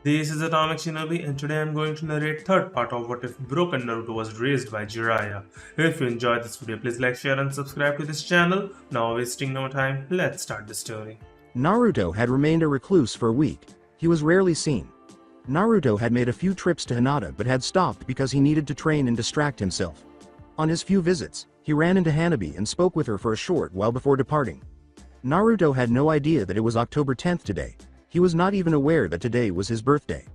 This is Atomic Shinobi, and today I'm going to narrate third part of What If Broken Naruto was raised by Jiraiya. If you enjoyed this video, please like, share, and subscribe to this channel. Now, wasting no time, let's start the story. Naruto had remained a recluse for a week. He was rarely seen. Naruto had made a few trips to Hinata but had stopped because he needed to train and distract himself. On his few visits, he ran into Hanabi and spoke with her for a short while before departing. Naruto had no idea that it was October 10th today. He was not even aware that today was his birthday.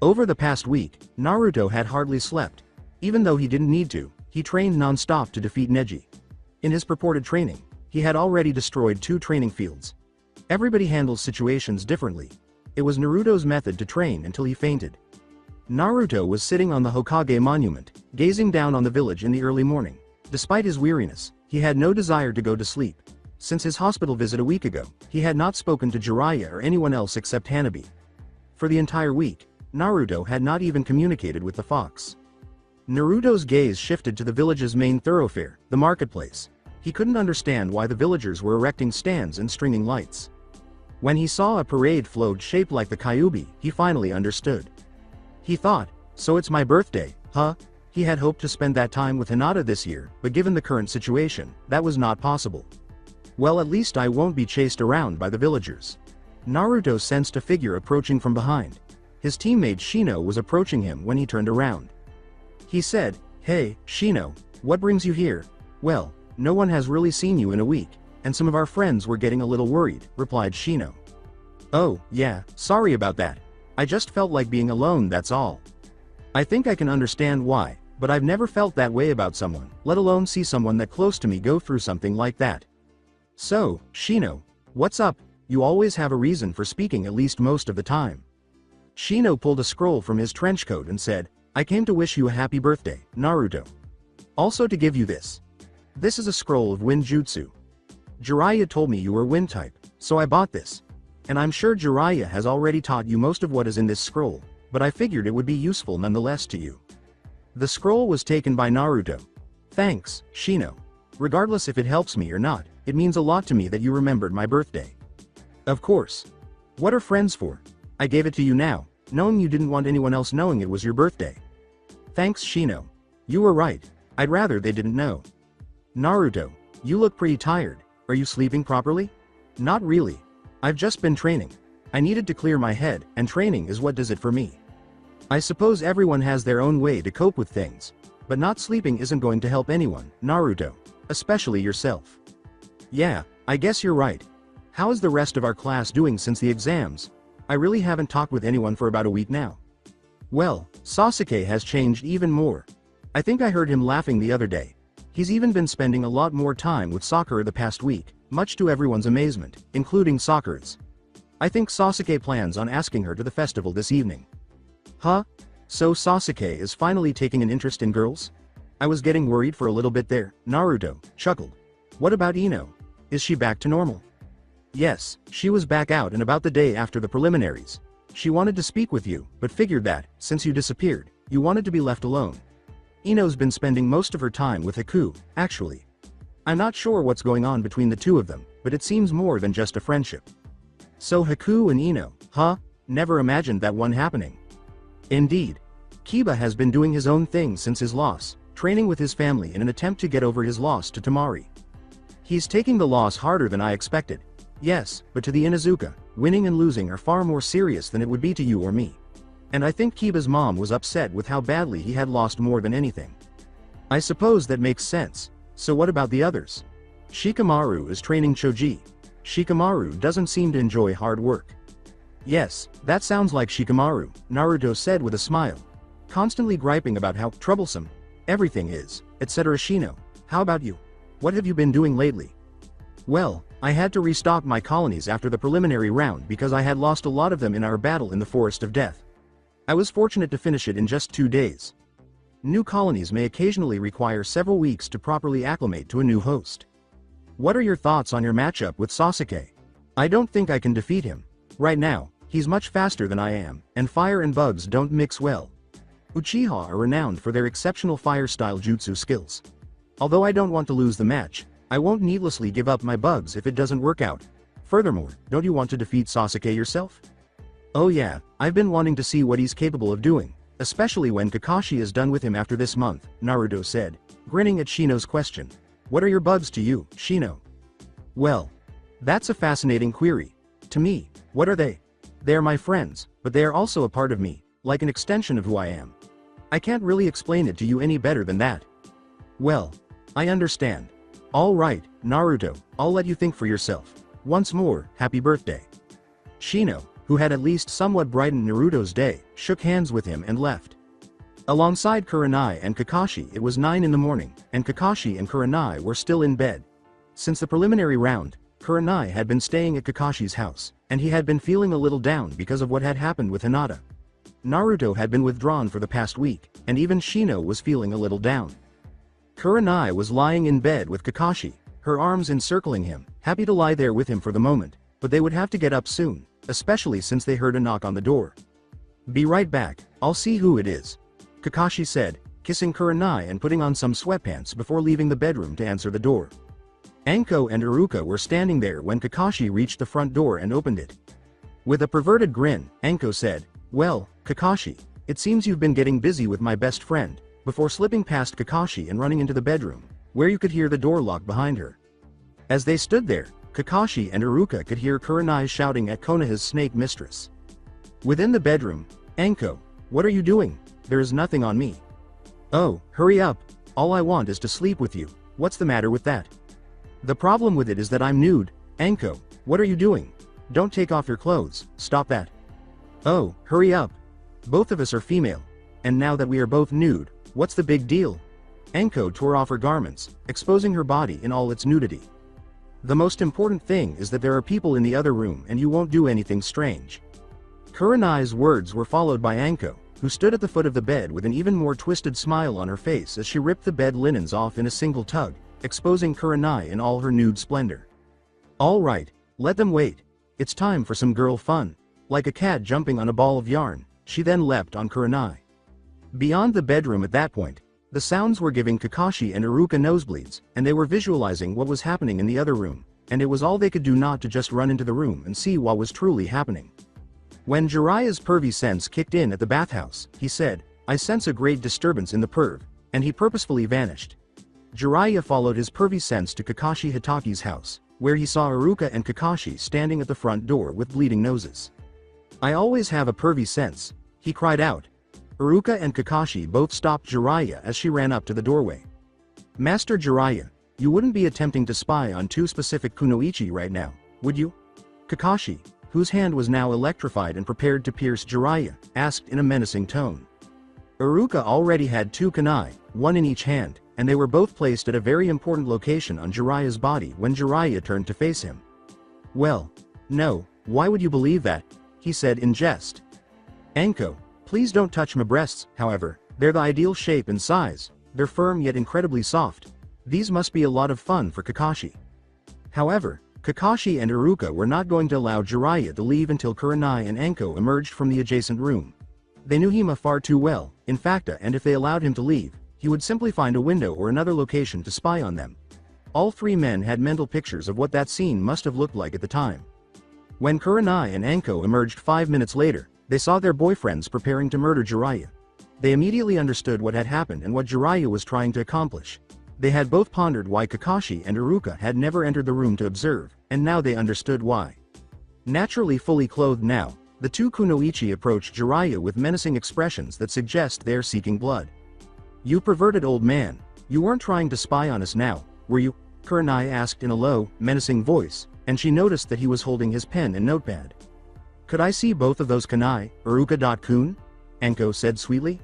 Over the past week, Naruto had hardly slept. Even though he didn't need to, he trained non-stop to defeat Neji. In his purported training, he had already destroyed 2 training fields. Everybody handles situations differently. It was Naruto's method to train until he fainted. Naruto was sitting on the Hokage monument, gazing down on the village in the early morning. Despite his weariness, he had no desire to go to sleep. Since his hospital visit a week ago, he had not spoken to Jiraiya or anyone else except Hanabi. For the entire week, Naruto had not even communicated with the fox. Naruto's gaze shifted to the village's main thoroughfare, the marketplace. He couldn't understand why the villagers were erecting stands and stringing lights. When he saw a parade float shaped like the Kyuubi, he finally understood. He thought, so it's my birthday, huh? He had hoped to spend that time with Hinata this year, but given the current situation, that was not possible. Well, at least I won't be chased around by the villagers. Naruto sensed a figure approaching from behind. His teammate Shino was approaching him when he turned around. He said, "Hey, Shino, what brings you here?" "Well, no one has really seen you in a week, and some of our friends were getting a little worried," replied Shino. "Oh, yeah, sorry about that. I just felt like being alone, that's all. I think I can understand why, but I've never felt that way about someone, let alone see someone that close to me go through something like that." "So, Shino, what's up? You always have a reason for speaking at least most of the time." Shino pulled a scroll from his trench coat and said, "I came to wish you a happy birthday, Naruto. Also to give you this. This is a scroll of wind jutsu. Jiraiya told me you were wind type, so I bought this. And I'm sure Jiraiya has already taught you most of what is in this scroll, but I figured it would be useful nonetheless to you." The scroll was taken by Naruto. "Thanks, Shino. Regardless if it helps me or not, it means a lot to me that you remembered my birthday." "Of course. What are friends for? I gave it to you now, knowing you didn't want anyone else knowing it was your birthday." "Thanks, Shino. You were right. I'd rather they didn't know." "Naruto, you look pretty tired. Are you sleeping properly?" "Not really. I've just been training. I needed to clear my head, and training is what does it for me. I suppose everyone has their own way to cope with things, but not sleeping isn't going to help anyone, Naruto, especially yourself." "Yeah, I guess you're right. How is the rest of our class doing since the exams? I really haven't talked with anyone for about a week now." "Well, Sasuke has changed even more. I think I heard him laughing the other day. He's even been spending a lot more time with Sakura the past week, much to everyone's amazement, including Sakura's. I think Sasuke plans on asking her to the festival this evening." "Huh? So Sasuke is finally taking an interest in girls? I was getting worried for a little bit there," Naruto chuckled. "What about Ino? Is she back to normal?" "Yes, she was back out and about the day after the preliminaries. She wanted to speak with you, but figured that, since you disappeared, you wanted to be left alone. Ino's been spending most of her time with Haku, actually. I'm not sure what's going on between the two of them, but it seems more than just a friendship." "So Haku and Ino, huh? Never imagined that one happening." "Indeed. Kiba has been doing his own thing since his loss, training with his family in an attempt to get over his loss to Temari. He's taking the loss harder than I expected. Yes, but to the Inuzuka, winning and losing are far more serious than it would be to you or me. And I think Kiba's mom was upset with how badly he had lost more than anything." "I suppose that makes sense. So what about the others?" "Shikamaru is training Choji. Shikamaru doesn't seem to enjoy hard work." "Yes, that sounds like Shikamaru," Naruto said with a smile. "Constantly griping about how troublesome everything is, etc. Shino, how about you? What have you been doing lately?" "Well, I had to restock my colonies after the preliminary round because I had lost a lot of them in our battle in the Forest of Death. I was fortunate to finish it in just 2 days. New colonies may occasionally require several weeks to properly acclimate to a new host." "What are your thoughts on your matchup with Sasuke?" "I don't think I can defeat him. Right now, he's much faster than I am, and fire and bugs don't mix well. Uchiha are renowned for their exceptional fire-style jutsu skills. Although I don't want to lose the match, I won't needlessly give up my bugs if it doesn't work out. Furthermore, don't you want to defeat Sasuke yourself?" Oh yeah, I've been wanting to see what he's capable of doing, especially when Kakashi is done with him after this month, Naruto said, grinning at Shino's question. What are your bugs to you, Shino? Well, that's a fascinating query. To me, what are they? They are my friends, but they are also a part of me, like an extension of who I am. I can't really explain it to you any better than that. Well, I understand. Alright, Naruto, I'll let you think for yourself. Once more, happy birthday. Shino, who had at least somewhat brightened Naruto's day, shook hands with him and left. Alongside Kurenai and Kakashi it was 9 in the morning, and Kakashi and Kurenai were still in bed. Since the preliminary round, Kurenai had been staying at Kakashi's house, and he had been feeling a little down because of what had happened with Hinata. Naruto had been withdrawn for the past week, and even Shino was feeling a little down. Kurenai was lying in bed with Kakashi, her arms encircling him, happy to lie there with him for the moment, but they would have to get up soon, especially since they heard a knock on the door. Be right back, I'll see who it is, Kakashi said, kissing Kurenai and putting on some sweatpants before leaving the bedroom to answer the door. Anko and Iruka were standing there when Kakashi reached the front door and opened it. With a perverted grin, Anko said, "Well, Kakashi, it seems you've been getting busy with my best friend," before slipping past Kakashi and running into the bedroom, where you could hear the door lock behind her. As they stood there, Kakashi and Iruka could hear Kurenai shouting at Konoha's snake mistress. Within the bedroom, Anko, what are you doing? There is nothing on me. Oh, hurry up, all I want is to sleep with you, what's the matter with that? The problem with it is that I'm nude, Anko, what are you doing? Don't take off your clothes, stop that. Oh, hurry up. Both of us are female. And now that we are both nude, what's the big deal? Anko tore off her garments, exposing her body in all its nudity. The most important thing is that there are people in the other room and you won't do anything strange. Kurenai's words were followed by Anko, who stood at the foot of the bed with an even more twisted smile on her face as she ripped the bed linens off in a single tug, exposing Kurenai in all her nude splendor. All right, let them wait. It's time for some girl fun. Like a cat jumping on a ball of yarn, she then leapt on Kurenai. Beyond the bedroom at that point, the sounds were giving Kakashi and Iruka nosebleeds, and they were visualizing what was happening in the other room, and it was all they could do not to just run into the room and see what was truly happening. When Jiraiya's pervy sense kicked in at the bathhouse, he said, "I sense a great disturbance in the perv," and he purposefully vanished. Jiraiya followed his pervy sense to Kakashi Hitaki's house, where he saw Iruka and Kakashi standing at the front door with bleeding noses. "I always have a pervy sense," he cried out. Iruka and Kakashi both stopped Jiraiya as she ran up to the doorway. "Master Jiraiya, you wouldn't be attempting to spy on two specific kunoichi right now, would you?" Kakashi, whose hand was now electrified and prepared to pierce Jiraiya, asked in a menacing tone. Iruka already had two kunai, one in each hand, and they were both placed at a very important location on Jiraiya's body when Jiraiya turned to face him. "Well, no, why would you believe that?" he said in jest. "Anko, please don't touch my breasts, however, they're the ideal shape and size, they're firm yet incredibly soft. These must be a lot of fun for Kakashi." However, Kakashi and Iruka were not going to allow Jiraiya to leave until Kurenai and Anko emerged from the adjacent room. They knew Hima far too well, in fact, and if they allowed him to leave, he would simply find a window or another location to spy on them. All three men had mental pictures of what that scene must have looked like at the time. When Kurenai and Anko emerged 5 minutes later, they saw their boyfriends preparing to murder Jiraiya. They immediately understood what had happened and what Jiraiya was trying to accomplish. They had both pondered why Kakashi and Iruka had never entered the room to observe, and now they understood why. Naturally fully clothed now, the two kunoichi approached Jiraiya with menacing expressions that suggest they are seeking blood. "You perverted old man, you weren't trying to spy on us now, were you?" Kurenai asked in a low, menacing voice, and she noticed that he was holding his pen and notepad. "Could I see both of those kunai, Iruka-kun?" Anko said sweetly.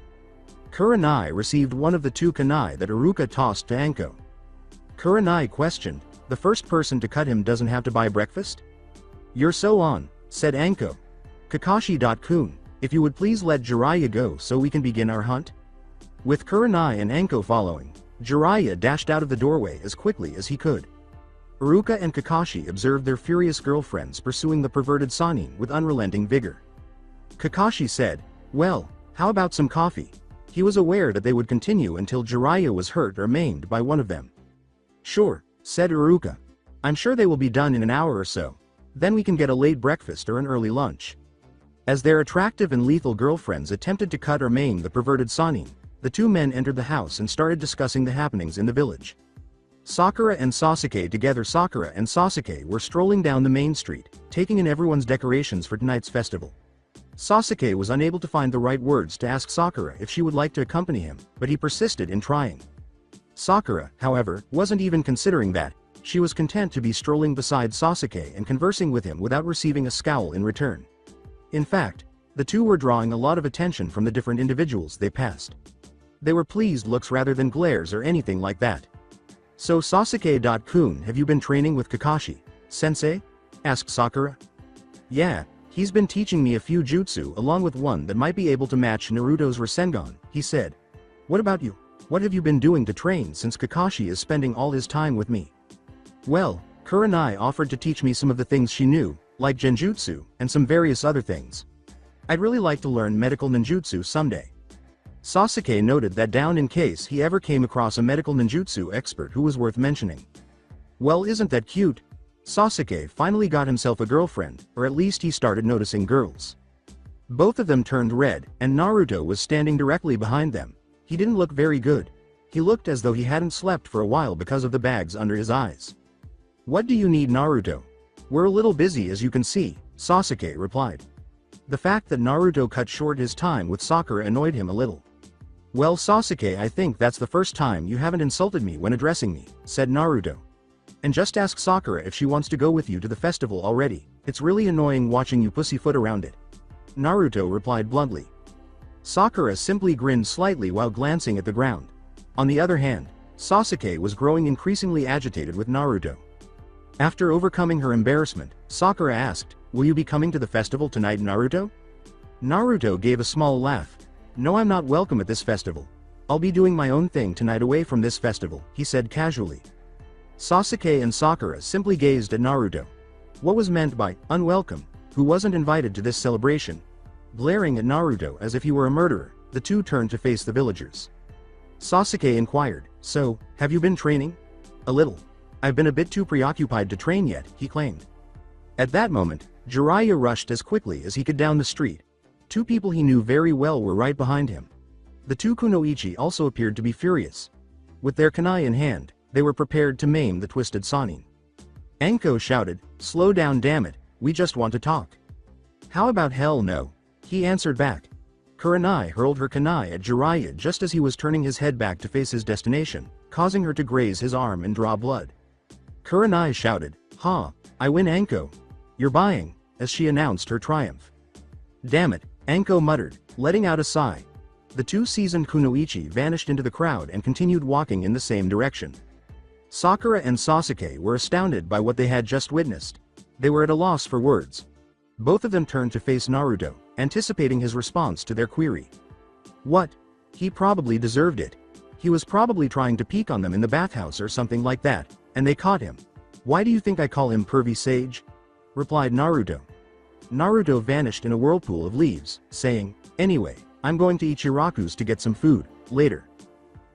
Kurenai received one of the two kunai that Iruka tossed to Anko. Kurenai questioned, "The first person to cut him doesn't have to buy breakfast?" "You're so on," said Anko. "Kakashi-kun, if you would please let Jiraiya go so we can begin our hunt?" With Kurenai and Anko following, Jiraiya dashed out of the doorway as quickly as he could. Iruka and Kakashi observed their furious girlfriends pursuing the perverted Sannin with unrelenting vigor. Kakashi said, "Well, how about some coffee?" He was aware that they would continue until Jiraiya was hurt or maimed by one of them. "Sure," said Iruka. "I'm sure they will be done in an hour or so. Then we can get a late breakfast or an early lunch." As their attractive and lethal girlfriends attempted to cut or maim the perverted Sannin, the two men entered the house and started discussing the happenings in the village. Sakura and Sasuke were strolling down the main street, taking in everyone's decorations for tonight's festival. Sasuke was unable to find the right words to ask Sakura if she would like to accompany him, but he persisted in trying. Sakura, however, wasn't even considering that. She was content to be strolling beside Sasuke and conversing with him without receiving a scowl in return. In fact, the two were drawing a lot of attention from the different individuals they passed. They were pleased looks rather than glares or anything like that. "So Sasuke-kun, have you been training with Kakashi, sensei?" asked Sakura. "Yeah, he's been teaching me a few jutsu along with one that might be able to match Naruto's Rasengan," he said. "What about you? What have you been doing to train since Kakashi is spending all his time with me?" "Well, Kurenai offered to teach me some of the things she knew, like genjutsu, and some various other things. I'd really like to learn medical ninjutsu someday." Sasuke noted that down in case he ever came across a medical ninjutsu expert who was worth mentioning. "Well, isn't that cute?" Sasuke finally got himself a girlfriend, or at least he started noticing girls. Both of them turned red, and Naruto was standing directly behind them. He didn't look very good. He looked as though he hadn't slept for a while because of the bags under his eyes. "What do you need, Naruto?" "We're a little busy as you can see," Sasuke replied. The fact that Naruto cut short his time with Sakura annoyed him a little. "Well, Sasuke, I think that's the first time you haven't insulted me when addressing me," said Naruto. "And just ask Sakura if she wants to go with you to the festival already. It's really annoying watching you pussyfoot around it," Naruto replied bluntly. Sakura simply grinned slightly while glancing at the ground. On the other hand, Sasuke was growing increasingly agitated with Naruto. After overcoming her embarrassment, Sakura asked, "Will you be coming to the festival tonight, Naruto?" Naruto gave a small laugh. "No, I'm not welcome at this festival. I'll be doing my own thing tonight away from this festival," he said casually. Sasuke and Sakura simply gazed at Naruto. What was meant by unwelcome? Who wasn't invited to this celebration? Glaring at Naruto as if he were a murderer, the two turned to face the villagers. Sasuke inquired, "So, have you been training?" "A little. I've been a bit too preoccupied to train yet," he claimed. At that moment, Jiraiya rushed as quickly as he could down the street. Two people he knew very well were right behind him. The two kunoichi also appeared to be furious. With their kunai in hand, they were prepared to maim the twisted Sannin. Anko shouted, "Slow down, damn it, we just want to talk." "How about hell no?" he answered back. Kurenai hurled her kunai at Jiraiya just as he was turning his head back to face his destination, causing her to graze his arm and draw blood. Kurenai shouted, "Ha, I win, Anko. You're buying," as she announced her triumph. "Damn it," Anko muttered, letting out a sigh. The two seasoned kunoichi vanished into the crowd and continued walking in the same direction. Sakura and Sasuke were astounded by what they had just witnessed. They were at a loss for words. Both of them turned to face Naruto, anticipating his response to their query. What? He probably deserved it. He was probably trying to peek on them in the bathhouse or something like that, and they caught him. "Why do you think I call him pervy sage?" replied Naruto. Naruto vanished in a whirlpool of leaves, saying, "Anyway, I'm going to Ichiraku's to get some food, later."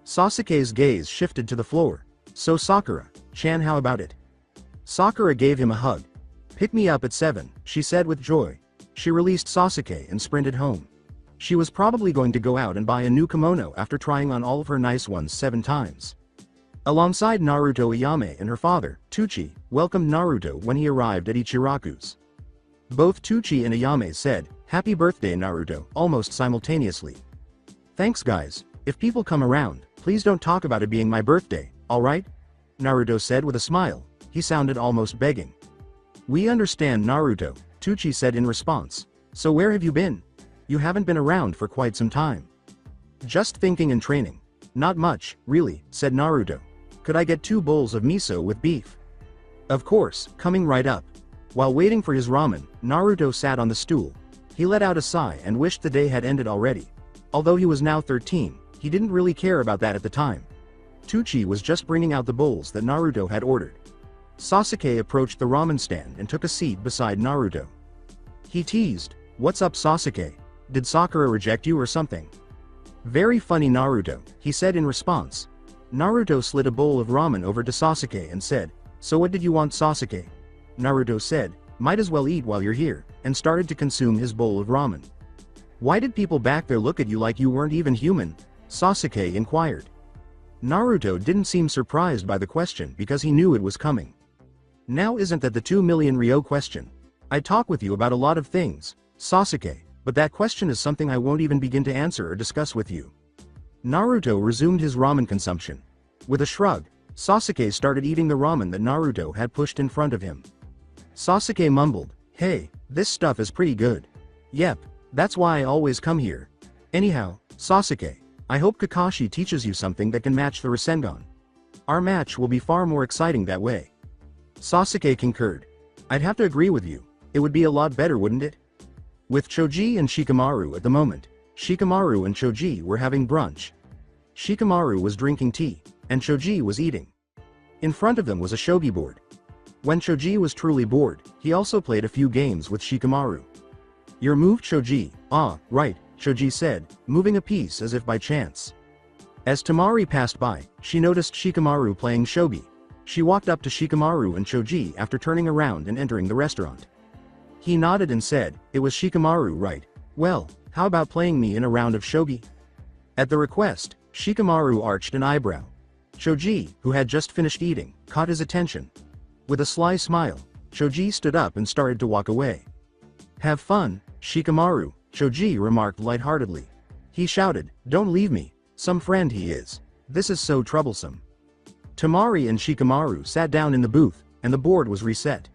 Sasuke's gaze shifted to the floor. "So Sakura-chan, how about it?" Sakura gave him a hug. "Pick me up at 7, she said with joy. She released Sasuke and sprinted home. She was probably going to go out and buy a new kimono after trying on all of her nice ones 7 times. Alongside Naruto, Ayame and her father, Tuchi, welcomed Naruto when he arrived at Ichiraku's. Both Tuchi and Ayame said, "Happy birthday, Naruto," almost simultaneously. "Thanks guys, if people come around, please don't talk about it being my birthday, alright?" Naruto said with a smile. He sounded almost begging. "We understand, Naruto," Tuchi said in response. "So where have you been? You haven't been around for quite some time." "Just thinking and training. Not much, really," said Naruto. "Could I get 2 bowls of miso with beef?" "Of course, coming right up." While waiting for his ramen, Naruto sat on the stool. He let out a sigh and wished the day had ended already. Although he was now 13, he didn't really care about that at the time. Tuchi was just bringing out the bowls that Naruto had ordered. Sasuke approached the ramen stand and took a seat beside Naruto. He teased, "What's up, Sasuke? Did Sakura reject you or something?" "Very funny, Naruto," he said in response. Naruto slid a bowl of ramen over to Sasuke and said, "So what did you want, Sasuke?" Naruto said, Might as well eat while you're here, and started to consume his bowl of ramen. Why did people back there look at you like you weren't even human? Sasuke inquired. Naruto didn't seem surprised by the question because he knew it was coming. Now isn't that the 2 million Ryo question? I talk with you about a lot of things, Sasuke, but that question is something I won't even begin to answer or discuss with you. Naruto resumed his ramen consumption. With a shrug, Sasuke started eating the ramen that Naruto had pushed in front of him. Sasuke mumbled, "Hey, this stuff is pretty good. Yep, that's why I always come here. Anyhow, Sasuke, I hope Kakashi teaches you something that can match the Rasengan. Our match will be far more exciting that way." Sasuke concurred. "I'd have to agree with you. It would be a lot better, wouldn't it?" With Choji and Shikamaru at the moment, Shikamaru and Choji were having brunch. Shikamaru was drinking tea, and Choji was eating. In front of them was a shogi board. When Choji was truly bored, he also played a few games with Shikamaru. "Your move, Choji." "Ah, right," Choji said, moving a piece as if by chance. As Temari passed by, she noticed Shikamaru playing shogi. She walked up to Shikamaru and Choji after turning around and entering the restaurant. He nodded and said, "It was Shikamaru, right? Well, how about playing me in a round of shogi?" At the request, Shikamaru arched an eyebrow. Choji, who had just finished eating, caught his attention. With a sly smile, Choji stood up and started to walk away. "Have fun, Shikamaru," Choji remarked lightheartedly. He shouted, "Don't leave me, some friend he is. This is so troublesome." Temari and Shikamaru sat down in the booth, and the board was reset.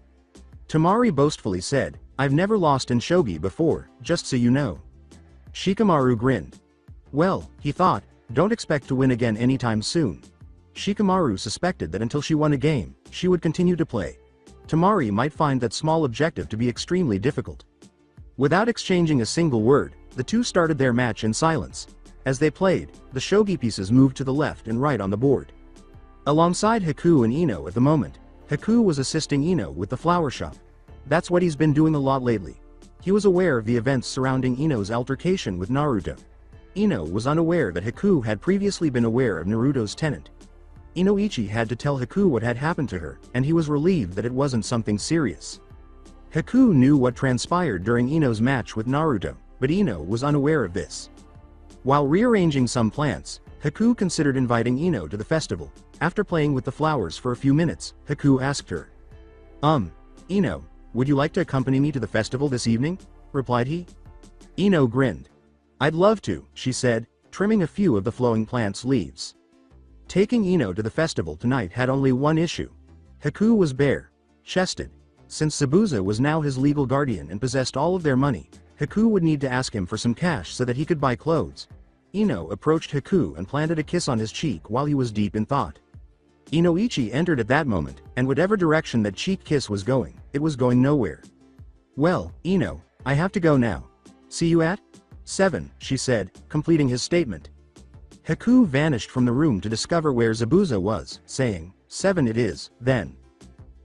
Temari boastfully said, "I've never lost in shogi before, just so you know." Shikamaru grinned. Well, he thought, don't expect to win again anytime soon. Shikamaru suspected that until she won a game, she would continue to play. Temari might find that small objective to be extremely difficult. Without exchanging a single word, the two started their match in silence. As they played, the shogi pieces moved to the left and right on the board. Alongside Haku and Ino at the moment, Haku was assisting Ino with the flower shop. That's what he's been doing a lot lately. He was aware of the events surrounding Ino's altercation with Naruto. Ino was unaware that Haku had previously been aware of Naruto's tenant. Inoichi had to tell Haku what had happened to her, and he was relieved that it wasn't something serious. Haku knew what transpired during Ino's match with Naruto, but Ino was unaware of this. While rearranging some plants, Haku considered inviting Ino to the festival. After playing with the flowers for a few minutes, Haku asked her. Ino, would you like to accompany me to the festival this evening?" replied he. Ino grinned. "I'd love to," she said, trimming a few of the flowing plant's leaves. Taking Ino to the festival tonight had only one issue. Haku was bare-chested. Since Zabuza was now his legal guardian and possessed all of their money, Haku would need to ask him for some cash so that he could buy clothes. Ino approached Haku and planted a kiss on his cheek while he was deep in thought. Inoichi entered at that moment, and whatever direction that cheek kiss was going, it was going nowhere. "Well, Ino, I have to go now. See you at 7, she said, completing his statement. Haku vanished from the room to discover where Zabuza was, saying, 7 it is, then.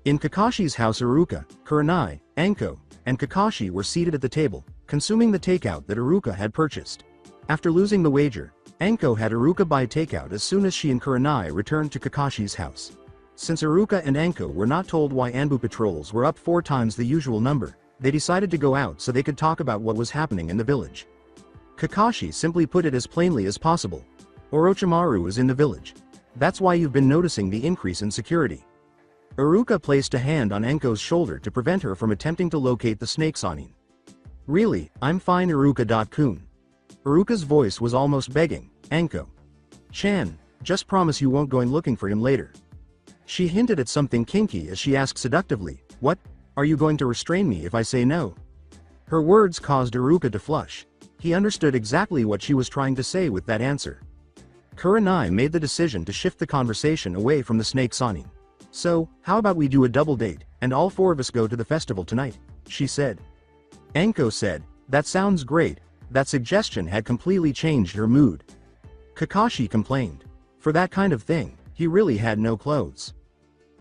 In Kakashi's house Iruka, Kurenai, Anko, and Kakashi were seated at the table, consuming the takeout that Iruka had purchased. After losing the wager, Anko had Iruka buy takeout as soon as she and Kurenai returned to Kakashi's house. Since Iruka and Anko were not told why Anbu patrols were up 4 times the usual number, they decided to go out so they could talk about what was happening in the village. Kakashi simply put it as plainly as possible. Orochimaru is in the village. That's why you've been noticing the increase in security. Iruka placed a hand on Anko's shoulder to prevent her from attempting to locate the snake Sanin. Really, I'm fine Iruka-kun. Iruka's voice was almost begging. Anko. Chan, just promise you won't go in looking for him later. She hinted at something kinky as she asked seductively, what? Are you going to restrain me if I say no? Her words caused Iruka to flush. He understood exactly what she was trying to say with that answer. Kurenai made the decision to shift the conversation away from the snake Sanin. So, how about we do a double date, and all 4 of us go to the festival tonight, she said. Anko said, that sounds great. That suggestion had completely changed her mood. Kakashi complained. For that kind of thing, he really had no clothes.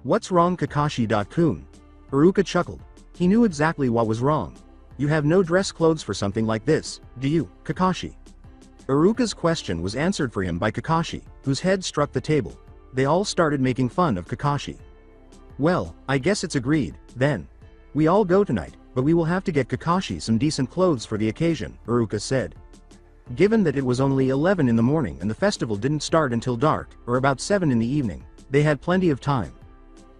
What's wrong Kakashi-kun? Iruka chuckled. He knew exactly what was wrong. You have no dress clothes for something like this, do you, Kakashi? Iruka's question was answered for him by Kakashi, whose head struck the table. They all started making fun of Kakashi. Well, I guess it's agreed, then. We all go tonight, but we will have to get Kakashi some decent clothes for the occasion, Iruka said. Given that it was only 11 in the morning and the festival didn't start until dark, or about 7 in the evening, they had plenty of time.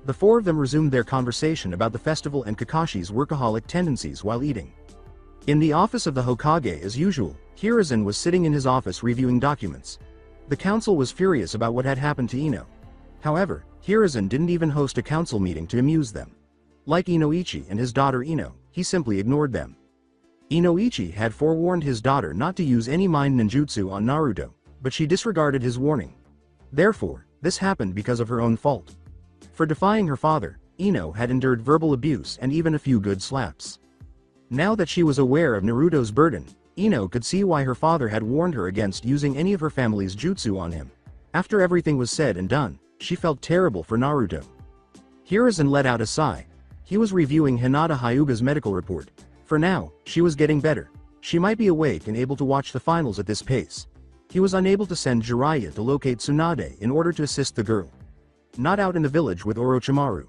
The four of them resumed their conversation about the festival and Kakashi's workaholic tendencies while eating. In the office of the Hokage as usual, Hiruzen was sitting in his office reviewing documents. The council was furious about what had happened to Ino. However, Hiruzen didn't even host a council meeting to amuse them. Like Inoichi and his daughter Ino, he simply ignored them. Inoichi had forewarned his daughter not to use any mind ninjutsu on Naruto, but she disregarded his warning. Therefore, this happened because of her own fault. For defying her father, Ino had endured verbal abuse and even a few good slaps. Now that she was aware of Naruto's burden, Ino could see why her father had warned her against using any of her family's jutsu on him. After everything was said and done, she felt terrible for Naruto. Hiruzen let out a sigh. He was reviewing Hinata Hyuga's medical report. For now, she was getting better. She might be awake and able to watch the finals at this pace. He was unable to send Jiraiya to locate Tsunade in order to assist the girl. Not out in the village with Orochimaru.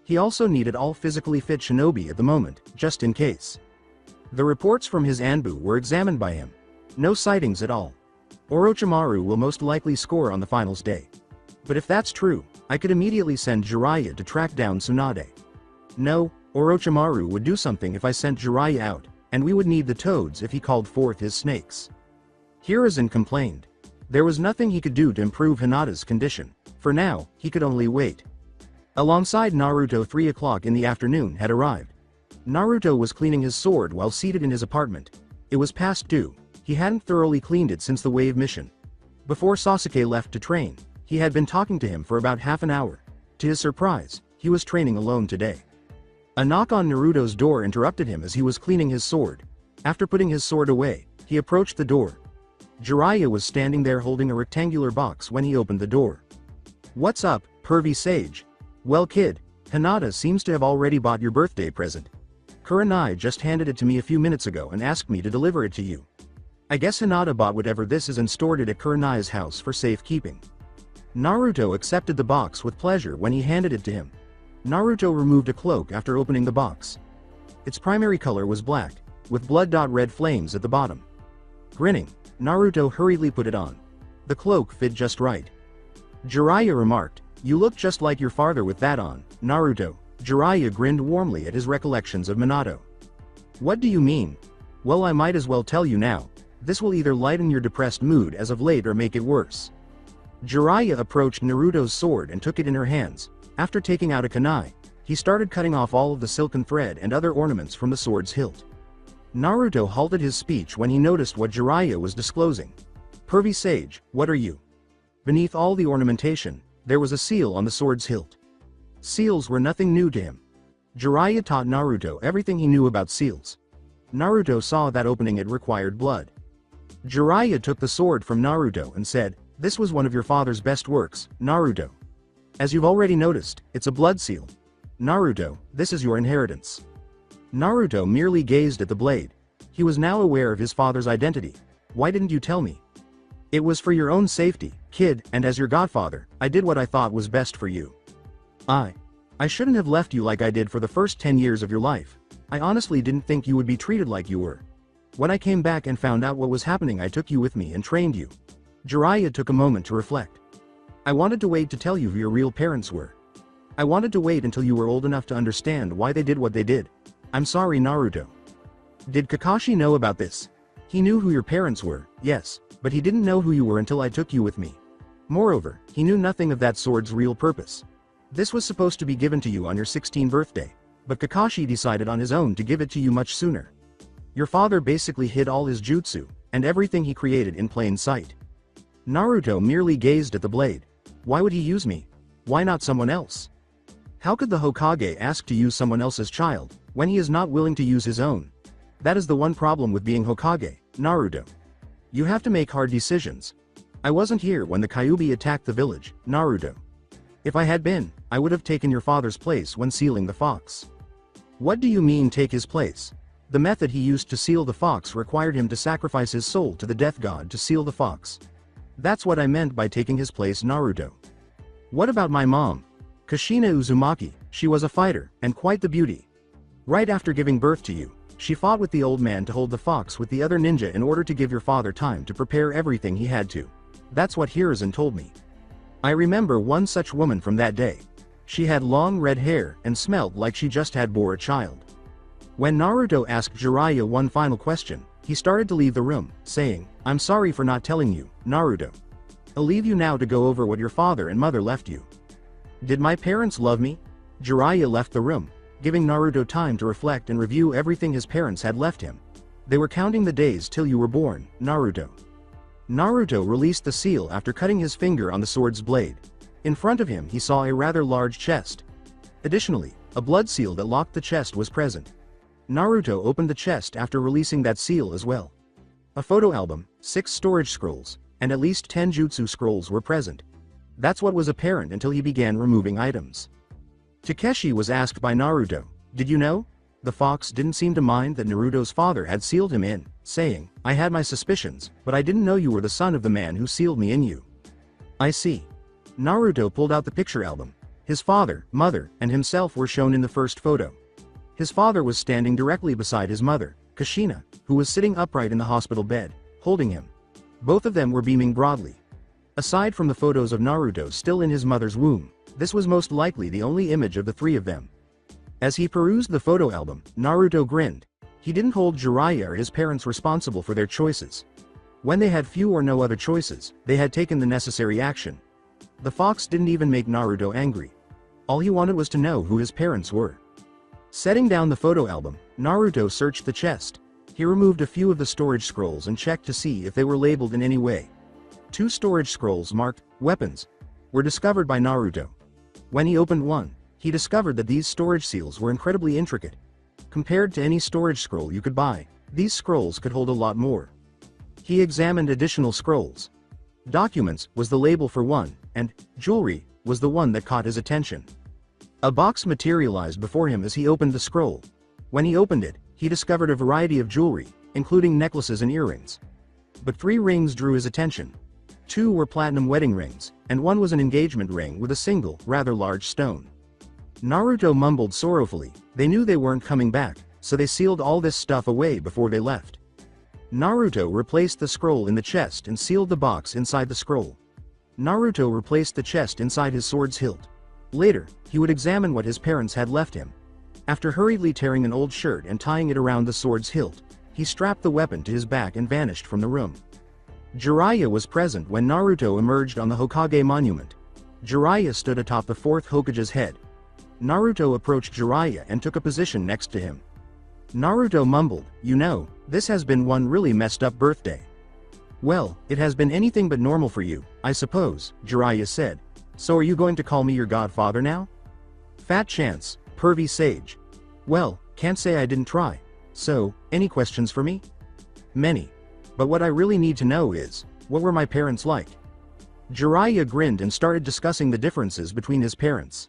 He also needed all physically fit shinobi at the moment, just in case. The reports from his Anbu were examined by him. No sightings at all. Orochimaru will most likely score on the finals day. But if that's true, I could immediately send Jiraiya to track down Tsunade. No, Orochimaru would do something if I sent Jiraiya out, and we would need the toads if he called forth his snakes. Hiruzen complained. There was nothing he could do to improve Hinata's condition. For now, he could only wait. Alongside Naruto, 3 o'clock in the afternoon had arrived. Naruto was cleaning his sword while seated in his apartment. It was past due. He hadn't thoroughly cleaned it since the wave mission. Before Sasuke left to train, he had been talking to him for about half an hour. To his surprise, he was training alone today. A knock on Naruto's door interrupted him as he was cleaning his sword. After putting his sword away, he approached the door. Jiraiya was standing there holding a rectangular box when he opened the door. "What's up, pervy sage? Well kid, Hinata seems to have already bought your birthday present. Kurenai just handed it to me a few minutes ago and asked me to deliver it to you. I guess Hinata bought whatever this is and stored it at Kurenai's house for safekeeping." Naruto accepted the box with pleasure when he handed it to him. Naruto removed a cloak after opening the box. Its primary color was black, with blood-red flames at the bottom. Grinning, Naruto hurriedly put it on. The cloak fit just right. Jiraiya remarked, "You look just like your father with that on, Naruto." Jiraiya grinned warmly at his recollections of Minato. "What do you mean? Well, I might as well tell you now. This will either lighten your depressed mood as of late or make it worse." Jiraiya approached Naruto's sword and took it in her hands. After taking out a kunai, he started cutting off all of the silken thread and other ornaments from the sword's hilt. Naruto halted his speech when he noticed what Jiraiya was disclosing. "Pervy sage, what are you?" Beneath all the ornamentation, there was a seal on the sword's hilt. Seals were nothing new to him. Jiraiya taught Naruto everything he knew about seals. Naruto saw that opening it required blood. Jiraiya took the sword from Naruto and said, "This was one of your father's best works, Naruto. As you've already noticed, it's a blood seal. Naruto, this is your inheritance." Naruto merely gazed at the blade. He was now aware of his father's identity. "Why didn't you tell me?" "It was for your own safety, kid, and as your godfather, I did what I thought was best for you. I shouldn't have left you like I did for the first 10 years of your life. I honestly didn't think you would be treated like you were. When I came back and found out what was happening, I took you with me and trained you." Jiraiya took a moment to reflect. "I wanted to wait to tell you who your real parents were. I wanted to wait until you were old enough to understand why they did what they did. I'm sorry, Naruto." "Did Kakashi know about this?" "He knew who your parents were, yes, but he didn't know who you were until I took you with me. Moreover, he knew nothing of that sword's real purpose. This was supposed to be given to you on your 16th birthday, but Kakashi decided on his own to give it to you much sooner. Your father basically hid all his jutsu, and everything he created in plain sight." Naruto merely gazed at the blade. "Why would he use me? Why not someone else? How could the Hokage ask to use someone else's child, when he is not willing to use his own? That is the one problem with being Hokage, Naruto. You have to make hard decisions. I wasn't here when the Kyuubi attacked the village, Naruto. If I had been, I would have taken your father's place when sealing the fox." "What do you mean take his place?" "The method he used to seal the fox required him to sacrifice his soul to the death god to seal the fox. That's what I meant by taking his place, Naruto." "What about my mom? Kushina Uzumaki, she was a fighter, and quite the beauty." Right after giving birth to you, she fought with the old man to hold the fox with the other ninja in order to give your father time to prepare everything he had to. That's what Hiruzen told me. I remember one such woman from that day. She had long red hair and smelled like she just had bore a child. When Naruto asked Jiraiya one final question, he started to leave the room, saying, "I'm sorry for not telling you, Naruto. I'll leave you now to go over what your father and mother left you." Did my parents love me? Jiraiya left the room, giving Naruto time to reflect and review everything his parents had left him. They were counting the days till you were born, Naruto. Naruto released the seal after cutting his finger on the sword's blade. In front of him he saw a rather large chest. Additionally, a blood seal that locked the chest was present. Naruto opened the chest after releasing that seal as well. A photo album, 6 storage scrolls, and at least 10 jutsu scrolls were present. That's what was apparent until he began removing items. Takeshi was asked by Naruto, "Did you know?" The fox didn't seem to mind that Naruto's father had sealed him in, saying, "I had my suspicions, but I didn't know you were the son of the man who sealed me in you." "I see." Naruto pulled out the picture album. His father, mother, and himself were shown in the first photo. His father was standing directly beside his mother, Kushina, who was sitting upright in the hospital bed, holding him. Both of them were beaming broadly. Aside from the photos of Naruto still in his mother's womb, this was most likely the only image of the three of them. As he perused the photo album, Naruto grinned. He didn't hold Jiraiya or his parents responsible for their choices. When they had few or no other choices, they had taken the necessary action. The fox didn't even make Naruto angry. All he wanted was to know who his parents were. Setting down the photo album, Naruto searched the chest. He removed a few of the storage scrolls and checked to see if they were labeled in any way. 2 storage scrolls marked "Weapons" were discovered by Naruto. When he opened one, he discovered that these storage seals were incredibly intricate. Compared to any storage scroll you could buy, these scrolls could hold a lot more. He examined additional scrolls. "Documents" was the label for one, and "Jewelry" was the one that caught his attention. A box materialized before him as he opened the scroll. When he opened it, he discovered a variety of jewelry, including necklaces and earrings. But 3 rings drew his attention. 2 were platinum wedding rings, and 1 was an engagement ring with a single, rather large stone. Naruto mumbled sorrowfully. They knew they weren't coming back, so they sealed all this stuff away before they left. Naruto replaced the scroll in the chest and sealed the box inside the scroll. Naruto replaced the chest inside his sword's hilt. Later, he would examine what his parents had left him. After hurriedly tearing an old shirt and tying it around the sword's hilt, he strapped the weapon to his back and vanished from the room. Jiraiya was present when Naruto emerged on the Hokage monument. Jiraiya stood atop the 4th Hokage's head. Naruto approached Jiraiya and took a position next to him. Naruto mumbled, "You know, this has been one really messed up birthday." "Well, it has been anything but normal for you, I suppose," Jiraiya said. "So are you going to call me your godfather now?" "Fat chance, pervy sage." "Well, can't say I didn't try. So, any questions for me?" "Many. But what I really need to know is, what were my parents like?" Jiraiya grinned and started discussing the differences between his parents.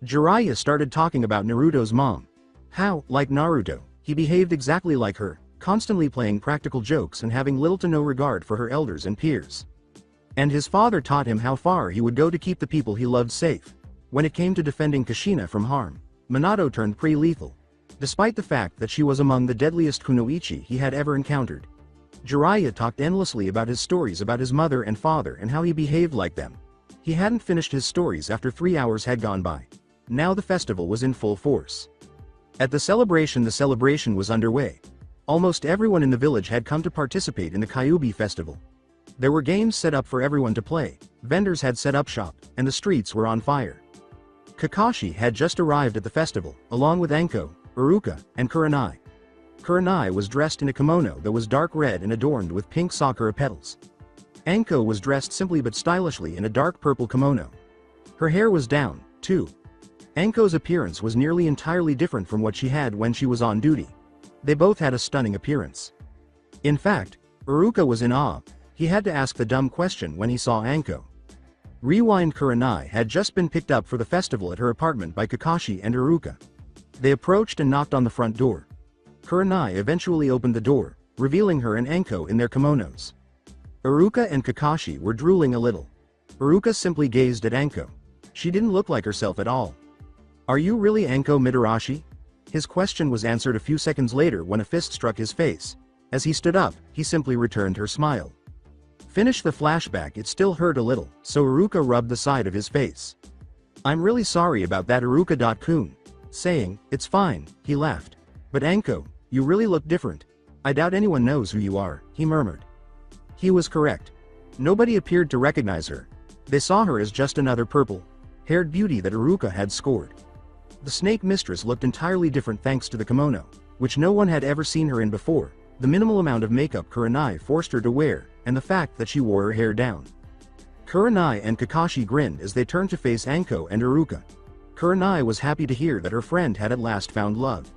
Jiraiya started talking about Naruto's mom. How, like Naruto, he behaved exactly like her, constantly playing practical jokes and having little to no regard for her elders and peers. And his father taught him how far he would go to keep the people he loved safe. When it came to defending Kushina from harm, Minato turned pre-lethal, despite the fact that she was among the deadliest kunoichi he had ever encountered. Jiraiya talked endlessly about his stories about his mother and father and how he behaved like them. He hadn't finished his stories after 3 hours had gone by. Now the festival was in full force. At the celebration was underway. Almost everyone in the village had come to participate in the Kyuubi festival. There were games set up for everyone to play, vendors had set up shop, and the streets were on fire. Kakashi had just arrived at the festival, along with Anko, Iruka, and Kurenai. Kurenai was dressed in a kimono that was dark red and adorned with pink sakura petals. Anko was dressed simply but stylishly in a dark purple kimono. Her hair was down, too. Anko's appearance was nearly entirely different from what she had when she was on duty. They both had a stunning appearance. In fact, Iruka was in awe. He had to ask the dumb question when he saw Anko. Rewind Kurenai had just been picked up for the festival at her apartment by Kakashi and Iruka. They approached and knocked on the front door. Kurenai eventually opened the door, revealing her and Anko in their kimonos. Iruka and Kakashi were drooling a little. Iruka simply gazed at Anko. She didn't look like herself at all. "Are you really Anko Mitarashi?" His question was answered a few seconds later when a fist struck his face. As he stood up, he simply returned her smile. Finish the flashback, it still hurt a little, so Iruka rubbed the side of his face. I'm really sorry about that, Iruka-kun. Saying, it's fine, he laughed. But Anko, you really look different. I doubt anyone knows who you are, he murmured. He was correct. Nobody appeared to recognize her. They saw her as just another purple-haired beauty that Iruka had scored. The snake mistress looked entirely different thanks to the kimono, which no one had ever seen her in before, the minimal amount of makeup Kurenai forced her to wear, and the fact that she wore her hair down. Kurenai and Kakashi grinned as they turned to face Anko and Iruka. Kurenai was happy to hear that her friend had at last found love.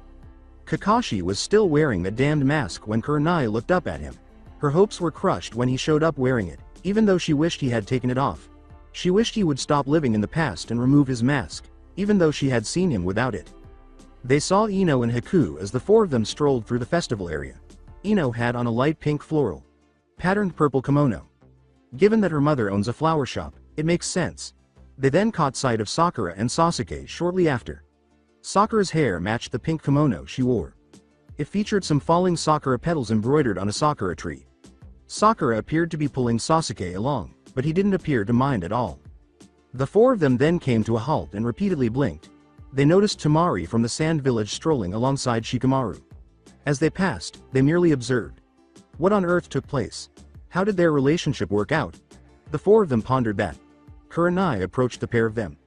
Kakashi was still wearing that damned mask when Kurenai looked up at him. Her hopes were crushed when he showed up wearing it, even though she wished he had taken it off. She wished he would stop living in the past and remove his mask, even though she had seen him without it. They saw Ino and Haku as the four of them strolled through the festival area. Ino had on a light pink floral, patterned purple kimono. Given that her mother owns a flower shop, it makes sense. They then caught sight of Sakura and Sasuke shortly after. Sakura's hair matched the pink kimono she wore. It featured some falling sakura petals embroidered on a sakura tree. Sakura appeared to be pulling Sasuke along, but he didn't appear to mind at all. The four of them then came to a halt and repeatedly blinked. They noticed Temari from the sand village strolling alongside Shikamaru. As they passed, they merely observed. What on earth took place? How did their relationship work out? The four of them pondered that. Kurenai approached the pair of them.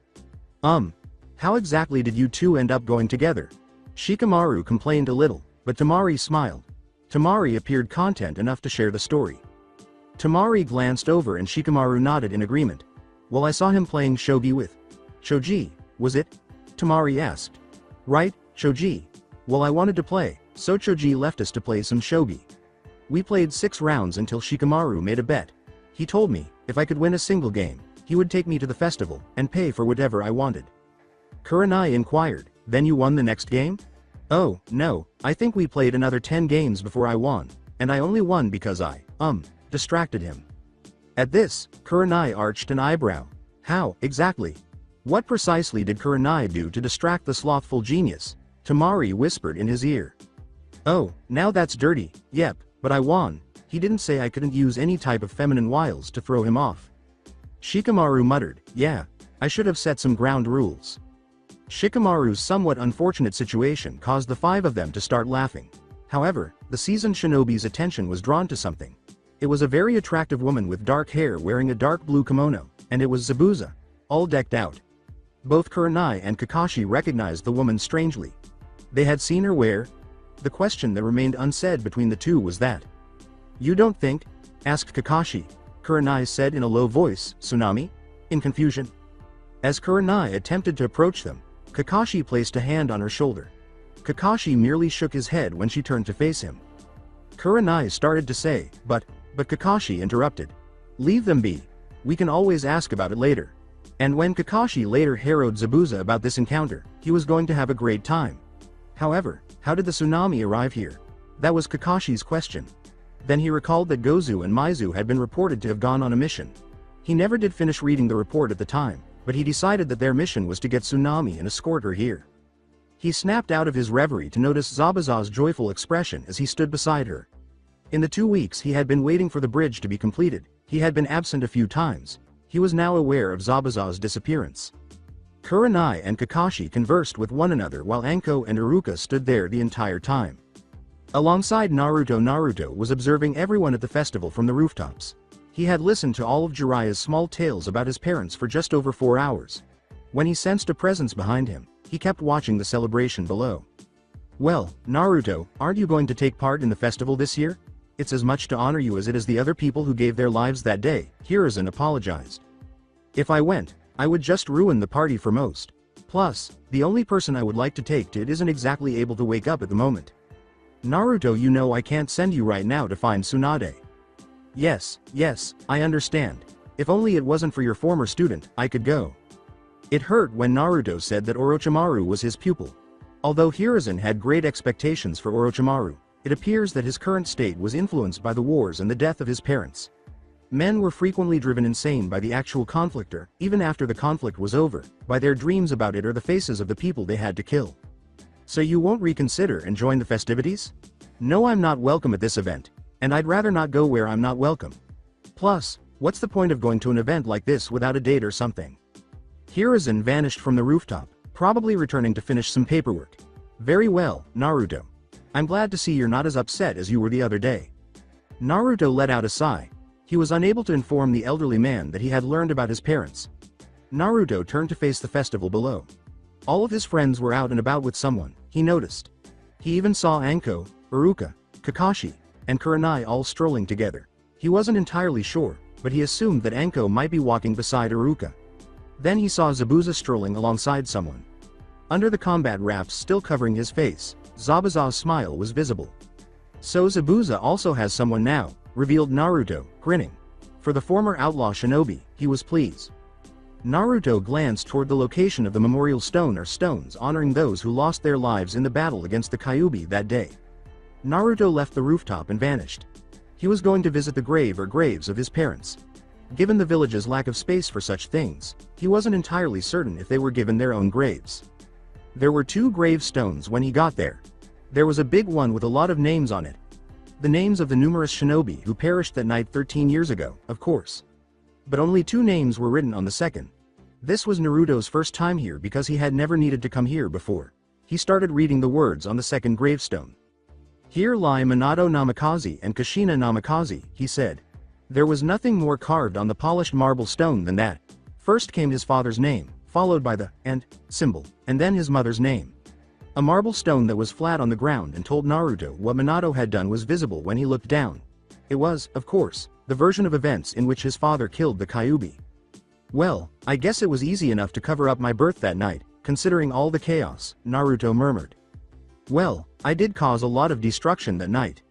How exactly did you two end up going together? Shikamaru complained a little, but Temari smiled. Temari appeared content enough to share the story. Temari glanced over and Shikamaru nodded in agreement. Well, I saw him playing shogi with Shogi, was it? Temari asked. Right, shogi. Well, I wanted to play, so Shogi left us to play some shogi. We played 6 rounds until Shikamaru made a bet. He told me, if I could win a single game, he would take me to the festival and pay for whatever I wanted. Kurenai inquired, then you won the next game? Oh, no, I think we played another 10 games before I won, and I only won because I, distracted him. At this, Kurenai arched an eyebrow. How, exactly? What precisely did Kurenai do to distract the slothful genius? Temari whispered in his ear. Oh, now that's dirty, yep, but I won. He didn't say I couldn't use any type of feminine wiles to throw him off. Shikamaru muttered, yeah, I should have set some ground rules. Shikamaru's somewhat unfortunate situation caused the 5 of them to start laughing. However, the seasoned shinobi's attention was drawn to something. It was a very attractive woman with dark hair wearing a dark blue kimono, and it was Zabuza, all decked out. Both Kurenai and Kakashi recognized the woman strangely. They had seen her where? The question that remained unsaid between the two was that. You don't think? Asked Kakashi. Kurenai said in a low voice, Tsunami? In confusion. As Kurenai attempted to approach them, Kakashi placed a hand on her shoulder. Kakashi merely shook his head when she turned to face him. Kurenai started to say, but Kakashi interrupted. Leave them be. We can always ask about it later. And when Kakashi later harrowed Zabuza about this encounter, he was going to have a great time. However, how did the tsunami arrive here? That was Kakashi's question. Then he recalled that Gozu and Maizu had been reported to have gone on a mission. He never did finish reading the report at the time, but he decided that their mission was to get Tsunami and escort her here. He snapped out of his reverie to notice Zabuza's joyful expression as he stood beside her. In the 2 weeks he had been waiting for the bridge to be completed, he had been absent a few times. He was now aware of Zabuza's disappearance. Kurenai and Kakashi conversed with one another while Anko and Iruka stood there the entire time. Alongside Naruto was observing everyone at the festival from the rooftops. He had listened to all of Jiraiya's small tales about his parents for just over 4 hours. When he sensed a presence behind him, he kept watching the celebration below. Well, Naruto, aren't you going to take part in the festival this year? It's as much to honor you as it is the other people who gave their lives that day, Hiruzen apologized. If I went, I would just ruin the party for most. Plus, the only person I would like to take to it isn't exactly able to wake up at the moment. Naruto, you know I can't send you right now to find Tsunade. Yes, I understand. If only it wasn't for your former student, I could go. It hurt when Naruto said that Orochimaru was his pupil. Although Hiruzen had great expectations for Orochimaru, it appears that his current state was influenced by the wars and the death of his parents. Men were frequently driven insane by the actual conflict or, even after the conflict was over, by their dreams about it or the faces of the people they had to kill. So you won't reconsider and join the festivities? No, I'm not welcome at this event, and I'd rather not go where I'm not welcome. Plus, what's the point of going to an event like this without a date or something? Hiruzen vanished from the rooftop, probably returning to finish some paperwork. Very well, Naruto. I'm glad to see you're not as upset as you were the other day. Naruto let out a sigh. He was unable to inform the elderly man that he had learned about his parents. Naruto turned to face the festival below. All of his friends were out and about with someone, he noticed. He even saw Anko, Iruka, Kakashi, and Kurenai all strolling together. He wasn't entirely sure, but he assumed that Anko might be walking beside Iruka. Then he saw Zabuza strolling alongside someone. Under the combat wraps still covering his face, Zabuza's smile was visible. So Zabuza also has someone now, revealed Naruto, grinning. For the former outlaw shinobi, he was pleased. Naruto glanced toward the location of the memorial stone or stones honoring those who lost their lives in the battle against the Kyuubi that day. Naruto left the rooftop and vanished. He was going to visit the grave or graves of his parents. Given the village's lack of space for such things, he wasn't entirely certain if they were given their own graves. There were 2 gravestones when he got there. There was a big one with a lot of names on it. The names of the numerous shinobi who perished that night 13 years ago, of course. But only 2 names were written on the second. This was Naruto's first time here because he had never needed to come here before. He started reading the words on the second gravestone. Here lie Minato Namikaze and Kushina Namikaze, he said. There was nothing more carved on the polished marble stone than that. First came his father's name, followed by the and symbol, and then his mother's name. A marble stone that was flat on the ground and told Naruto what Minato had done was visible when he looked down. It was, of course, the version of events in which his father killed the Kyuubi. Well, I guess it was easy enough to cover up my birth that night, considering all the chaos, Naruto murmured. Well, I did cause a lot of destruction that night.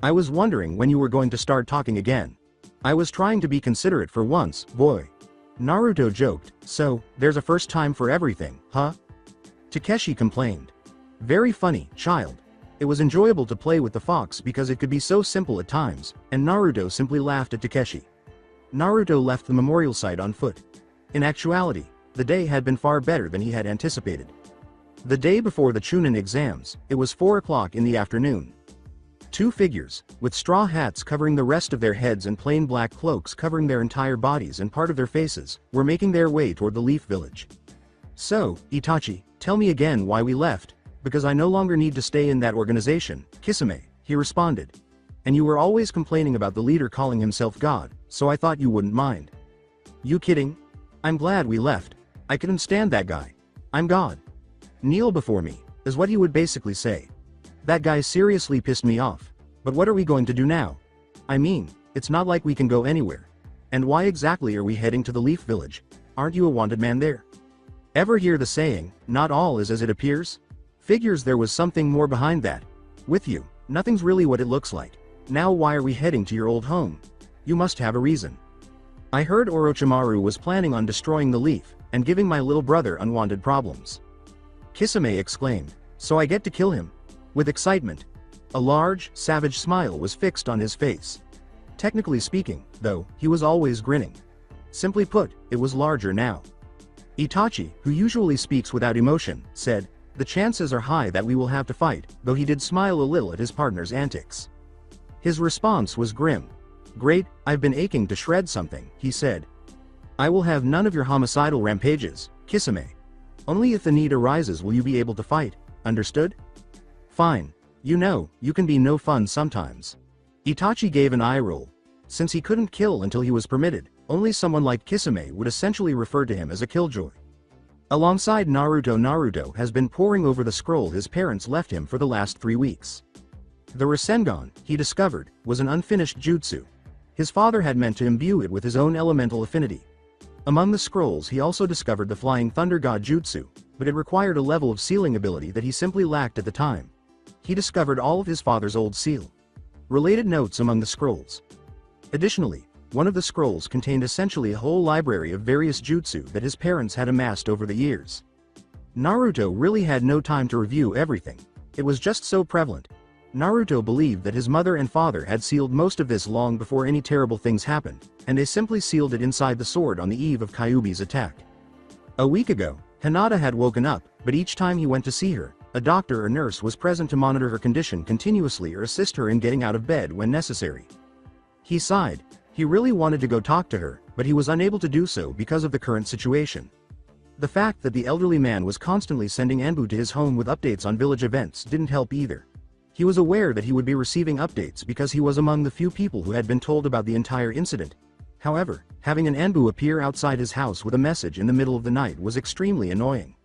I was wondering when you were going to start talking again. I was trying to be considerate for once, boy. Naruto joked, so, there's a first time for everything, huh? Takeshi complained. Very funny, child. It was enjoyable to play with the fox because it could be so simple at times, and Naruto simply laughed at Takeshi. Naruto left the memorial site on foot. In actuality, the day had been far better than he had anticipated. The day before the Chunin exams, it was 4 o'clock in the afternoon. 2 figures, with straw hats covering the rest of their heads and plain black cloaks covering their entire bodies and part of their faces, were making their way toward the Leaf Village. So, Itachi, tell me again why we left, because I no longer need to stay in that organization, Kisame, he responded. And you were always complaining about the leader calling himself God, so I thought you wouldn't mind. You kidding? I'm glad we left. I couldn't stand that guy. I'm God. Kneel before me, is what he would basically say. That guy seriously pissed me off. But what are we going to do now? I mean, it's not like we can go anywhere. And why exactly are we heading to the Leaf Village? Aren't you a wanted man there? Ever hear the saying, not all is as it appears? Figures there was something more behind that. With you, nothing's really what it looks like. Now why are we heading to your old home? You must have a reason. I heard Orochimaru was planning on destroying the leaf, and giving my little brother unwanted problems. Kisame exclaimed, so I get to kill him? With excitement. A large, savage smile was fixed on his face. Technically speaking, though, he was always grinning. Simply put, it was larger now. Itachi, who usually speaks without emotion, said, the chances are high that we will have to fight, though he did smile a little at his partner's antics. His response was grim. Great, I've been aching to shred something, he said. I will have none of your homicidal rampages, Kisame. Only if the need arises will you be able to fight, understood? Fine. You know, you can be no fun sometimes. Itachi gave an eye roll. Since he couldn't kill until he was permitted, only someone like Kisame would essentially refer to him as a killjoy. Alongside Naruto has been poring over the scroll his parents left him for the last 3 weeks. The Rasengan, he discovered, was an unfinished jutsu. His father had meant to imbue it with his own elemental affinity. Among the scrolls he also discovered the Flying Thunder God Jutsu, but it required a level of sealing ability that he simply lacked at the time. He discovered all of his father's old seal. Related notes among the scrolls. Additionally, one of the scrolls contained essentially a whole library of various jutsu that his parents had amassed over the years. Naruto really had no time to review everything. It was just so prevalent. Naruto believed that his mother and father had sealed most of this long before any terrible things happened, and they simply sealed it inside the sword on the eve of Kyuubi's attack. A week ago, Hinata had woken up, but each time he went to see her, A doctor or nurse was present to monitor her condition continuously or assist her in getting out of bed when necessary. He sighed. He really wanted to go talk to her, but he was unable to do so because of the current situation. The fact that the elderly man was constantly sending Anbu to his home with updates on village events didn't help either. He was aware that he would be receiving updates because he was among the few people who had been told about the entire incident. However, having an Anbu appear outside his house with a message in the middle of the night was extremely annoying.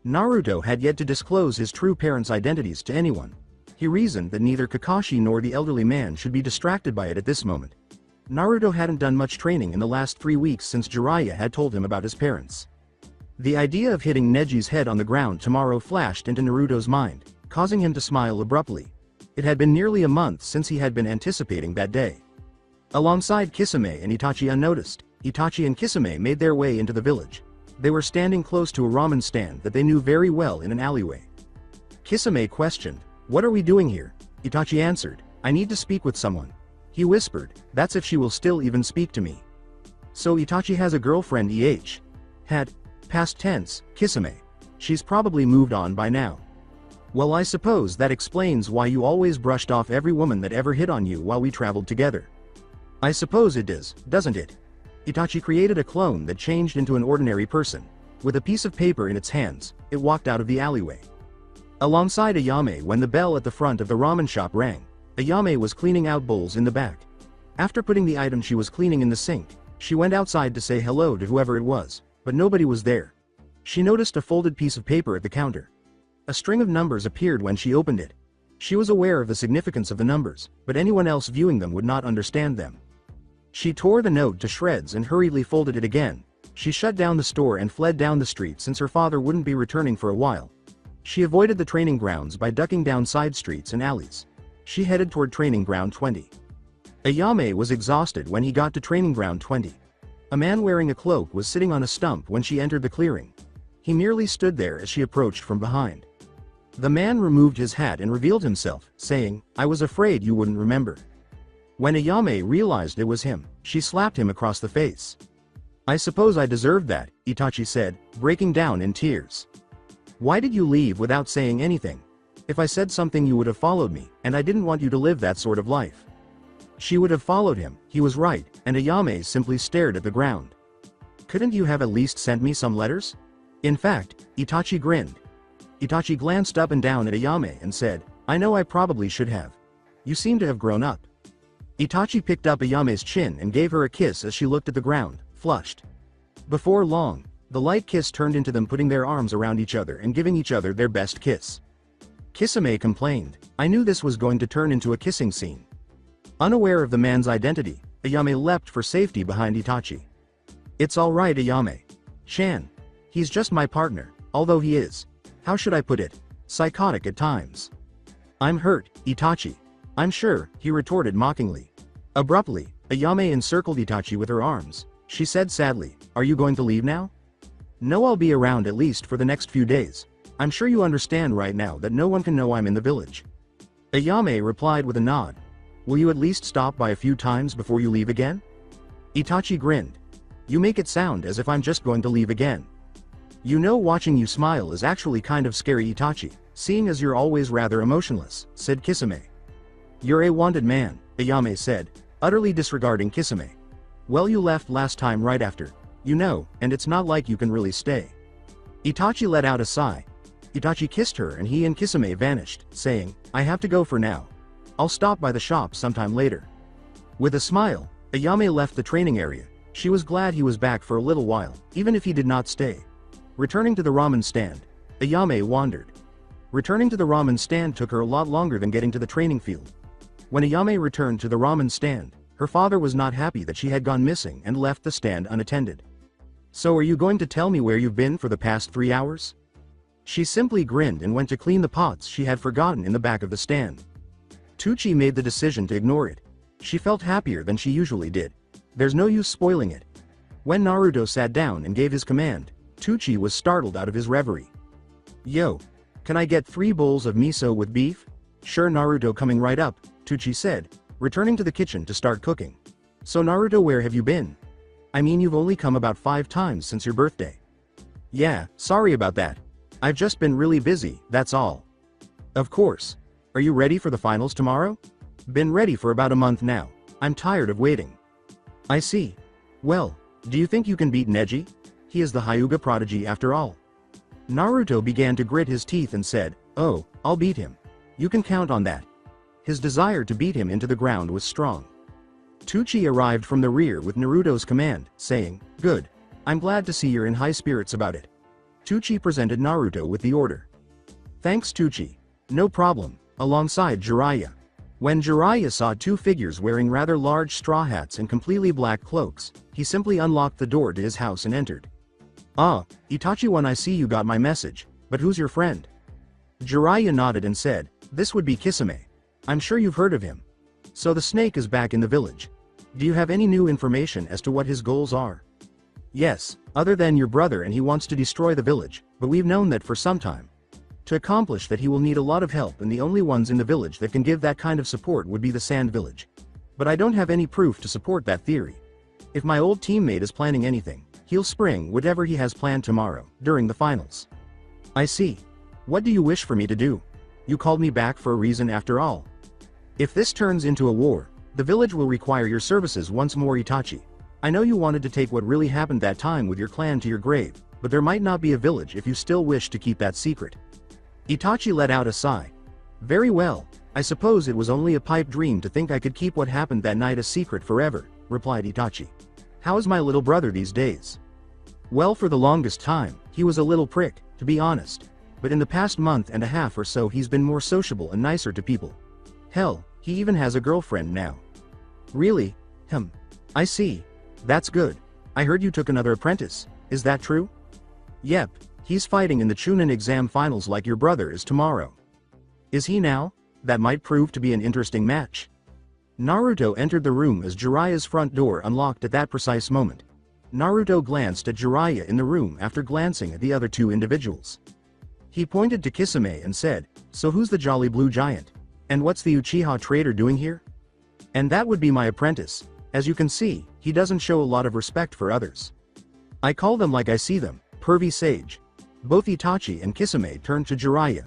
Naruto had yet to disclose his true parents' identities to anyone. He reasoned that neither Kakashi nor the elderly man should be distracted by it at this moment. Naruto hadn't done much training in the last 3 weeks since Jiraiya had told him about his parents. The idea of hitting Neji's head on the ground tomorrow flashed into Naruto's mind, causing him to smile abruptly. It had been nearly a month since he had been anticipating that day. Alongside Kisame and Itachi unnoticed, Itachi and Kisame made their way into the village. They were standing close to a ramen stand that they knew very well in an alleyway. Kisame questioned, "What are we doing here?" Itachi answered, "I need to speak with someone." He whispered, "That's if she will still even speak to me." So Itachi has a girlfriend had. Past tense, Kisame. She's probably moved on by now. Well, I suppose that explains why you always brushed off every woman that ever hit on you while we traveled together. I suppose it does, doesn't it? Itachi created a clone that changed into an ordinary person. With a piece of paper in its hands, it walked out of the alleyway. Alongside Ayame when the bell at the front of the ramen shop rang, Ayame was cleaning out bowls in the back. After putting the item she was cleaning in the sink, she went outside to say hello to whoever it was, but nobody was there. She noticed a folded piece of paper at the counter. A string of numbers appeared when she opened it. She was aware of the significance of the numbers, but anyone else viewing them would not understand them. She tore the note to shreds and hurriedly folded it again. She shut down the store and fled down the street since her father wouldn't be returning for a while. She avoided the training grounds by ducking down side streets and alleys. She headed toward training ground 20. Ayame was exhausted when he got to training ground 20. A man wearing a cloak was sitting on a stump when she entered the clearing. He merely stood there as she approached from behind. The man removed his hat and revealed himself, saying, "I was afraid you wouldn't remember." When Ayame realized it was him, she slapped him across the face. "I suppose I deserved that," Itachi said, breaking down in tears. "Why did you leave without saying anything? If I said something you would have followed me, and I didn't want you to live that sort of life." She would have followed him, he was right, and Ayame simply stared at the ground. "Couldn't you have at least sent me some letters?" In fact, Itachi grinned. Itachi glanced up and down at Ayame and said, "I know I probably should have. You seem to have grown up." Itachi picked up Ayame's chin and gave her a kiss as she looked at the ground, flushed. Before long, the light kiss turned into them putting their arms around each other and giving each other their best kiss. Kisame complained, "I knew this was going to turn into a kissing scene." Unaware of the man's identity, Ayame leapt for safety behind Itachi. "It's alright, Ayame-chan. He's just my partner, although he is, how should I put it, psychotic at times." "I'm hurt, Itachi. I'm sure," he retorted mockingly. Abruptly, Ayame encircled Itachi with her arms. She said sadly, "Are you going to leave now?" "No, I'll be around at least for the next few days. I'm sure you understand right now that no one can know I'm in the village." Ayame replied with a nod. "Will you at least stop by a few times before you leave again?" Itachi grinned. "You make it sound as if I'm just going to leave again. You know, watching you smile is actually kind of scary, Itachi, seeing as you're always rather emotionless," said Kisame. "You're a wanted man," Ayame said, utterly disregarding Kisame. "Well, you left last time right after, you know, and it's not like you can really stay." Itachi let out a sigh. Itachi kissed her and he and Kisame vanished, saying, "I have to go for now. I'll stop by the shop sometime later." With a smile, Ayame left the training area. She was glad he was back for a little while, even if he did not stay. Returning to the ramen stand, Ayame wandered. Returning to the ramen stand took her a lot longer than getting to the training field. When Ayame returned to the ramen stand, her father was not happy that she had gone missing and left the stand unattended. "So are you going to tell me where you've been for the past 3 hours?" She simply grinned and went to clean the pots she had forgotten in the back of the stand. Tucci made the decision to ignore it. She felt happier than she usually did. There's no use spoiling it. When Naruto sat down and gave his command, Tucci was startled out of his reverie. "Yo, can I get 3 bowls of miso with beef?" "Sure, Naruto, coming right up," Tucci said, returning to the kitchen to start cooking. "So Naruto, where have you been? I mean, you've only come about 5 times since your birthday." "Yeah, sorry about that. I've just been really busy, that's all. Of course. Are you ready for the finals tomorrow? Been ready for about a month now. I'm tired of waiting. I see. Well, do you think you can beat Neji? He is the Hyuga prodigy after all. Naruto began to grit his teeth and said, "Oh, I'll beat him. You can count on that." His desire to beat him into the ground was strong. Tucci arrived from the rear with Naruto's command, saying, "Good. I'm glad to see you're in high spirits about it." Tucci presented Naruto with the order. "Thanks, Tucci. No problem," alongside Jiraiya. When Jiraiya saw two figures wearing rather large straw hats and completely black cloaks, he simply unlocked the door to his house and entered. "Ah, Itachi-one, I see you got my message, but who's your friend?" Jiraiya nodded and said, "This would be Kisame. I'm sure you've heard of him. So the snake is back in the village. Do you have any new information as to what his goals are?" "Yes, other than your brother, and he wants to destroy the village, but we've known that for some time. To accomplish that he will need a lot of help, and the only ones in the village that can give that kind of support would be the Sand Village. But I don't have any proof to support that theory. If my old teammate is planning anything, he'll spring whatever he has planned tomorrow, during the finals." "I see. What do you wish for me to do? You called me back for a reason after all. If this turns into a war, the village will require your services once more, Itachi. I know you wanted to take what really happened that time with your clan to your grave, but there might not be a village if you still wish to keep that secret." Itachi let out a sigh. "Very well, I suppose it was only a pipe dream to think I could keep what happened that night a secret forever," replied Itachi. "How is my little brother these days?" "Well, for the longest time, he was a little prick, to be honest. But in the past month and a half or so he's been more sociable and nicer to people. Hell, he even has a girlfriend now." "Really? I see. That's good. I heard you took another apprentice, is that true?" "Yep, he's fighting in the Chunin exam finals like your brother is tomorrow." "Is he now? That might prove to be an interesting match." Naruto entered the room as Jiraiya's front door unlocked at that precise moment. Naruto glanced at Jiraiya in the room after glancing at the other two individuals. He pointed to Kisame and said, "So who's the jolly blue giant? And what's the Uchiha traitor doing here?" "And that would be my apprentice. As you can see, he doesn't show a lot of respect for others. I call them like I see them, pervy sage." Both Itachi and Kisame turned to Jiraiya.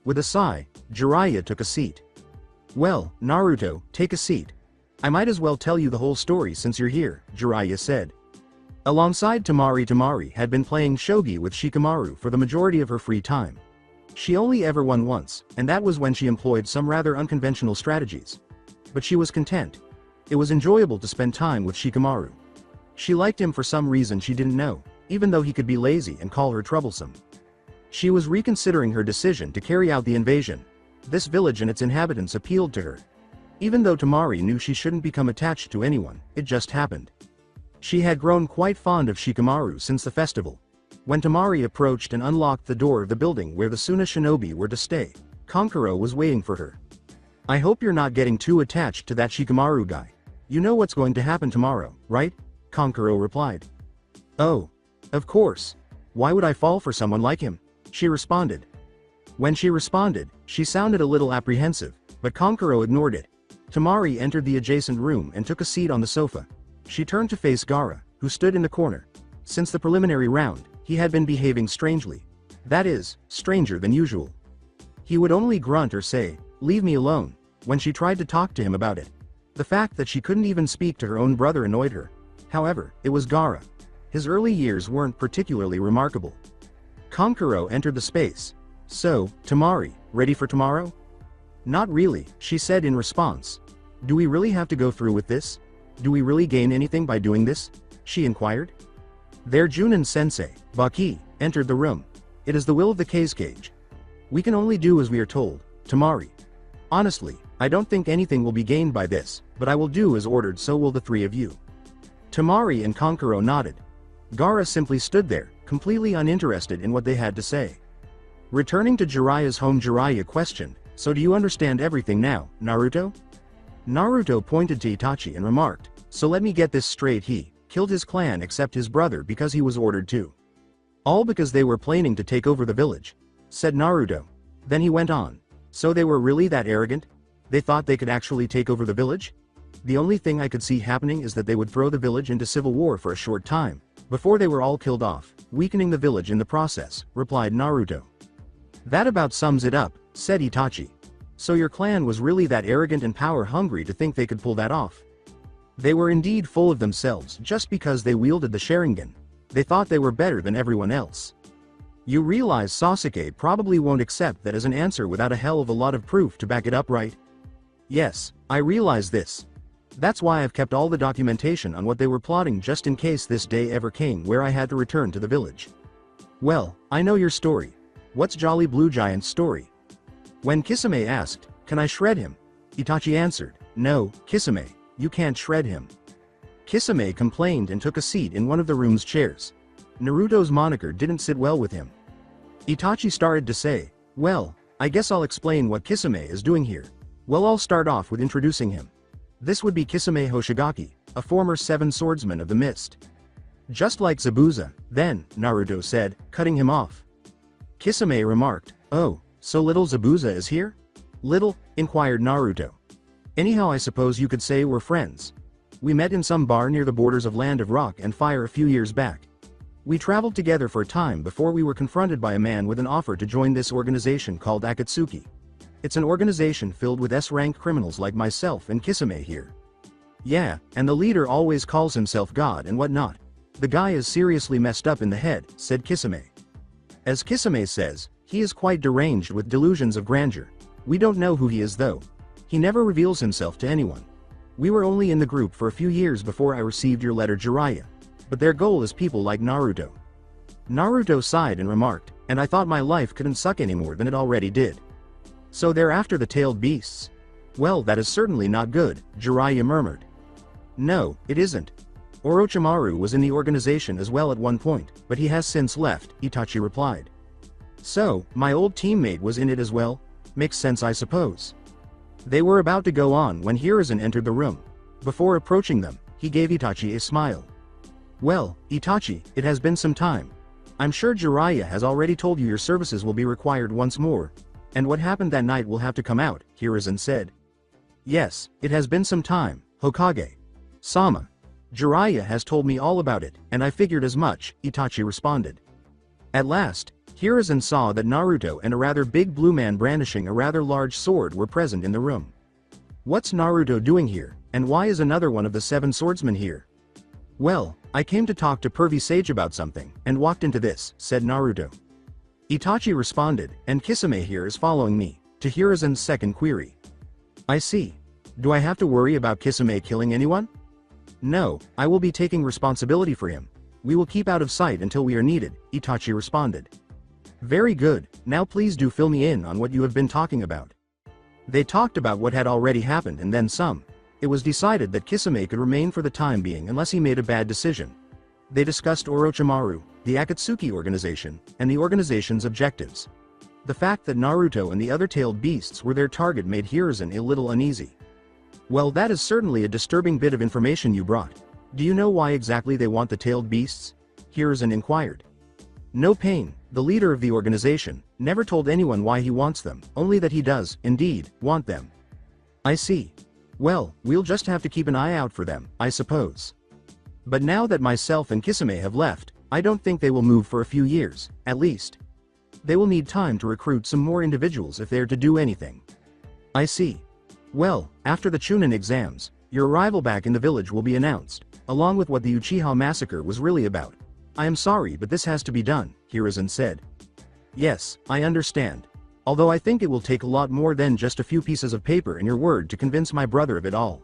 With a sigh, Jiraiya took a seat. "Well, Naruto, take a seat. I might as well tell you the whole story since you're here," Jiraiya said. Alongside Temari had been playing shogi with Shikamaru for the majority of her free time. She only ever won once, and that was when she employed some rather unconventional strategies. But she was content. It was enjoyable to spend time with Shikamaru. She liked him for some reason she didn't know, even though he could be lazy and call her troublesome. She was reconsidering her decision to carry out the invasion. This village and its inhabitants appealed to her. Even though Temari knew she shouldn't become attached to anyone, it just happened. She had grown quite fond of Shikamaru since the festival. When Temari approached and unlocked the door of the building where the Suna shinobi were to stay, Kankuro was waiting for her. "I hope you're not getting too attached to that Shikamaru guy. You know what's going to happen tomorrow, right?" Kankuro replied. "Oh. Of course. Why would I fall for someone like him?" she responded. When she responded, she sounded a little apprehensive, but Kankuro ignored it. Temari entered the adjacent room and took a seat on the sofa. She turned to face Gaara, who stood in the corner. Since the preliminary round, he had been behaving strangely. That is, stranger than usual. He would only grunt or say, "Leave me alone," when she tried to talk to him about it. The fact that she couldn't even speak to her own brother annoyed her. However, it was Gaara. His early years weren't particularly remarkable. Kankuro entered the space. "So, Temari, ready for tomorrow?" "Not really," she said in response. "Do we really have to go through with this? Do we really gain anything by doing this?" she inquired. Their Junin sensei, Baki, entered the room. "It is the will of the Kazekage. We can only do as we are told, Temari. Honestly, I don't think anything will be gained by this, but I will do as ordered, so will the three of you." Temari and Kankuro nodded. Gaara simply stood there, completely uninterested in what they had to say. Returning to Jiraiya's home, Jiraiya questioned, "So do you understand everything now, Naruto?" Naruto pointed to Itachi and remarked, "So let me get this straight, he killed his clan except his brother because he was ordered to. All because they were planning to take over the village," said Naruto. Then he went on, "So they were really that arrogant? They thought they could actually take over the village? The only thing I could see happening is that they would throw the village into civil war for a short time, before they were all killed off, weakening the village in the process," replied Naruto. That about sums it up, said Itachi. So your clan was really that arrogant and power-hungry to think they could pull that off? They were indeed full of themselves just because they wielded the Sharingan. They thought they were better than everyone else. You realize Sasuke probably won't accept that as an answer without a hell of a lot of proof to back it up, right? Yes, I realize this. That's why I've kept all the documentation on what they were plotting just in case this day ever came where I had to return to the village. Well, I know your story. What's Jolly Blue Giant's story? When Kisame asked, can I shred him? Itachi answered, no, Kisame, you can't shred him. Kisame complained and took a seat in one of the room's chairs. Naruto's moniker didn't sit well with him. Itachi started to say, well, I guess I'll explain what Kisame is doing here. Well, I'll start off with introducing him. This would be Kisame Hoshigaki, a former seven swordsman of the mist. Just like Zabuza, then, Naruto said, cutting him off. Kisame remarked, oh, so little Zabuza is here? Little? Inquired Naruto. Anyhow, I suppose you could say we're friends. We met in some bar near the borders of Land of Rock and Fire a few years back. We traveled together for a time before we were confronted by a man with an offer to join this organization called Akatsuki. It's an organization filled with S-rank criminals like myself and Kisame here. Yeah, and the leader always calls himself God and whatnot. The guy is seriously messed up in the head, said Kisame. As Kisame says, he is quite deranged with delusions of grandeur. We don't know who he is though. He never reveals himself to anyone. We were only in the group for a few years before I received your letter, Jiraiya. But their goal is people like Naruto. Naruto sighed and remarked, and I thought my life couldn't suck any more than it already did. So they're after the tailed beasts. Well, that is certainly not good, Jiraiya murmured. No, it isn't. Orochimaru was in the organization as well at one point, but he has since left, Itachi replied. So, my old teammate was in it as well? Makes sense, I suppose. They were about to go on when Hiruzen entered the room. Before approaching them, he gave Itachi a smile. Well, Itachi, it has been some time. I'm sure Jiraiya has already told you your services will be required once more. And what happened that night will have to come out, Hiruzen said. Yes, it has been some time, Hokage. Sama. Jiraiya has told me all about it, and I figured as much, Itachi responded. At last, Hiruzen saw that Naruto and a rather big blue man brandishing a rather large sword were present in the room. What's Naruto doing here, and why is another one of the seven swordsmen here? Well, I came to talk to Pervy Sage about something, and walked into this, said Naruto. Itachi responded, and Kisame here is following me, to Hiruzen's second query. I see. Do I have to worry about Kisame killing anyone? No, I will be taking responsibility for him. We will keep out of sight until we are needed, Itachi responded. Very good, now please do fill me in on what you have been talking about. They talked about what had already happened and then some. It was decided that Kisame could remain for the time being unless he made a bad decision. They discussed Orochimaru, the Akatsuki organization, and the organization's objectives. The fact that Naruto and the other tailed beasts were their target made Hiruzen a little uneasy. Well, that is certainly a disturbing bit of information you brought. Do you know why exactly they want the tailed beasts? Hiruzen inquired. No pain, the leader of the organization, never told anyone why he wants them, only that he does, indeed, want them. I see. Well, we'll just have to keep an eye out for them, I suppose. But now that myself and Kisame have left, I don't think they will move for a few years, at least. They will need time to recruit some more individuals if they are to do anything. I see. Well, after the Chunin exams, your arrival back in the village will be announced, along with what the Uchiha massacre was really about. I am sorry, but this has to be done, Hiruzen said. Yes, I understand. Although I think it will take a lot more than just a few pieces of paper and your word to convince my brother of it all.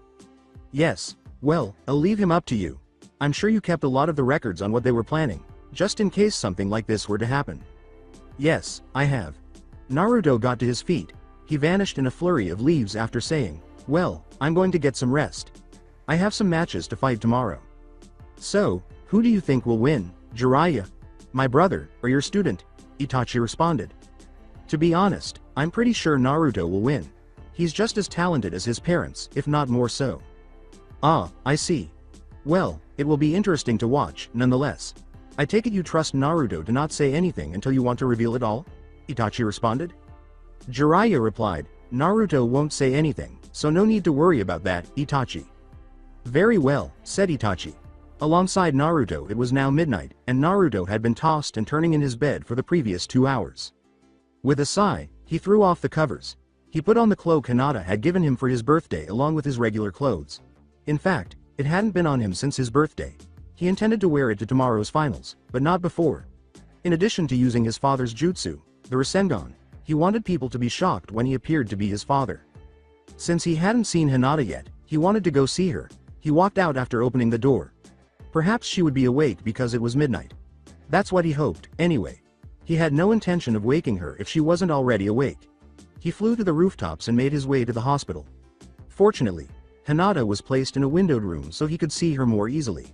Yes, well, I'll leave him up to you. I'm sure you kept a lot of the records on what they were planning, just in case something like this were to happen. Yes, I have. Naruto got to his feet. He vanished in a flurry of leaves after saying, well, I'm going to get some rest. I have some matches to fight tomorrow. So, who do you think will win, Jiraiya, my brother, or your student? Itachi responded. To be honest, I'm pretty sure Naruto will win. He's just as talented as his parents, if not more so. Ah, I see. Well, it will be interesting to watch, nonetheless. I take it you trust Naruto to not say anything until you want to reveal it all? Itachi responded. Jiraiya replied, Naruto won't say anything, so no need to worry about that, Itachi. Very well, said Itachi. Alongside Naruto it was now midnight, and Naruto had been tossed and turning in his bed for the previous 2 hours. With a sigh, he threw off the covers. He put on the cloak Hinata had given him for his birthday along with his regular clothes. In fact, it hadn't been on him since his birthday. He intended to wear it to tomorrow's finals, but not before. In addition to using his father's jutsu, the Rasengan, he wanted people to be shocked when he appeared to be his father. Since he hadn't seen Hinata yet, he wanted to go see her. He walked out after opening the door. Perhaps she would be awake because it was midnight. That's what he hoped, anyway. He had no intention of waking her if she wasn't already awake. He flew to the rooftops and made his way to the hospital. Fortunately, Hinata was placed in a windowed room so he could see her more easily.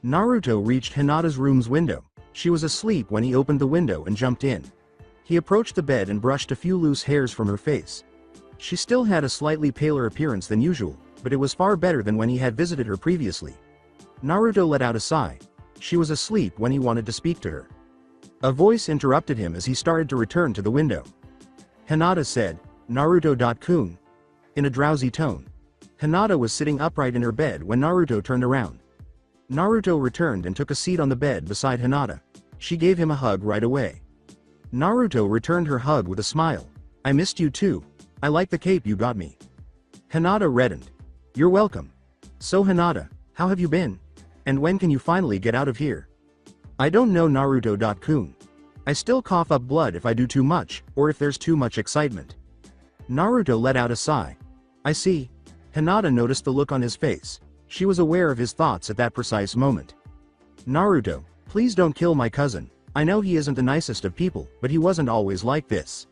Naruto reached Hinata's room's window. She was asleep when he opened the window and jumped in. He approached the bed and brushed a few loose hairs from her face. She still had a slightly paler appearance than usual, but it was far better than when he had visited her previously. Naruto let out a sigh. She was asleep when he wanted to speak to her. A voice interrupted him as he started to return to the window. Hinata said, "Naruto-kun," in a drowsy tone. Hinata was sitting upright in her bed when Naruto turned around. Naruto returned and took a seat on the bed beside Hinata. She gave him a hug right away. Naruto returned her hug with a smile. "I missed you too. I like the cape you got me." Hinata reddened. "You're welcome. So Hinata, how have you been? And when can you finally get out of here?" "I don't know Naruto-kun. I still cough up blood if I do too much, or if there's too much excitement." Naruto let out a sigh. "I see." Hinata noticed the look on his face. She was aware of his thoughts at that precise moment. "Naruto, please don't kill my cousin. I know he isn't the nicest of people, but he wasn't always like this."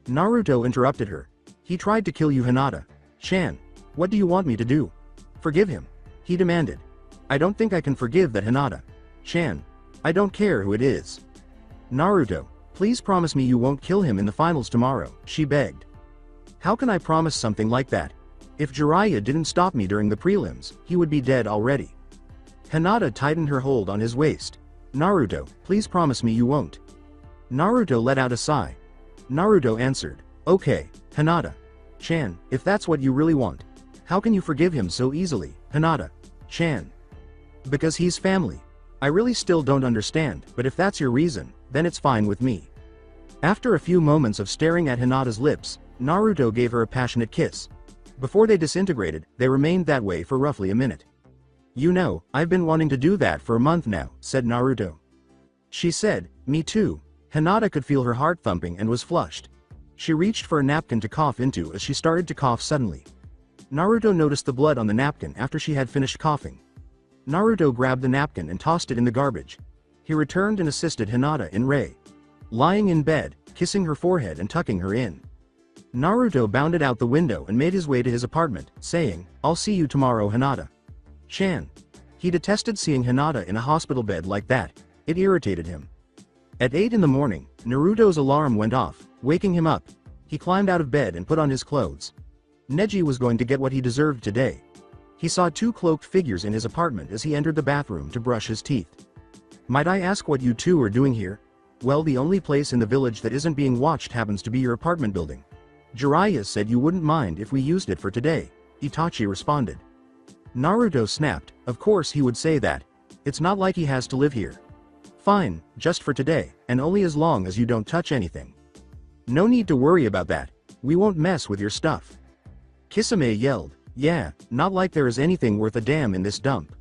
Naruto interrupted her. "He tried to kill you, Hinata-chan. What do you want me to do? Forgive him?" he demanded. "I don't think I can forgive that, Hinata-chan. I don't care who it is." "Naruto, please promise me you won't kill him in the finals tomorrow," she begged. "How can I promise something like that? If Jiraiya didn't stop me during the prelims, he would be dead already." Hinata tightened her hold on his waist. "Naruto, please promise me you won't." Naruto let out a sigh. Naruto answered, "Okay, Hinata-chan, if that's what you really want. How can you forgive him so easily, Hinata-chan?" "Because he's family. I really still don't understand, but if that's your reason, then it's fine with me." After a few moments of staring at Hinata's lips, Naruto gave her a passionate kiss. Before they disintegrated, they remained that way for roughly a minute. "You know, I've been wanting to do that for a month now," said Naruto. She said, "Me too." Hinata could feel her heart thumping and was flushed. She reached for a napkin to cough into as she started to cough suddenly. Naruto noticed the blood on the napkin after she had finished coughing. Naruto grabbed the napkin and tossed it in the garbage. He returned and assisted Hinata in Rei. Lying in bed, kissing her forehead and tucking her in. Naruto bounded out the window and made his way to his apartment, saying, "I'll see you tomorrow, Hinata-chan." He detested seeing Hinata in a hospital bed like that. It irritated him. At 8 in the morning, Naruto's alarm went off, waking him up. He climbed out of bed and put on his clothes. Neji was going to get what he deserved today. He saw two cloaked figures in his apartment as he entered the bathroom to brush his teeth. "Might I ask what you two are doing here?" "Well, the only place in the village that isn't being watched happens to be your apartment building. Jiraiya said you wouldn't mind if we used it for today," Itachi responded. Naruto snapped. Of course he would say that. It's not like he has to live here. "Fine, just for today, and only as long as you don't touch anything." "No need to worry about that. We won't mess with your stuff." Kisame yelled. "Yeah, not like there is anything worth a damn in this dump."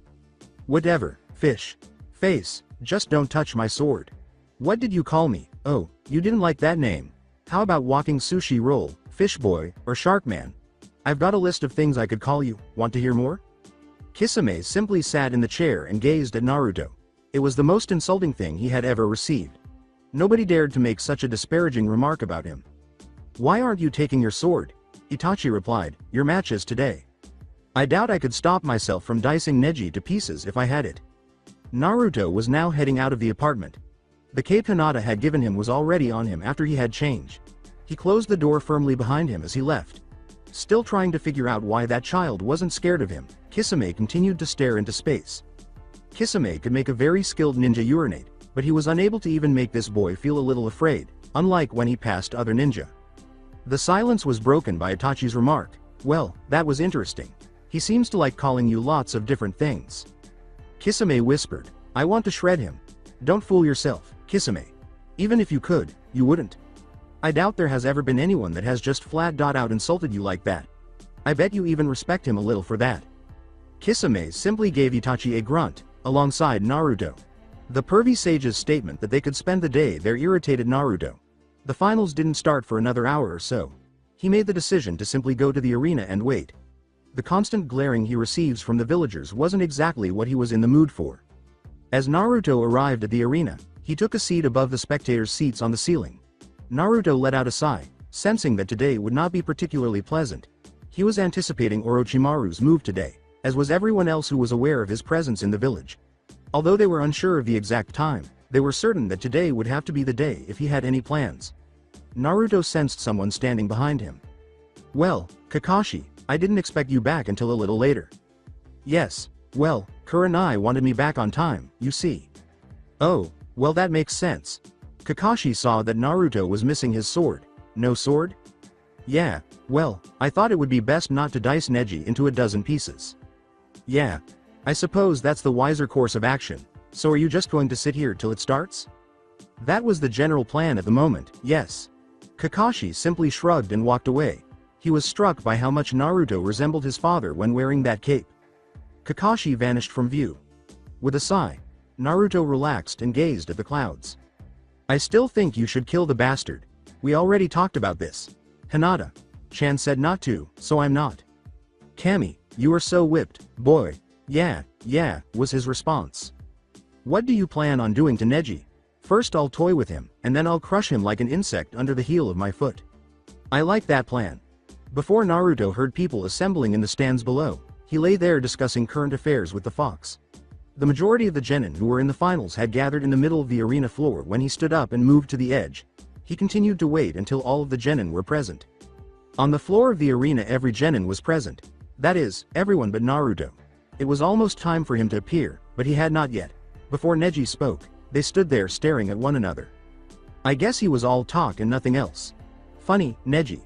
"Whatever, fish. Face, just don't touch my sword." "What did you call me? Oh, you didn't like that name. How about walking sushi roll, fish boy, or shark man? I've got a list of things I could call you. Want to hear more?" Kisame simply sat in the chair and gazed at Naruto. It was the most insulting thing he had ever received. Nobody dared to make such a disparaging remark about him. "Why aren't you taking your sword?" Itachi replied, "Your match is today. I doubt I could stop myself from dicing Neji to pieces if I had it." Naruto was now heading out of the apartment. The cape Hinata had given him was already on him after he had changed. He closed the door firmly behind him as he left. Still trying to figure out why that child wasn't scared of him, Kisame continued to stare into space. Kisame could make a very skilled ninja urinate, but he was unable to even make this boy feel a little afraid, unlike when he passed other ninja. The silence was broken by Itachi's remark. "Well, that was interesting. He seems to like calling you lots of different things." Kisame whispered, "I want to shred him." "Don't fool yourself, Kisame. Even if you could, you wouldn't." I doubt there has ever been anyone that has just flat out insulted you like that. I bet you even respect him a little for that. Kisame simply gave Itachi a grunt, alongside Naruto. The pervy sage's statement that they could spend the day there irritated Naruto. The finals didn't start for another hour or so. He made the decision to simply go to the arena and wait. The constant glaring he receives from the villagers wasn't exactly what he was in the mood for. As Naruto arrived at the arena, he took a seat above the spectators' seats on the ceiling. Naruto let out a sigh, sensing that today would not be particularly pleasant. He was anticipating Orochimaru's move today, as was everyone else who was aware of his presence in the village. Although they were unsure of the exact time, they were certain that today would have to be the day if he had any plans. Naruto sensed someone standing behind him. "Well, Kakashi, I didn't expect you back until a little later." "Yes, well, Kurenai wanted me back on time, you see." "Oh, well that makes sense." Kakashi saw that Naruto was missing his sword. "No sword?" "Yeah, well, I thought it would be best not to dice Neji into a dozen pieces." "Yeah, I suppose that's the wiser course of action, so are you just going to sit here till it starts?" That was the general plan at the moment, yes. Kakashi simply shrugged and walked away. He was struck by how much Naruto resembled his father when wearing that cape. Kakashi vanished from view. With a sigh, Naruto relaxed and gazed at the clouds. "I still think you should kill the bastard. We already talked about this." Hinata-chan said not to, so I'm not. "Kami, you are so whipped, boy." Yeah, was his response. "What do you plan on doing to Neji?" "First I'll toy with him, and then I'll crush him like an insect under the heel of my foot." "I like that plan." Before Naruto heard people assembling in the stands below, he lay there discussing current affairs with the fox. The majority of the genin who were in the finals had gathered in the middle of the arena floor when he stood up and moved to the edge. He continued to wait until all of the genin were present. On the floor of the arena every genin was present. That is, everyone but Naruto. It was almost time for him to appear, but he had not yet. Before Neji spoke, they stood there staring at one another. "I guess he was all talk and nothing else." "Funny, Neji.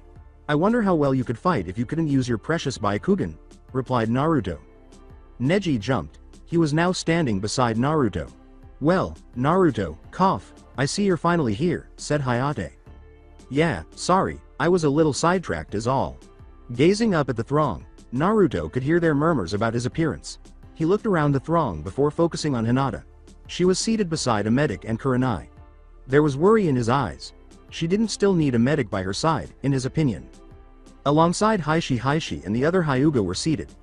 I wonder how well you could fight if you couldn't use your precious Byakugan," replied Naruto. Neji jumped. He was now standing beside Naruto. "Well, Naruto, I see you're finally here," said Hayate. "Yeah, sorry, I was a little sidetracked is all." Gazing up at the throng, Naruto could hear their murmurs about his appearance. He looked around the throng before focusing on Hinata. She was seated beside a medic and Kurenai. There was worry in his eyes. She didn't still need a medic by her side, in his opinion. Alongside Heishi and the other Hyuga were seated.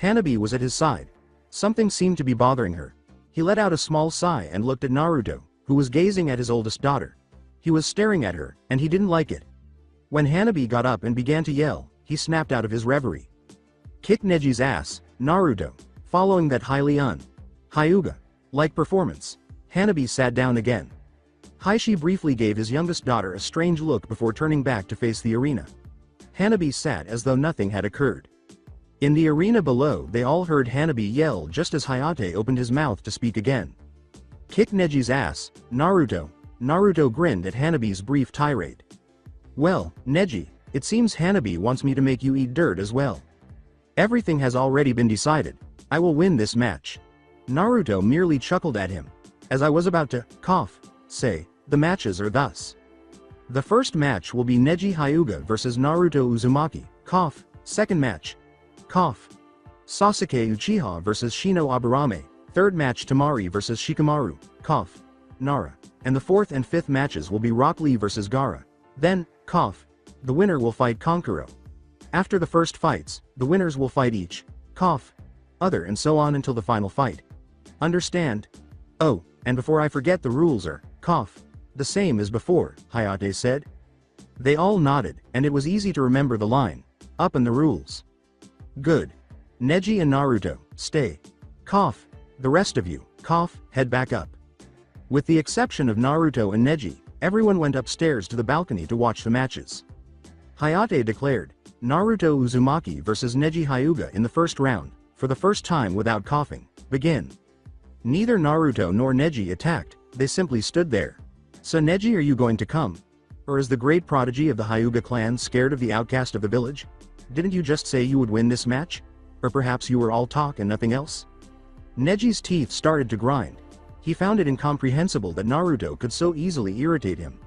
Hanabi was at his side. Something seemed to be bothering her. He let out a small sigh and looked at Naruto, who was gazing at his oldest daughter. He was staring at her, and he didn't like it. When Hanabi got up and began to yell, he snapped out of his reverie. "Kick Neji's ass, Naruto." Following that highly Hyuga-like performance, Hanabi sat down again. Heishi briefly gave his youngest daughter a strange look before turning back to face the arena. Hanabi sat as though nothing had occurred. In the arena below they all heard Hanabi yell just as Hayate opened his mouth to speak again. "Kick Neji's ass, Naruto." Naruto grinned at Hanabi's brief tirade. "Well, Neji, it seems Hanabi wants me to make you eat dirt as well. Everything has already been decided. I will win this match." Naruto merely chuckled at him. "As I was about to say, the matches are thus. The first match will be Neji Hyuga versus Naruto Uzumaki, second match, Sasuke Uchiha versus Shino Aburame, third match Temari versus Shikamaru, Nara, and the fourth and fifth matches will be Rock Lee versus Gaara. Then, the winner will fight Konkuro. After the first fights, the winners will fight each, other and so on until the final fight. Understand? Oh, and before I forget the rules are, the same as before," Hayate said. They all nodded, and it was easy to remember the line, "Up in the rules." "Good. Neji and Naruto, stay. The rest of you, head back up." With the exception of Naruto and Neji, everyone went upstairs to the balcony to watch the matches. Hayate declared, "Naruto Uzumaki versus Neji Hyuga in the first round, for the first time without coughing, begin." Neither Naruto nor Neji attacked, they simply stood there. "So Neji, are you going to come? Or is the great prodigy of the Hyuga clan scared of the outcast of the village? Didn't you just say you would win this match? Or perhaps you were all talk and nothing else?" Neji's teeth started to grind. He found it incomprehensible that Naruto could so easily irritate him.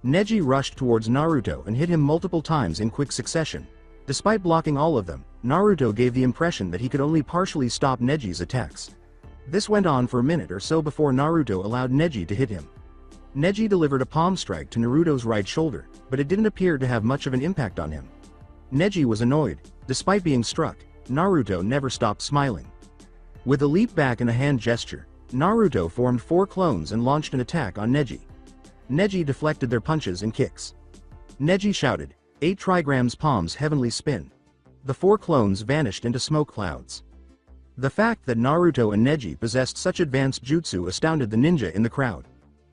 Neji rushed towards Naruto and hit him multiple times in quick succession. Despite blocking all of them, Naruto gave the impression that he could only partially stop Neji's attacks. This went on for a minute or so before Naruto allowed Neji to hit him. Neji delivered a palm strike to Naruto's right shoulder, but it didn't appear to have much of an impact on him. Neji was annoyed. Despite being struck, Naruto never stopped smiling. With a leap back and a hand gesture, Naruto formed 4 clones and launched an attack on Neji. Neji deflected their punches and kicks. Neji shouted, 8 trigrams palms heavenly spin. The 4 clones vanished into smoke clouds. The fact that Naruto and Neji possessed such advanced jutsu astounded the ninja in the crowd.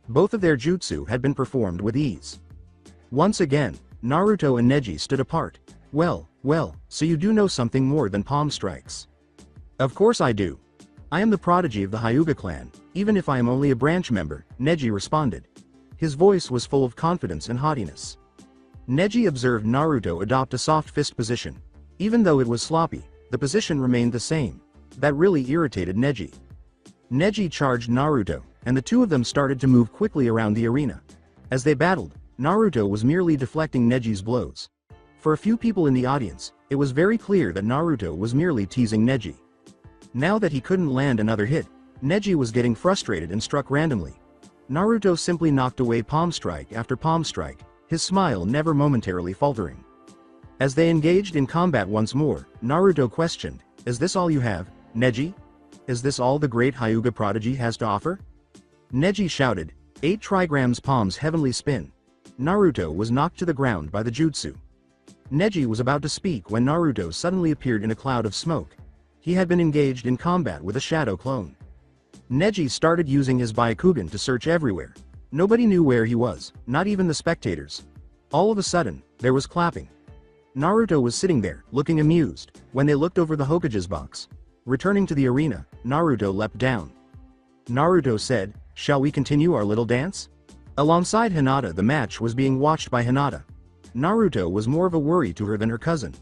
Both of their jutsu had been performed with ease. Once again, Naruto and Neji stood apart. Well, so you do know something more than palm strikes. Of course I do. I am the prodigy of the Hyuga clan, even if I am only a branch member, Neji responded. His voice was full of confidence and haughtiness. Neji observed Naruto adopt a soft fist position. Even though it was sloppy, the position remained the same. That really irritated Neji. Neji charged Naruto, and the two of them started to move quickly around the arena. As they battled, Naruto was merely deflecting Neji's blows. For a few people in the audience, it was very clear that Naruto was merely teasing Neji. Now that he couldn't land another hit, Neji was getting frustrated and struck randomly. Naruto simply knocked away palm strike after palm strike, his smile never momentarily faltering. As they engaged in combat once more, Naruto questioned, "Is this all you have, Neji? Is this all the great Hyuga prodigy has to offer?" Neji shouted, 8 trigrams palms heavenly spin. Naruto was knocked to the ground by the jutsu. Neji was about to speak when Naruto suddenly appeared in a cloud of smoke. He had been engaged in combat with a shadow clone. Neji started using his Byakugan to search everywhere. Nobody knew where he was, not even the spectators. All of a sudden, there was clapping. Naruto was sitting there, looking amused, when they looked over the Hokage's box. Returning to the arena, Naruto leapt down. Naruto said, "Shall we continue our little dance?" Alongside Hinata, the match was being watched by Hinata. Naruto was more of a worry to her than her cousin.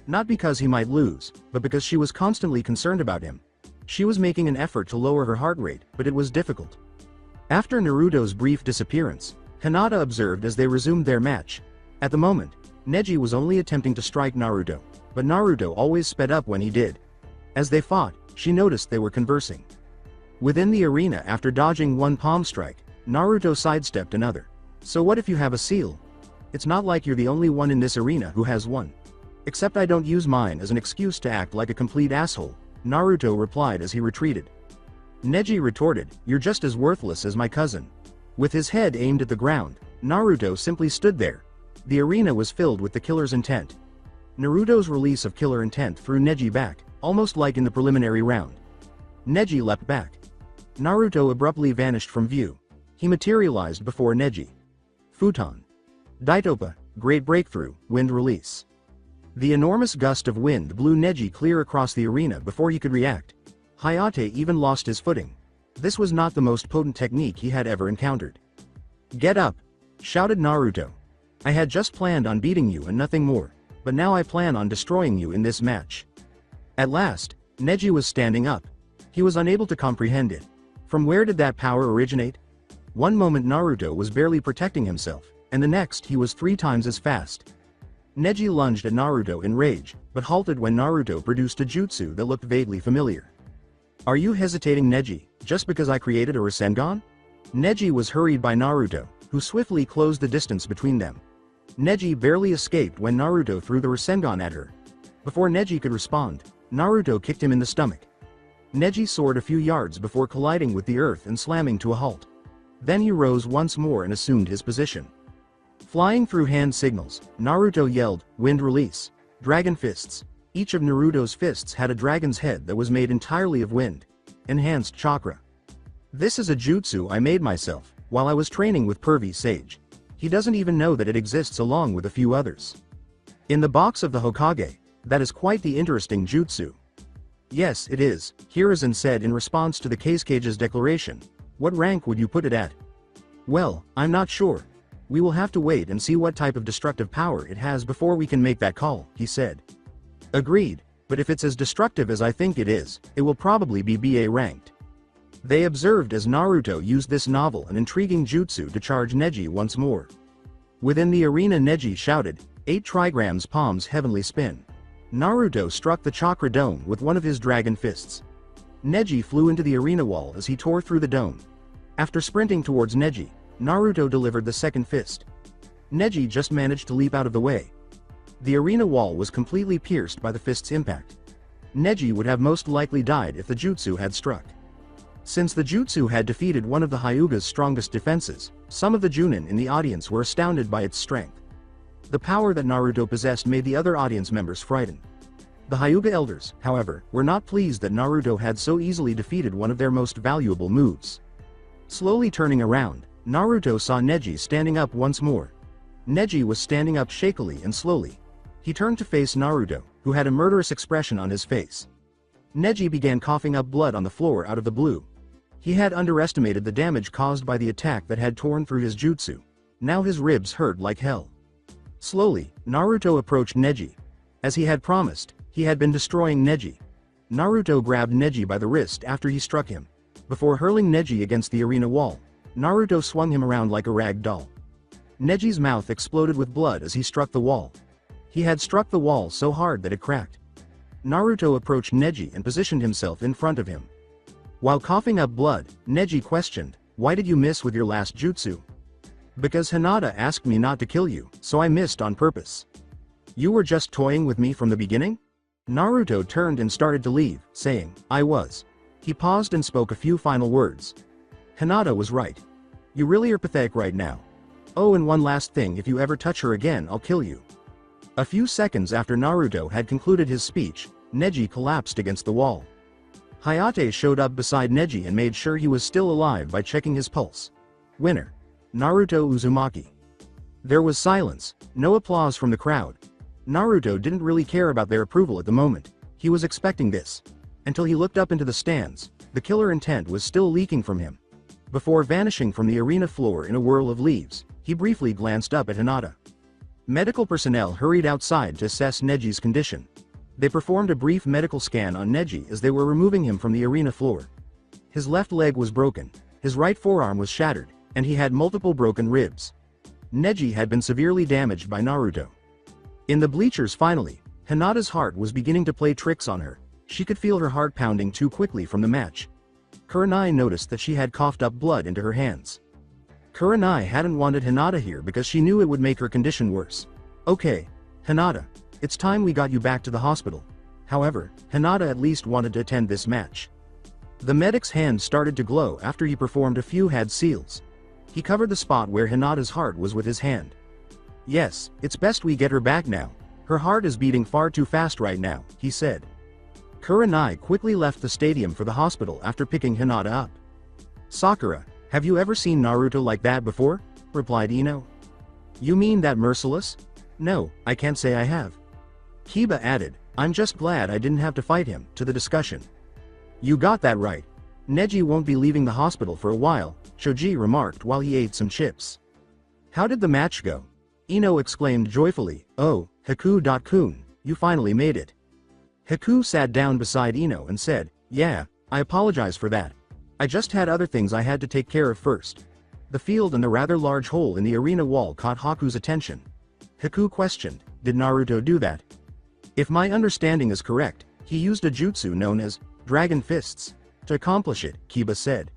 Not because he might lose, but because she was constantly concerned about him. She was making an effort to lower her heart rate, but it was difficult. After Naruto's brief disappearance, Hinata observed as they resumed their match. At the moment, Neji was only attempting to strike Naruto, but Naruto always sped up when he did. As they fought, she noticed they were conversing. Within the arena, after dodging one palm strike, Naruto sidestepped another. "So what if you have a seal? It's not like you're the only one in this arena who has one. Except I don't use mine as an excuse to act like a complete asshole," Naruto replied as he retreated. Neji retorted, "You're just as worthless as my cousin." With his head aimed at the ground, Naruto simply stood there. The arena was filled with the killer's intent. Naruto's release of killer intent threw Neji back, almost like in the preliminary round. Neji leapt back. Naruto abruptly vanished from view. He materialized before Neji. Futon. Daitopa, Great Breakthrough, Wind Release. The enormous gust of wind blew Neji clear across the arena before he could react. Hayate even lost his footing. This was not the most potent technique he had ever encountered. "Get up!" shouted Naruto. "I had just planned on beating you and nothing more, but now I plan on destroying you in this match." At last, Neji was standing up. He was unable to comprehend it. From where did that power originate? One moment Naruto was barely protecting himself, and the next he was 3 times as fast. Neji lunged at Naruto in rage, but halted when Naruto produced a jutsu that looked vaguely familiar. "Are you hesitating, Neji, just because I created a Rasengan?" Neji was hurried by Naruto, who swiftly closed the distance between them. Neji barely escaped when Naruto threw the Rasengan at her. Before Neji could respond, Naruto kicked him in the stomach. Neji soared a few yards before colliding with the earth and slamming to a halt. Then he rose once more and assumed his position. Flying through hand signals, Naruto yelled, "Wind Release! Dragon Fists!" Each of Naruto's fists had a dragon's head that was made entirely of wind. Enhanced chakra. "This is a jutsu I made myself, while I was training with Pervy Sage. He doesn't even know that it exists along with a few others. In the box of the Hokage, that is quite the interesting jutsu." "Yes, it is," Hiruzen said in response to the Kage's declaration. "What rank would you put it at?" "Well, I'm not sure. We will have to wait and see what type of destructive power it has before we can make that call," he said. "Agreed, but if it's as destructive as I think it is, it will probably be BA ranked." They observed as Naruto used this novel and intriguing jutsu to charge Neji once more. Within the arena, Neji shouted, 8 trigrams palms heavenly spin. Naruto struck the chakra dome with one of his dragon fists. Neji flew into the arena wall as he tore through the dome. After sprinting towards Neji, Naruto delivered the second fist. Neji just managed to leap out of the way. The arena wall was completely pierced by the fist's impact. Neji would have most likely died if the jutsu had struck. Since the jutsu had defeated one of the Hyuga's strongest defenses, some of the Junin in the audience were astounded by its strength. The power that Naruto possessed made the other audience members frightened. The Hyuga elders, however, were not pleased that Naruto had so easily defeated one of their most valuable moves. Slowly turning around, Naruto saw Neji standing up once more. Neji was standing up shakily and slowly. He turned to face Naruto, who had a murderous expression on his face. Neji began coughing up blood on the floor out of the blue. He had underestimated the damage caused by the attack that had torn through his jutsu. Now his ribs hurt like hell. Slowly, Naruto approached Neji. As he had promised, he had been destroying Neji. Naruto grabbed Neji by the wrist after he struck him. Before hurling Neji against the arena wall, Naruto swung him around like a rag doll. Neji's mouth exploded with blood as he struck the wall. He had struck the wall so hard that it cracked. Naruto approached Neji and positioned himself in front of him. While coughing up blood, Neji questioned, "Why did you miss with your last jutsu?" "Because Hinata asked me not to kill you, so I missed on purpose." "You were just toying with me from the beginning?" Naruto turned and started to leave, saying, "I was." He paused and spoke a few final words. "Hinata was right. You really are pathetic right now. Oh, and one last thing, if you ever touch her again, I'll kill you." A few seconds after Naruto had concluded his speech, Neji collapsed against the wall. Hayate showed up beside Neji and made sure he was still alive by checking his pulse. Winner: Naruto Uzumaki. There was silence, no applause from the crowd. Naruto didn't really care about their approval at the moment. He was expecting this. Until he looked up into the stands, the killer intent was still leaking from him. Before vanishing from the arena floor in a whirl of leaves, he briefly glanced up at Hinata. Medical personnel hurried outside to assess Neji's condition. They performed a brief medical scan on Neji as they were removing him from the arena floor. His left leg was broken, his right forearm was shattered, and he had multiple broken ribs. Neji had been severely damaged by Naruto. In the bleachers finally, Hinata's heart was beginning to play tricks on her. She could feel her heart pounding too quickly from the match. Kurenai noticed that she had coughed up blood into her hands. Kurenai hadn't wanted Hinata here because she knew it would make her condition worse. "Okay, Hinata, it's time we got you back to the hospital." However, Hinata at least wanted to attend this match. The medic's hand started to glow after he performed a few head seals. He covered the spot where Hinata's heart was with his hand. "Yes, it's best we get her back now. Her heart is beating far too fast right now," he said. Kurenai quickly left the stadium for the hospital after picking Hinata up. "Sakura, have you ever seen Naruto like that before?" replied Ino. "You mean that merciless?" "No, I can't say I have." Kiba added, "I'm just glad I didn't have to fight him," to the discussion. "You got that right. Neji won't be leaving the hospital for a while," Shoji remarked while he ate some chips. "How did the match go?" Ino exclaimed joyfully, "Oh, Haku-kun, you finally made it." Haku sat down beside Ino and said, "Yeah, I apologize for that. I just had other things I had to take care of first." The field and the rather large hole in the arena wall caught Haku's attention. Haku questioned, "Did Naruto do that?" "If my understanding is correct, he used a jutsu known as Dragon Fists to accomplish it," Kiba said.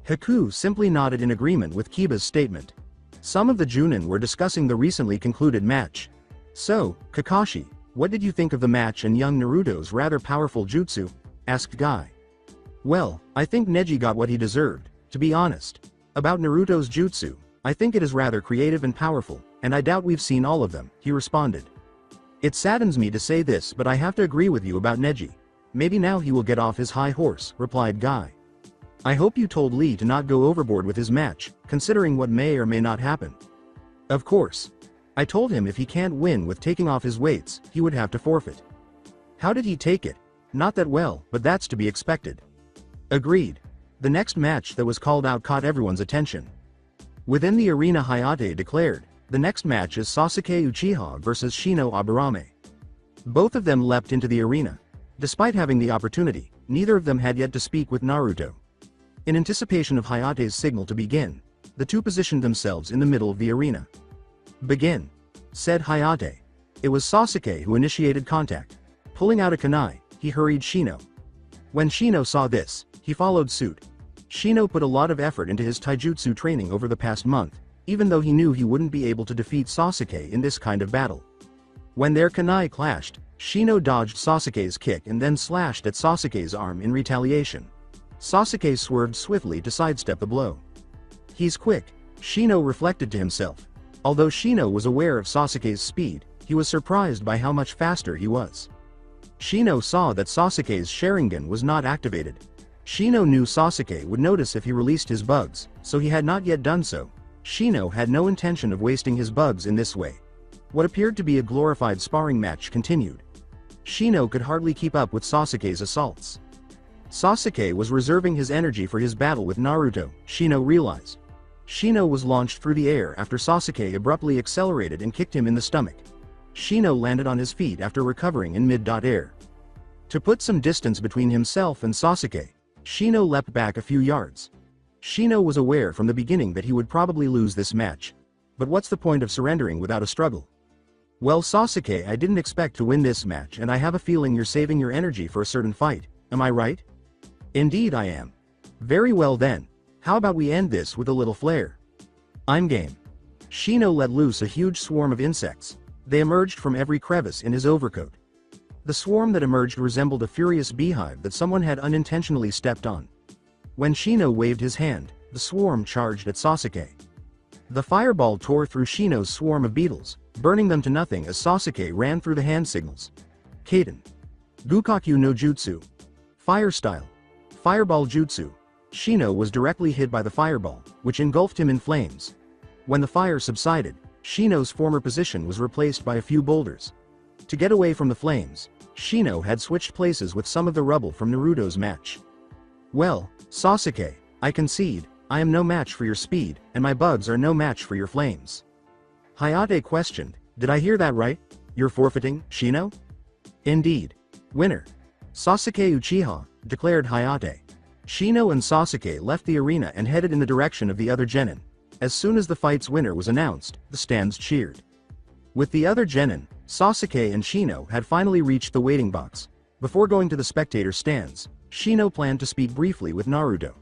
Haku simply nodded in agreement with Kiba's statement. Some of the Junin were discussing the recently concluded match. "So, Kakashi, what did you think of the match and young Naruto's rather powerful jutsu?" asked Guy. "Well, I think Neji got what he deserved, to be honest. About Naruto's jutsu, I think it is rather creative and powerful, and I doubt we've seen all of them," he responded. "It saddens me to say this, but I have to agree with you about Neji. Maybe now he will get off his high horse," replied Guy. "I hope you told Lee to not go overboard with his match, considering what may or may not happen." "Of course. I told him if he can't win with taking off his weights, he would have to forfeit." "How did he take it?" "Not that well, but that's to be expected." Agreed. The next match that was called out caught everyone's attention. Within the arena, Hayate declared, "The next match is Sasuke Uchiha versus Shino Aburame." Both of them leapt into the arena. Despite having the opportunity, neither of them had yet to speak with Naruto. In anticipation of Hayate's signal to begin, the two positioned themselves in the middle of the arena. "Begin," said Hayate. It was Sasuke who initiated contact. Pulling out a kunai, he hurried Shino. When Shino saw this, he followed suit. Shino put a lot of effort into his taijutsu training over the past month, even though he knew he wouldn't be able to defeat Sasuke in this kind of battle. When their kunai clashed, Shino dodged Sasuke's kick and then slashed at Sasuke's arm in retaliation. Sasuke swerved swiftly to sidestep the blow. "He's quick," Shino reflected to himself. Although Shino was aware of Sasuke's speed, he was surprised by how much faster he was. Shino saw that Sasuke's Sharingan was not activated. Shino knew Sasuke would notice if he released his bugs, so he had not yet done so. Shino had no intention of wasting his bugs in this way. What appeared to be a glorified sparring match continued. Shino could hardly keep up with Sasuke's assaults. Sasuke was reserving his energy for his battle with Naruto, Shino realized. Shino was launched through the air after Sasuke abruptly accelerated and kicked him in the stomach. Shino landed on his feet after recovering in mid-air. To put some distance between himself and Sasuke, Shino leapt back a few yards. Shino was aware from the beginning that he would probably lose this match. But what's the point of surrendering without a struggle? "Well, Sasuke, I didn't expect to win this match, and I have a feeling you're saving your energy for a certain fight, am I right?" "Indeed I am." "Very well then. How about we end this with a little flair?" "I'm game." Shino let loose a huge swarm of insects. They emerged from every crevice in his overcoat. The swarm that emerged resembled a furious beehive that someone had unintentionally stepped on. When Shino waved his hand, the swarm charged at Sasuke. The fireball tore through Shino's swarm of beetles, burning them to nothing as Sasuke ran through the hand signals. Kaden. Gukaku no Jutsu. Fire style. Fireball Jutsu. Shino was directly hit by the fireball, which engulfed him in flames. When the fire subsided, Shino's former position was replaced by a few boulders. To get away from the flames, Shino had switched places with some of the rubble from Naruto's match. "Well, Sasuke, I concede, I am no match for your speed, and my bugs are no match for your flames." Hayate questioned, "Did I hear that right? You're forfeiting, Shino?" "Indeed. Winner. Sasuke Uchiha," declared Hayate. Shino and Sasuke left the arena and headed in the direction of the other genin. As soon as the fight's winner was announced, the stands cheered. With the other genin, Sasuke and Shino had finally reached the waiting box. Before going to the spectator stands, Shino planned to speak briefly with Naruto.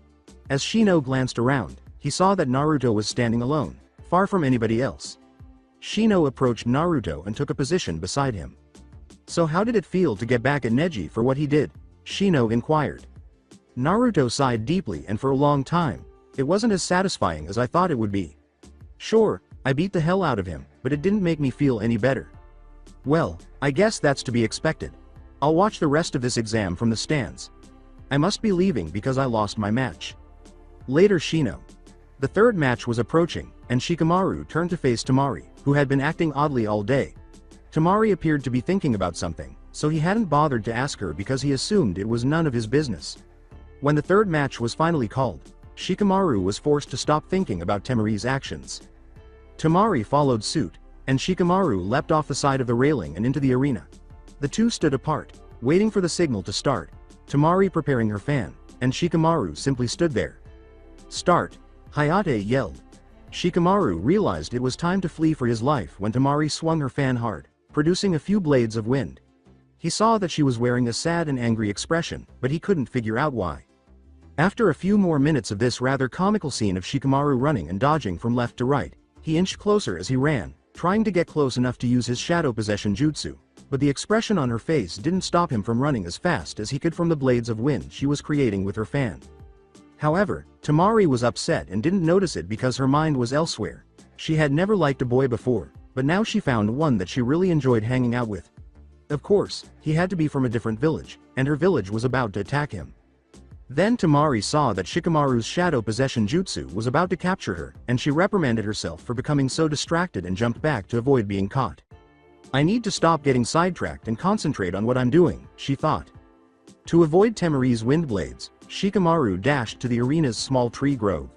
As Shino glanced around, he saw that Naruto was standing alone, far from anybody else. Shino approached Naruto and took a position beside him. "So how did it feel to get back at Neji for what he did?" Shino inquired. Naruto sighed deeply, and for a long time, "It wasn't as satisfying as I thought it would be. Sure, I beat the hell out of him, but it didn't make me feel any better." "Well, I guess that's to be expected. I'll watch the rest of this exam from the stands. I must be leaving because I lost my match." Later Shino. The third match was approaching, and Shikamaru turned to face Temari, who had been acting oddly all day. Temari appeared to be thinking about something, so he hadn't bothered to ask her because he assumed it was none of his business. When the third match was finally called, Shikamaru was forced to stop thinking about Temari's actions. Temari followed suit, and Shikamaru leapt off the side of the railing and into the arena. The two stood apart, waiting for the signal to start, Temari preparing her fan, and Shikamaru simply stood there. "Start!" Hayate yelled. Shikamaru realized it was time to flee for his life when Temari swung her fan hard, producing a few blades of wind. He saw that she was wearing a sad and angry expression, but he couldn't figure out why. After a few more minutes of this rather comical scene of Shikamaru running and dodging from left to right, he inched closer as he ran, trying to get close enough to use his shadow possession jutsu, but the expression on her face didn't stop him from running as fast as he could from the blades of wind she was creating with her fan. However, Temari was upset and didn't notice it because her mind was elsewhere. She had never liked a boy before, but now she found one that she really enjoyed hanging out with. Of course, he had to be from a different village, and her village was about to attack him. Then Temari saw that Shikamaru's shadow possession jutsu was about to capture her, and she reprimanded herself for becoming so distracted and jumped back to avoid being caught. "I need to stop getting sidetracked and concentrate on what I'm doing," she thought. To avoid Temari's wind blades, Shikamaru dashed to the arena's small tree grove.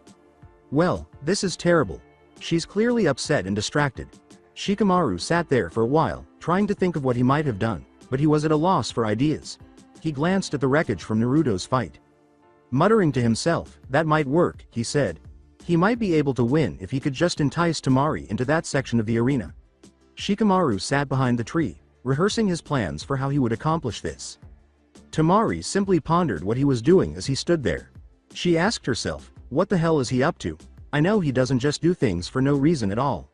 "Well, this is terrible. She's clearly upset and distracted." Shikamaru sat there for a while, trying to think of what he might have done, but he was at a loss for ideas. He glanced at the wreckage from Naruto's fight. Muttering to himself, "That might work," he said. He might be able to win if he could just entice Temari into that section of the arena. Shikamaru sat behind the tree, rehearsing his plans for how he would accomplish this. Temari simply pondered what he was doing as he stood there. She asked herself, what the hell is he up to? I know he doesn't just do things for no reason at all.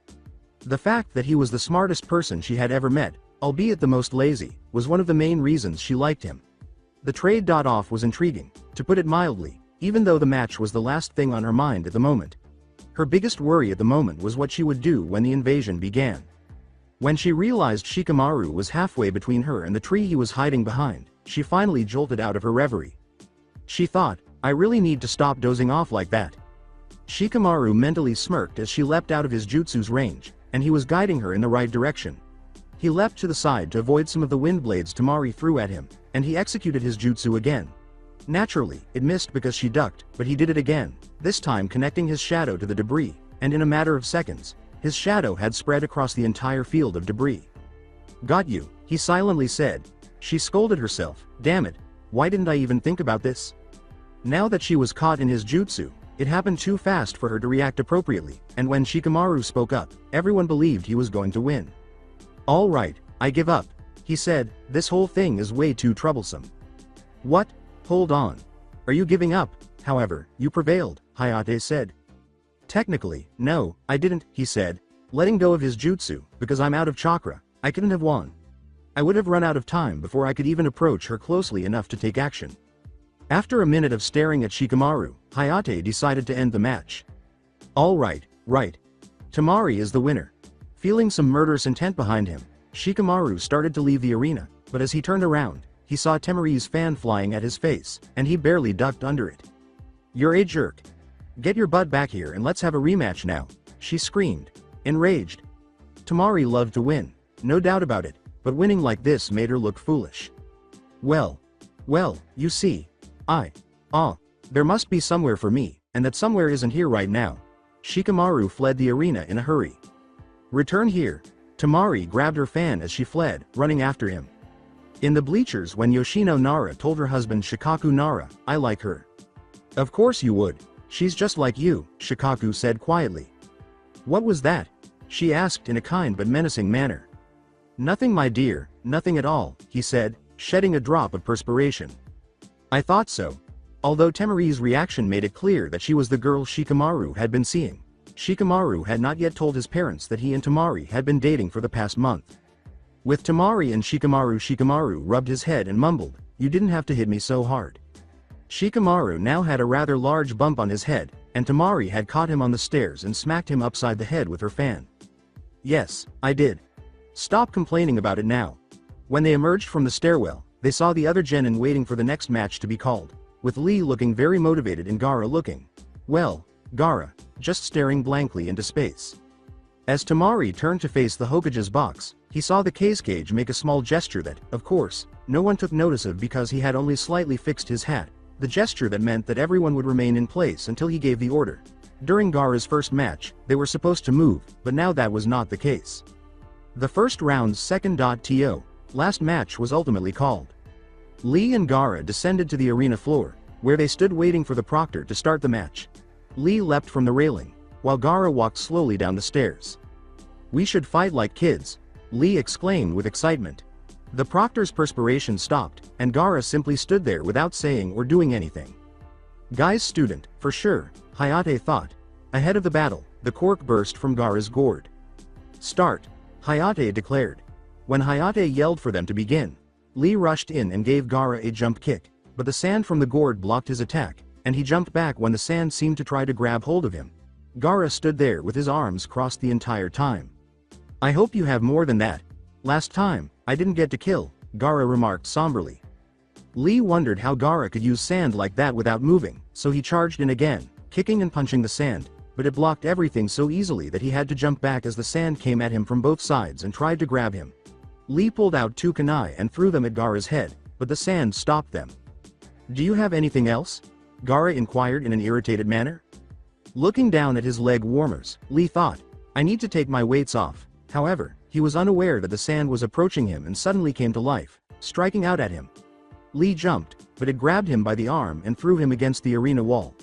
The fact that he was the smartest person she had ever met, albeit the most lazy, was one of the main reasons she liked him. The trade-off was intriguing, to put it mildly, even though the match was the last thing on her mind at the moment. Her biggest worry at the moment was what she would do when the invasion began. When she realized Shikamaru was halfway between her and the tree he was hiding behind, she finally jolted out of her reverie. She thought, I really need to stop dozing off like that. Shikamaru mentally smirked as she leapt out of his jutsu's range, and he was guiding her in the right direction. He leapt to the side to avoid some of the wind blades Temari threw at him, and he executed his jutsu again. Naturally, it missed because she ducked, but he did it again, this time connecting his shadow to the debris, and in a matter of seconds, his shadow had spread across the entire field of debris. Got you, he silently said. She scolded herself, damn it, why didn't I even think about this? Now that she was caught in his jutsu, it happened too fast for her to react appropriately, and when Shikamaru spoke up, everyone believed he was going to win. All right, I give up, he said, this whole thing is way too troublesome. What? Hold on. Are you giving up? However, you prevailed, Hayate said. Technically, no, I didn't, he said, letting go of his jutsu, because I'm out of chakra, I couldn't have won. I would have run out of time before I could even approach her closely enough to take action. After a minute of staring at Shikamaru, Hayate decided to end the match. All right, right. Temari is the winner. Feeling some murderous intent behind him, Shikamaru started to leave the arena, but as he turned around, he saw Temari's fan flying at his face, and he barely ducked under it. You're a jerk. Get your butt back here and let's have a rematch now, she screamed, enraged. Temari loved to win, no doubt about it, but winning like this made her look foolish. Well, you see, there must be somewhere for me, and that somewhere isn't here right now. Shikamaru fled the arena in a hurry. Return here. Temari grabbed her fan as she fled, running after him. In the bleachers when Yoshino Nara told her husband Shikaku Nara, I like her. Of course you would. She's just like you, Shikaku said quietly. What was that? She asked in a kind but menacing manner. Nothing, my dear, nothing at all, he said, shedding a drop of perspiration. I thought so. Although Temari's reaction made it clear that she was the girl Shikamaru had been seeing, Shikamaru had not yet told his parents that he and Temari had been dating for the past month. With Temari and Shikamaru rubbed his head and mumbled, you didn't have to hit me so hard. Shikamaru now had a rather large bump on his head, and Temari had caught him on the stairs and smacked him upside the head with her fan. Yes, I did. Stop complaining about it now. When they emerged from the stairwell, they saw the other genin waiting for the next match to be called, with Lee looking very motivated and Gaara looking, well, Gaara, just staring blankly into space. As Temari turned to face the Hokage's box, he saw the cage make a small gesture that, of course, no one took notice of because he had only slightly fixed his hat, the gesture that meant that everyone would remain in place until he gave the order. During Gaara's first match, they were supposed to move, but now that was not the case. The first round's second.to last match was ultimately called. Lee and Gaara descended to the arena floor, where they stood waiting for the proctor to start the match. Lee leapt from the railing, while Gaara walked slowly down the stairs. We should fight like kids, Lee exclaimed with excitement. The proctor's perspiration stopped, and Gaara simply stood there without saying or doing anything. Guy's student, for sure, Hayate thought. Ahead of the battle, the cork burst from Gaara's gourd. Start, Hayate declared. When Hayate yelled for them to begin, Lee rushed in and gave Gaara a jump kick, but the sand from the gourd blocked his attack, and he jumped back when the sand seemed to try to grab hold of him. Gaara stood there with his arms crossed the entire time. I hope you have more than that. Last time, I didn't get to kill, Gaara remarked somberly. Lee wondered how Gaara could use sand like that without moving, so he charged in again, kicking and punching the sand, but it blocked everything so easily that he had to jump back as the sand came at him from both sides and tried to grab him. Lee pulled out two kunai and threw them at Gaara's head, but the sand stopped them. Do you have anything else? Gaara inquired in an irritated manner. Looking down at his leg warmers, Lee thought, I need to take my weights off. However, he was unaware that the sand was approaching him and suddenly came to life, striking out at him. Lee jumped, but it grabbed him by the arm and threw him against the arena wall.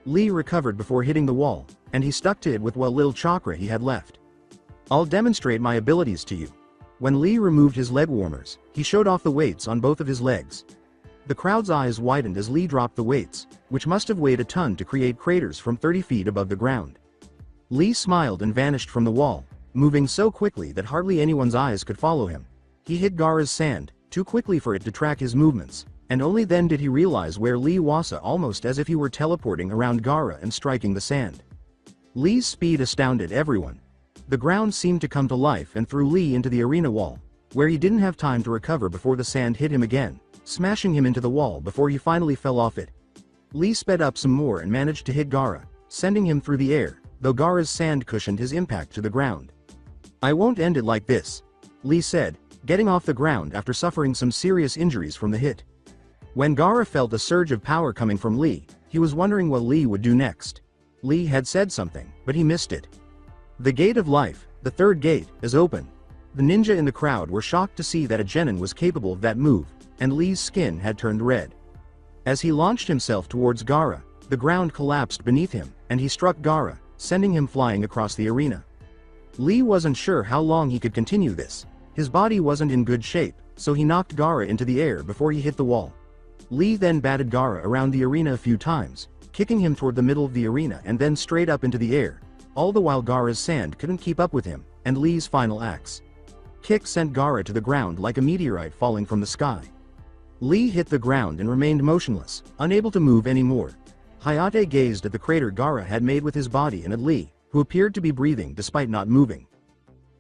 Lee recovered before hitting the wall, and he stuck to it with what little chakra he had left. I'll demonstrate my abilities to you. When Lee removed his leg warmers, he showed off the weights on both of his legs. The crowd's eyes widened as Lee dropped the weights, which must have weighed a ton to create craters from 30 feet above the ground. Lee smiled and vanished from the wall, moving so quickly that hardly anyone's eyes could follow him. He hit Gaara's sand, too quickly for it to track his movements, and only then did he realize where Lee was, almost as if he were teleporting around Gaara and striking the sand. Lee's speed astounded everyone. The ground seemed to come to life and threw Lee into the arena wall, where he didn't have time to recover before the sand hit him again, smashing him into the wall before he finally fell off it. Lee sped up some more and managed to hit Gaara, sending him through the air, though Gaara's sand cushioned his impact to the ground. I won't end it like this, Lee said, getting off the ground after suffering some serious injuries from the hit. When Gaara felt a surge of power coming from Lee, he was wondering what Lee would do next. Lee had said something, but he missed it. The Gate of Life, the third gate, is open. The ninja in the crowd were shocked to see that a genin was capable of that move, and Lee's skin had turned red. As he launched himself towards Gaara, the ground collapsed beneath him, and he struck Gaara, sending him flying across the arena. Lee wasn't sure how long he could continue this. His body wasn't in good shape, so he knocked Gaara into the air before he hit the wall. Lee then batted Gaara around the arena a few times, kicking him toward the middle of the arena and then straight up into the air, all the while Gaara's sand couldn't keep up with him, and Lee's final axe kick sent Gaara to the ground like a meteorite falling from the sky. Lee hit the ground and remained motionless, unable to move anymore. Hayate gazed at the crater Gaara had made with his body and at Lee, who appeared to be breathing despite not moving.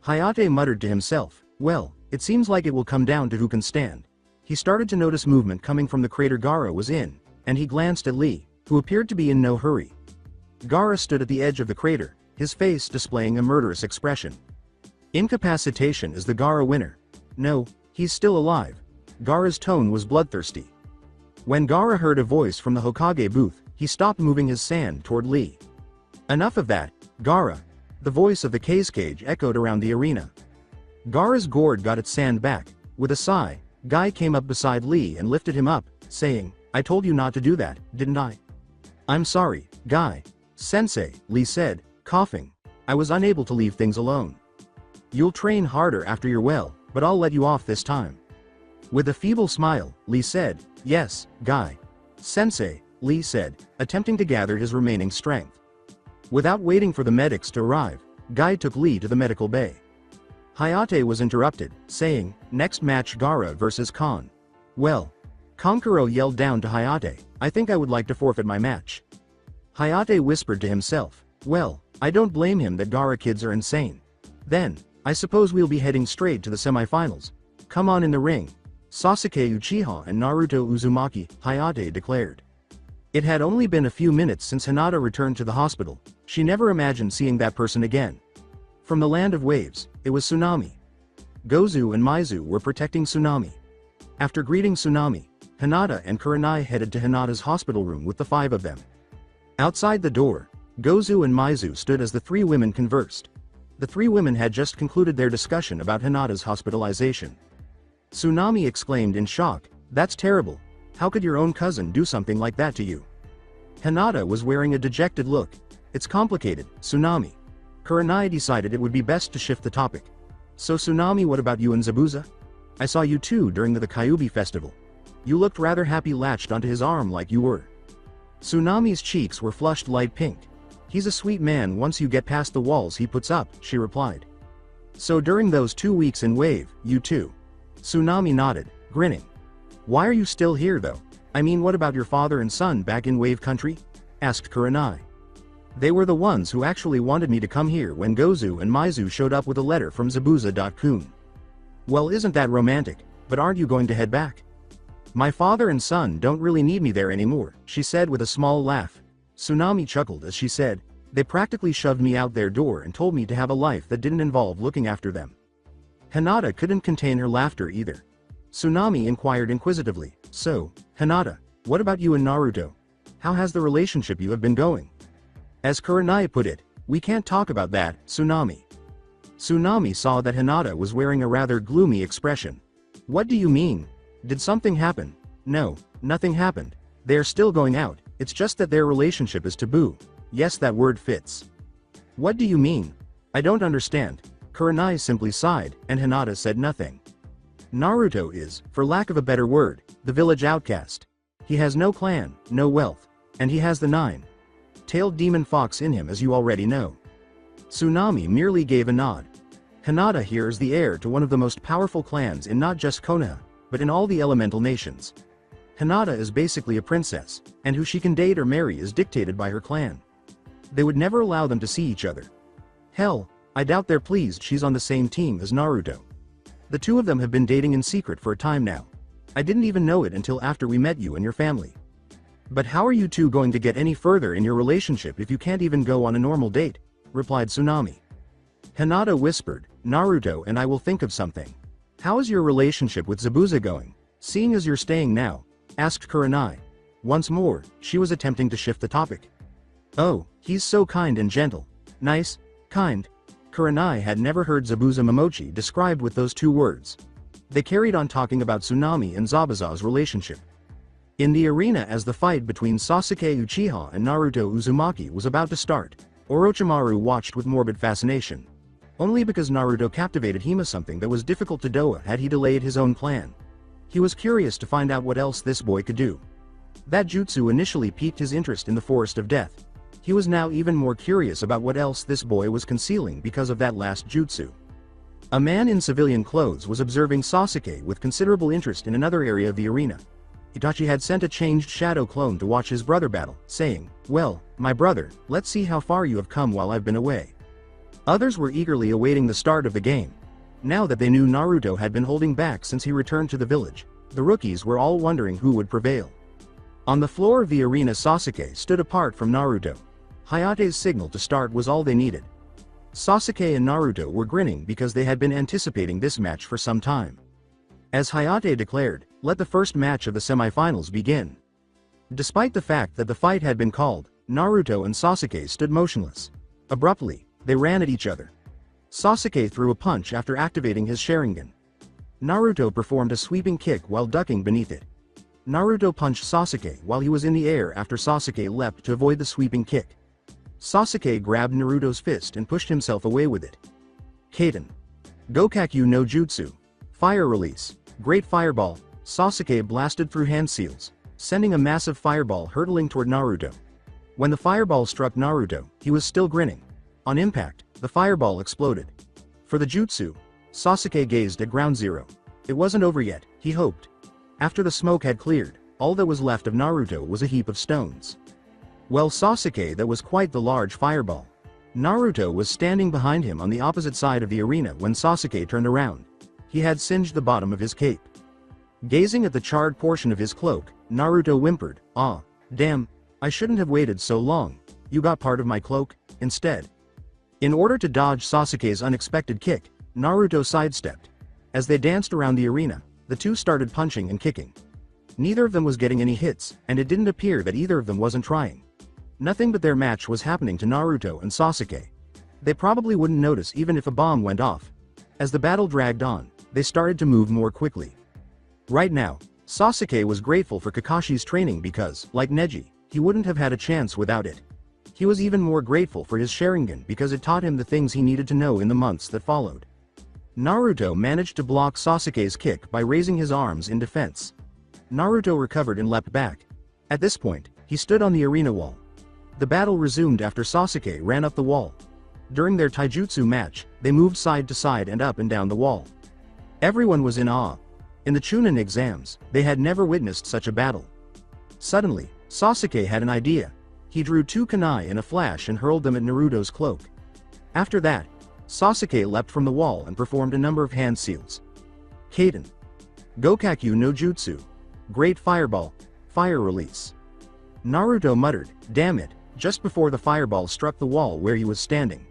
Hayate muttered to himself, well, it seems like it will come down to who can stand. He started to notice movement coming from the crater Gaara was in, and he glanced at Lee, who appeared to be in no hurry. Gaara stood at the edge of the crater, his face displaying a murderous expression. Incapacitation is the Gaara winner. No, he's still alive. Gaara's tone was bloodthirsty. When Gaara heard a voice from the Hokage booth, he stopped moving his sand toward Lee. Enough of that, Gaara. The voice of the Cage echoed around the arena. Gaara's gourd got its sand back. With a sigh, Guy came up beside Lee and lifted him up, saying, I told you not to do that, didn't I? I'm sorry, Guy. Sensei, Lee said, coughing. I was unable to leave things alone. You'll train harder after you're well, but I'll let you off this time. With a feeble smile, Lee said, yes, Guy. Sensei, Lee said, attempting to gather his remaining strength. Without waiting for the medics to arrive, Guy took Lee to the medical bay. Hayate was interrupted, saying, next match Gaara versus Kon. Well. Kankuro yelled down to Hayate, I think I would like to forfeit my match. Hayate whispered to himself, well, I don't blame him that Gaara kids are insane. Then, I suppose we'll be heading straight to the semifinals. Come on in the ring. Sasuke Uchiha and Naruto Uzumaki, Hayate declared. It had only been a few minutes since Hinata returned to the hospital. She never imagined seeing that person again. From the land of waves, it was Tsunami. Gozu and Maizu were protecting Tsunami. After greeting Tsunami, Hinata and Kurenai headed to Hinata's hospital room with the five of them. Outside the door, Gozu and Maizu stood as the three women conversed. The three women had just concluded their discussion about Hinata's hospitalization. Tsunami exclaimed in shock, that's terrible. How could your own cousin do something like that to you? Hinata was wearing a dejected look. It's complicated, Tsunami. Kurenai decided it would be best to shift the topic. So Tsunami, what about you and Zabuza? I saw you two during the Kyuubi festival. You looked rather happy latched onto his arm like you were. Tsunami's cheeks were flushed light pink. He's a sweet man once you get past the walls he puts up, she replied. So during those 2 weeks in Wave, you two? Tsunami nodded, grinning. Why are you still here though? I mean, what about your father and son back in Wave Country? Asked Kurenai. They were the ones who actually wanted me to come here when Gozu and Maizu showed up with a letter from Zabuza.kun. Well, isn't that romantic, but aren't you going to head back? My father and son don't really need me there anymore, she said with a small laugh. Tsunami chuckled as she said, they practically shoved me out their door and told me to have a life that didn't involve looking after them. Hinata couldn't contain her laughter either. Tsunami inquired inquisitively, so, Hinata, what about you and Naruto? How has the relationship you have been going? As Kurenai put it, we can't talk about that, Tsunami. Tsunami saw that Hinata was wearing a rather gloomy expression. What do you mean? Did something happen? No, nothing happened. They're still going out, It's just that their relationship is taboo. Yes, that word fits. What do you mean? I don't understand. Kurenai simply sighed, and Hinata said nothing. Naruto is, for lack of a better word, the village outcast. He has no clan, no wealth, and he has the nine-tailed demon fox in him, as you already know. Tsunami merely gave a nod. Hinata here is the heir to one of the most powerful clans in not just Konoha, but in all the elemental nations. Hinata is basically a princess, and who she can date or marry is dictated by her clan. They would never allow them to see each other. Hell, I doubt they're pleased she's on the same team as Naruto. The two of them have been dating in secret for a time now. I didn't even know it until after we met you and your family. But how are you two going to get any further in your relationship if you can't even go on a normal date? Replied Tsunami. Hinata whispered, Naruto and I will think of something. How is your relationship with Zabuza going, seeing as you're staying now? Asked Kurenai. Once more, she was attempting to shift the topic. Oh, he's so kind and gentle. Nice, kind. Kurenai had never heard Zabuza Momochi described with those two words. They carried on talking about Tsunami and Zabuza's relationship. In the arena, as the fight between Sasuke Uchiha and Naruto Uzumaki was about to start, Orochimaru watched with morbid fascination. Only because Naruto captivated him as something that was difficult to do had he delayed his own plan. He was curious to find out what else this boy could do. That jutsu initially piqued his interest in the Forest of Death. He was now even more curious about what else this boy was concealing because of that last jutsu. A man in civilian clothes was observing Sasuke with considerable interest in another area of the arena. Itachi had sent a changed shadow clone to watch his brother battle, saying, Well, my brother, let's see how far you have come while I've been away. Others were eagerly awaiting the start of the game. Now that they knew Naruto had been holding back since he returned to the village, the rookies were all wondering who would prevail. On the floor of the arena, Sasuke stood apart from Naruto. Hayate's signal to start was all they needed. Sasuke and Naruto were grinning because they had been anticipating this match for some time. As Hayate declared, let the first match of the semifinals begin. Despite the fact that the fight had been called, Naruto and Sasuke stood motionless. Abruptly, they ran at each other. Sasuke threw a punch after activating his Sharingan. Naruto performed a sweeping kick while ducking beneath it. Naruto punched Sasuke while he was in the air after Sasuke leapt to avoid the sweeping kick. Sasuke grabbed Naruto's fist and pushed himself away with it. Kaden. Gokakyu no Jutsu. Fire release. Great fireball. Sasuke blasted through hand seals, sending a massive fireball hurtling toward Naruto. When the fireball struck Naruto, he was still grinning. On impact, the fireball exploded. For the jutsu, Sasuke gazed at ground zero. It wasn't over yet, he hoped. After the smoke had cleared, all that was left of Naruto was a heap of stones. Well, Sasuke, that was quite the large fireball. Naruto was standing behind him on the opposite side of the arena when Sasuke turned around. He had singed the bottom of his cape. Gazing at the charred portion of his cloak, Naruto whimpered, Ah, damn, I shouldn't have waited so long. You got part of my cloak, instead. In order to dodge Sasuke's unexpected kick, Naruto sidestepped. As they danced around the arena, the two started punching and kicking. Neither of them was getting any hits, and it didn't appear that either of them wasn't trying. Nothing but their match was happening to Naruto and Sasuke. They probably wouldn't notice even if a bomb went off. As the battle dragged on, they started to move more quickly. Right now, Sasuke was grateful for Kakashi's training because, like Neji, he wouldn't have had a chance without it. He was even more grateful for his Sharingan because it taught him the things he needed to know in the months that followed. Naruto managed to block Sasuke's kick by raising his arms in defense. Naruto recovered and leapt back. At this point, he stood on the arena wall. The battle resumed after Sasuke ran up the wall. During their taijutsu match, they moved side to side and up and down the wall. Everyone was in awe. In the Chunin exams, they had never witnessed such a battle. Suddenly, Sasuke had an idea. He drew two kunai in a flash and hurled them at Naruto's cloak. After that, Sasuke leapt from the wall and performed a number of hand seals. Kaden. Gokakyu no Jutsu. Great fireball. Fire release. Naruto muttered, damn it, just before the fireball struck the wall where he was standing.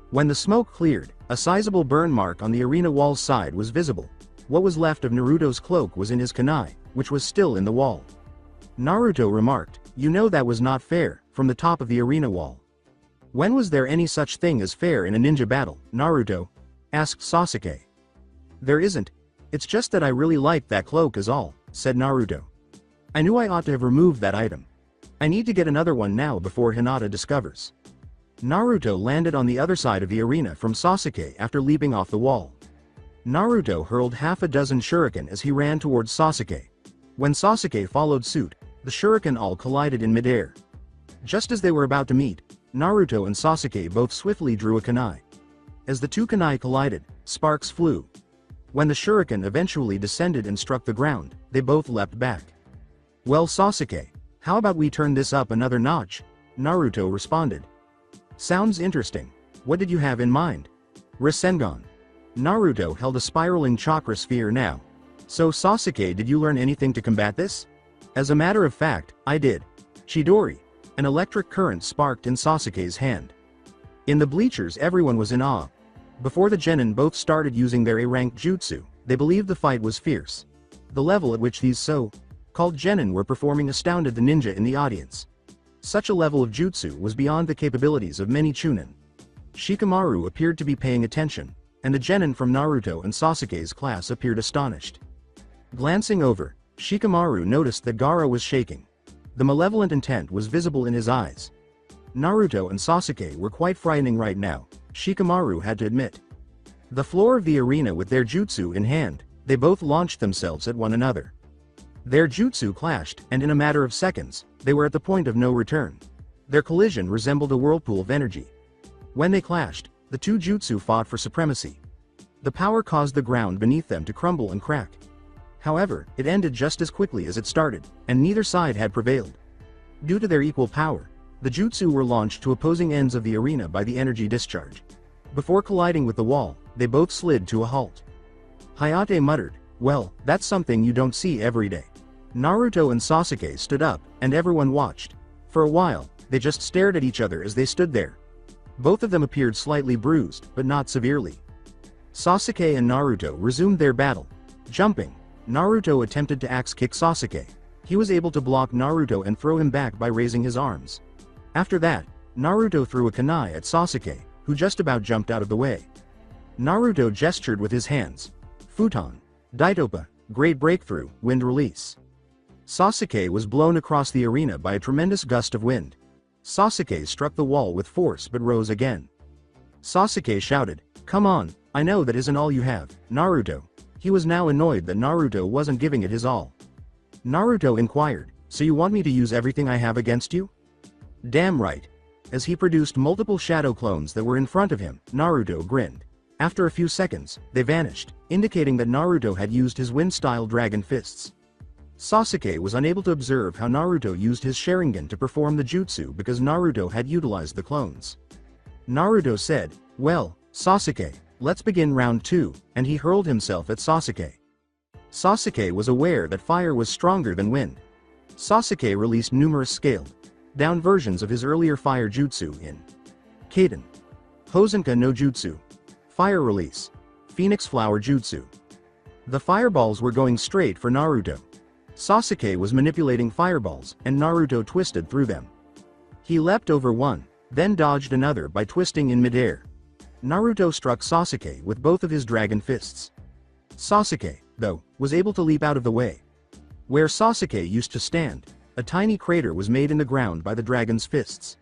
When the smoke cleared, a sizable burn mark on the arena wall's side was visible. What was left of Naruto's cloak was in his kunai, which was still in the wall. Naruto remarked, you know that was not fair, from the top of the arena wall. When was there any such thing as fair in a ninja battle, Naruto? Asked Sasuke. There isn't. It's just that I really liked that cloak is all, said Naruto. I knew I ought to have removed that item. I need to get another one now before Hinata discovers. Naruto landed on the other side of the arena from Sasuke after leaping off the wall. Naruto hurled half a dozen shuriken as he ran towards Sasuke. When Sasuke followed suit, the shuriken all collided in midair. Just as they were about to meet, Naruto and Sasuke both swiftly drew a kunai. As the two kunai collided, sparks flew. When the shuriken eventually descended and struck the ground, they both leapt back. "Well, Sasuke, how about we turn this up another notch?" Naruto responded. "Sounds interesting. What did you have in mind?" Rasengan. Naruto held a spiraling chakra sphere now. "So Sasuke, did you learn anything to combat this?" "As a matter of fact, I did." Chidori. An electric current sparked in Sasuke's hand. In the bleachers, everyone was in awe. Before the genin both started using their A-ranked jutsu, they believed the fight was fierce. The level at which these so-called genin were performing astounded the ninja in the audience. Such a level of jutsu was beyond the capabilities of many chunin. Shikamaru appeared to be paying attention, and the genin from Naruto and Sasuke's class appeared astonished. Glancing over, Shikamaru noticed that Gaara was shaking. The malevolent intent was visible in his eyes. Naruto and Sasuke were quite frightening right now, Shikamaru had to admit. The floor of the arena with their jutsu in hand, they both launched themselves at one another. Their jutsu clashed, and in a matter of seconds, they were at the point of no return. Their collision resembled a whirlpool of energy. When they clashed, the two jutsu fought for supremacy. The power caused the ground beneath them to crumble and crack. However, it ended just as quickly as it started, and neither side had prevailed. Due to their equal power, the jutsu were launched to opposing ends of the arena by the energy discharge. Before colliding with the wall, they both slid to a halt. Hayate muttered, "Well, that's something you don't see every day." Naruto and Sasuke stood up, and everyone watched. For a while, they just stared at each other as they stood there. Both of them appeared slightly bruised, but not severely. Sasuke and Naruto resumed their battle. Jumping, Naruto attempted to axe kick Sasuke. He was able to block Naruto and throw him back by raising his arms. After that, Naruto threw a kunai at Sasuke, who just about jumped out of the way. Naruto gestured with his hands. Futon. Daitopa. Great breakthrough, wind release. Sasuke was blown across the arena by a tremendous gust of wind. Sasuke struck the wall with force but rose again. Sasuke shouted, "Come on, I know that isn't all you have, Naruto." He was now annoyed that Naruto wasn't giving it his all. Naruto inquired, "So you want me to use everything I have against you?" "Damn right." As he produced multiple shadow clones that were in front of him, Naruto grinned. After a few seconds, they vanished, indicating that Naruto had used his wind-style dragon fists. Sasuke was unable to observe how Naruto used his Sharingan to perform the jutsu because Naruto had utilized the clones. Naruto said, "Well, Sasuke, let's begin round 2, and he hurled himself at Sasuke. Sasuke was aware that fire was stronger than wind. Sasuke released numerous scaled-down versions of his earlier fire jutsu in Kaden, Hosenka no Jutsu, Fire Release, Phoenix Flower Jutsu. The fireballs were going straight for Naruto. Sasuke was manipulating fireballs, and Naruto twisted through them. He leapt over one, then dodged another by twisting in midair. Naruto struck Sasuke with both of his dragon fists. Sasuke, though, was able to leap out of the way. Where Sasuke used to stand, a tiny crater was made in the ground by the dragon's fists.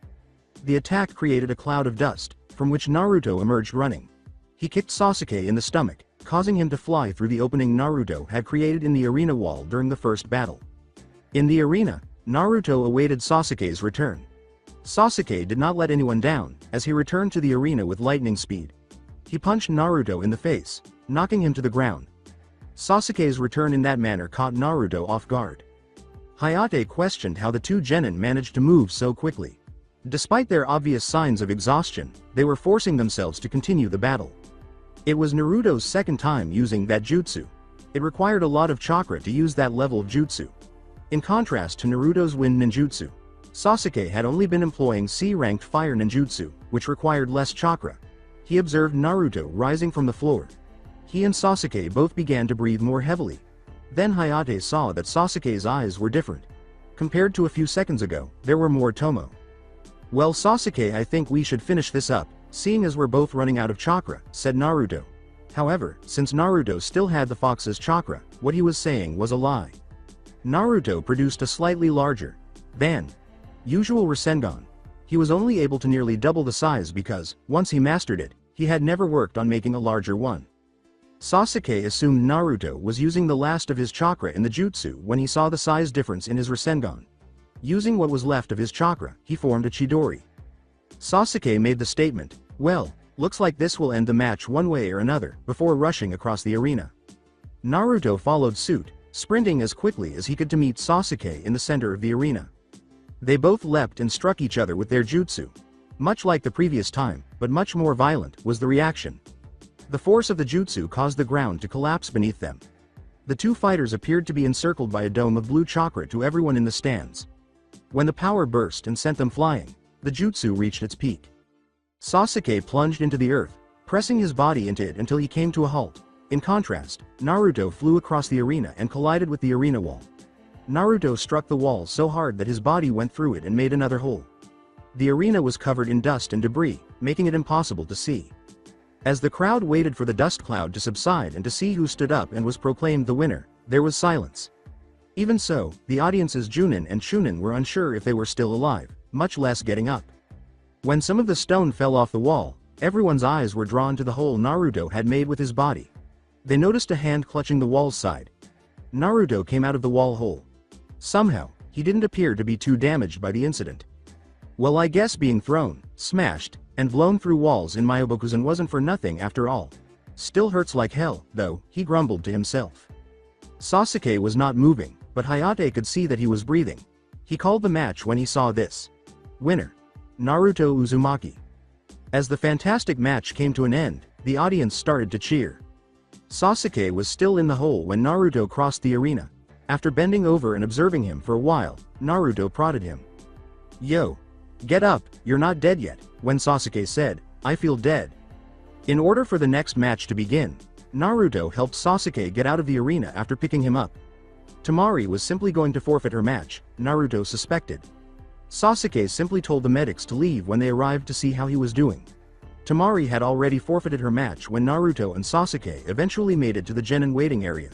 The attack created a cloud of dust, from which Naruto emerged running. He kicked Sasuke in the stomach, causing him to fly through the opening Naruto had created in the arena wall during the first battle. In the arena, Naruto awaited Sasuke's return. Sasuke did not let anyone down, as he returned to the arena with lightning speed. He punched Naruto in the face, knocking him to the ground. Sasuke's return in that manner caught Naruto off guard. Hayate questioned how the two genin managed to move so quickly. Despite their obvious signs of exhaustion, they were forcing themselves to continue the battle. It was Naruto's second time using that jutsu. It required a lot of chakra to use that level of jutsu. In contrast to Naruto's wind ninjutsu, Sasuke had only been employing C-ranked fire ninjutsu, which required less chakra. He observed Naruto rising from the floor. He and Sasuke both began to breathe more heavily. Then Hayate saw that Sasuke's eyes were different. Compared to a few seconds ago, there were more tomo. "Well, Sasuke, I think we should finish this up, seeing as we're both running out of chakra," said Naruto. However, since Naruto still had the fox's chakra, what he was saying was a lie. Naruto produced a slightly larger than Usual Rasengan. He was only able to nearly double the size because, once he mastered it, he had never worked on making a larger one. Sasuke assumed Naruto was using the last of his chakra in the jutsu when he saw the size difference in his Rasengan. Using what was left of his chakra, he formed a Chidori. Sasuke made the statement, "Well, looks like this will end the match one way or another," before rushing across the arena. Naruto followed suit, sprinting as quickly as he could to meet Sasuke in the center of the arena. They both leapt and struck each other with their jutsu. Much like the previous time, but much more violent, was the reaction. The force of the jutsu caused the ground to collapse beneath them. The two fighters appeared to be encircled by a dome of blue chakra to everyone in the stands. When the power burst and sent them flying, the jutsu reached its peak. Sasuke plunged into the earth, pressing his body into it until he came to a halt. In contrast, Naruto flew across the arena and collided with the arena wall. Naruto struck the wall so hard that his body went through it and made another hole. The arena was covered in dust and debris, making it impossible to see. As the crowd waited for the dust cloud to subside and to see who stood up and was proclaimed the winner, there was silence. Even so, the audience's Junin and Chunin were unsure if they were still alive, much less getting up. When some of the stone fell off the wall, everyone's eyes were drawn to the hole Naruto had made with his body. They noticed a hand clutching the wall's side. Naruto came out of the wall hole. Somehow, he didn't appear to be too damaged by the incident. "Well, I guess being thrown, smashed, and blown through walls in Myobokuzen wasn't for nothing after all. Still hurts like hell, though," he grumbled to himself. Sasuke was not moving, but Hayate could see that he was breathing. He called the match when he saw this. Winner: Naruto Uzumaki. As the fantastic match came to an end, the audience started to cheer. Sasuke was still in the hole when Naruto crossed the arena. After bending over and observing him for a while, Naruto prodded him. "Yo! Get up, you're not dead yet." When Sasuke said, "I feel dead." In order for the next match to begin, Naruto helped Sasuke get out of the arena after picking him up. Temari was simply going to forfeit her match, Naruto suspected. Sasuke simply told the medics to leave when they arrived to see how he was doing. Temari had already forfeited her match when Naruto and Sasuke eventually made it to the genin waiting area.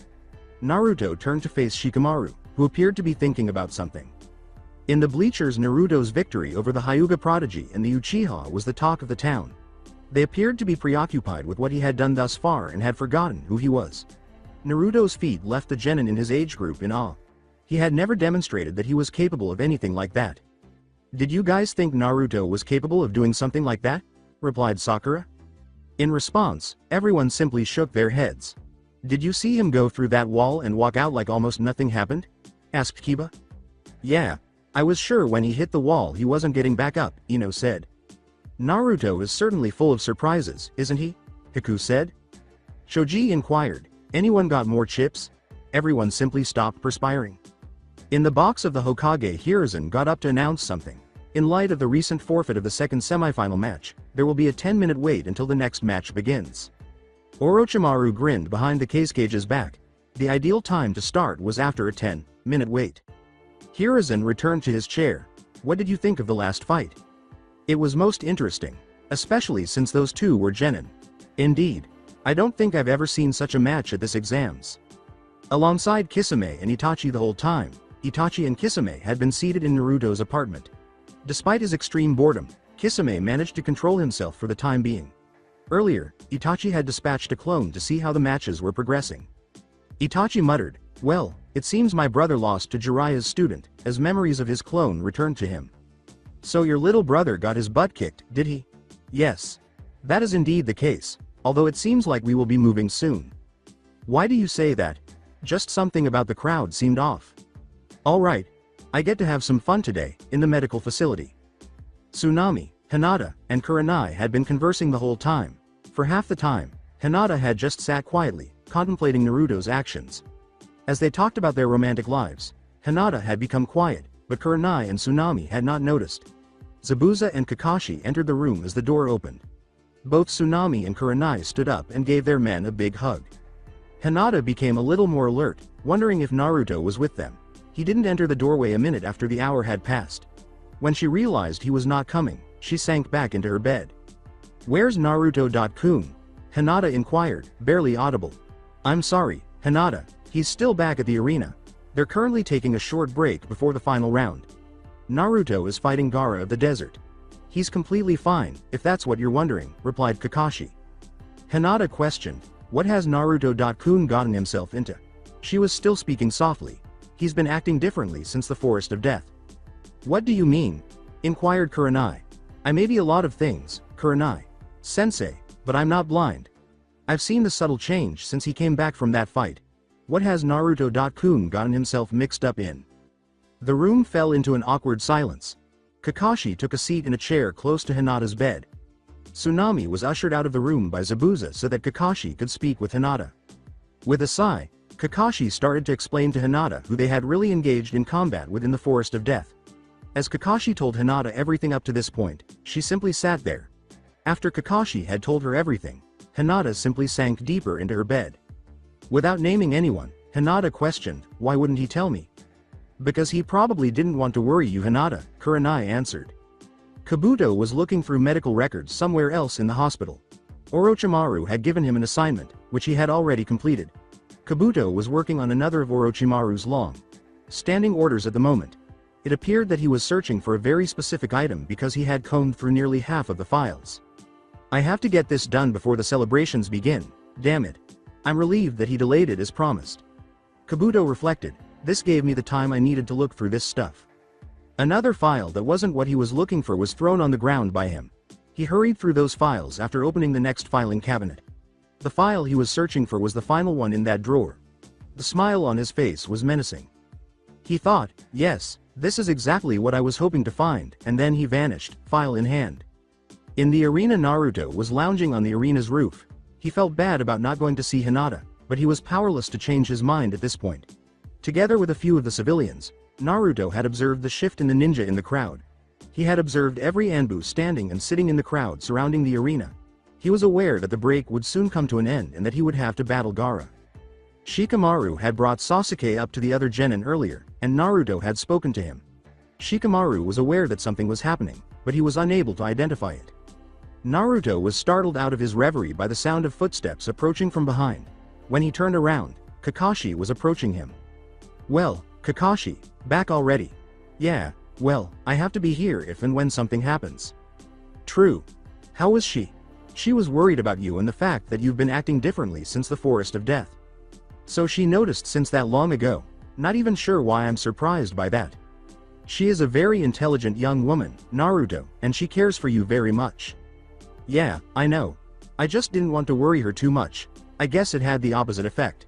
Naruto turned to face Shikamaru, who appeared to be thinking about something. In the bleachers, Naruto's victory over the Hyuga prodigy and the Uchiha was the talk of the town. They appeared to be preoccupied with what he had done thus far and had forgotten who he was. Naruto's feat left the genin in his age group in awe. He had never demonstrated that he was capable of anything like that. "Did you guys think Naruto was capable of doing something like that?" replied Sakura. In response, everyone simply shook their heads. "Did you see him go through that wall and walk out like almost nothing happened?" asked Kiba. "Yeah. I was sure when he hit the wall he wasn't getting back up," Ino said. "Naruto is certainly full of surprises, isn't he?" Haku said. Shoji inquired, "Anyone got more chips?" Everyone simply stopped perspiring. In the box of the Hokage, Hiruzen got up to announce something. In light of the recent forfeit of the second semifinal match, there will be a 10-minute wait until the next match begins. Orochimaru grinned behind the Kage's back. The ideal time to start was after a 10-minute wait. Hiruzen returned to his chair. "What did you think of the last fight?" "It was most interesting. Especially since those two were genin. Indeed. I don't think I've ever seen such a match at this exams." Alongside Kisame and Itachi the whole time, Itachi and Kisame had been seated in Naruto's apartment. Despite his extreme boredom, Kisame managed to control himself for the time being. Earlier, Itachi had dispatched a clone to see how the matches were progressing. Itachi muttered, "Well, it seems my brother lost to Jiraiya's student," as memories of his clone returned to him. "So your little brother got his butt kicked, did he?" "Yes. That is indeed the case, although it seems like we will be moving soon." "Why do you say that?" "Just something about the crowd seemed off." "All right. I get to have some fun today, in the medical facility." Tsunami, Hinata, and Kurenai had been conversing the whole time. For half the time, Hinata had just sat quietly, contemplating Naruto's actions. As they talked about their romantic lives, Hinata had become quiet, but Kurenai and Tsunami had not noticed. Zabuza and Kakashi entered the room as the door opened. Both Tsunami and Kurenai stood up and gave their men a big hug. Hinata became a little more alert, wondering if Naruto was with them. He didn't enter the doorway a minute after the hour had passed. When she realized he was not coming, she sank back into her bed. "Where's Naruto-kun?" Hinata inquired, barely audible. "I'm sorry, Hinata, he's still back at the arena. They're currently taking a short break before the final round." Naruto is fighting Gaara of the desert. He's completely fine, if that's what you're wondering, replied Kakashi. Hinata questioned, what has Naruto-kun gotten himself into? She was still speaking softly. He's been acting differently since the Forest of Death. What do you mean? Inquired Kurenai. I may be a lot of things, Kurenai Sensei, but I'm not blind. I've seen the subtle change since he came back from that fight. What has Naruto-kun gotten himself mixed up in? The room fell into an awkward silence. Kakashi took a seat in a chair close to Hinata's bed. Tsunami was ushered out of the room by Zabuza so that Kakashi could speak with Hinata. With a sigh, Kakashi started to explain to Hinata who they had really engaged in combat within the Forest of Death. As Kakashi told Hinata everything up to this point, she simply sat there. After Kakashi had told her everything, Hinata simply sank deeper into her bed. Without naming anyone, Hinata questioned, why wouldn't he tell me? Because he probably didn't want to worry you, Hinata, Kurenai answered. Kabuto was looking through medical records somewhere else in the hospital. Orochimaru had given him an assignment, which he had already completed. Kabuto was working on another of Orochimaru's long-standing orders at the moment. It appeared that he was searching for a very specific item because he had combed through nearly half of the files. I have to get this done before the celebrations begin, damn it. I'm relieved that he delayed it as promised. Kabuto reflected, this gave me the time I needed to look through this stuff. Another file that wasn't what he was looking for was thrown on the ground by him. He hurried through those files after opening the next filing cabinet. The file he was searching for was the final one in that drawer. The smile on his face was menacing. He thought, yes, this is exactly what I was hoping to find, and then he vanished, file in hand. In the arena, Naruto was lounging on the arena's roof. He felt bad about not going to see Hinata, but he was powerless to change his mind at this point. Together with a few of the civilians, Naruto had observed the shift in the ninja in the crowd. He had observed every Anbu standing and sitting in the crowd surrounding the arena. He was aware that the break would soon come to an end and that he would have to battle Gaara. Shikamaru had brought Sasuke up to the other genin earlier, and Naruto had spoken to him. Shikamaru was aware that something was happening, but he was unable to identify it. Naruto was startled out of his reverie by the sound of footsteps approaching from behind. When he turned around, Kakashi was approaching him. Well, Kakashi, back already? Yeah, well, I have to be here if and when something happens. True. How was she? She was worried about you and the fact that you've been acting differently since the Forest of Death. So she noticed since that long ago. Not even sure why I'm surprised by that. She is a very intelligent young woman, Naruto, and she cares for you very much. Yeah, I know. I just didn't want to worry her too much. I guess it had the opposite effect.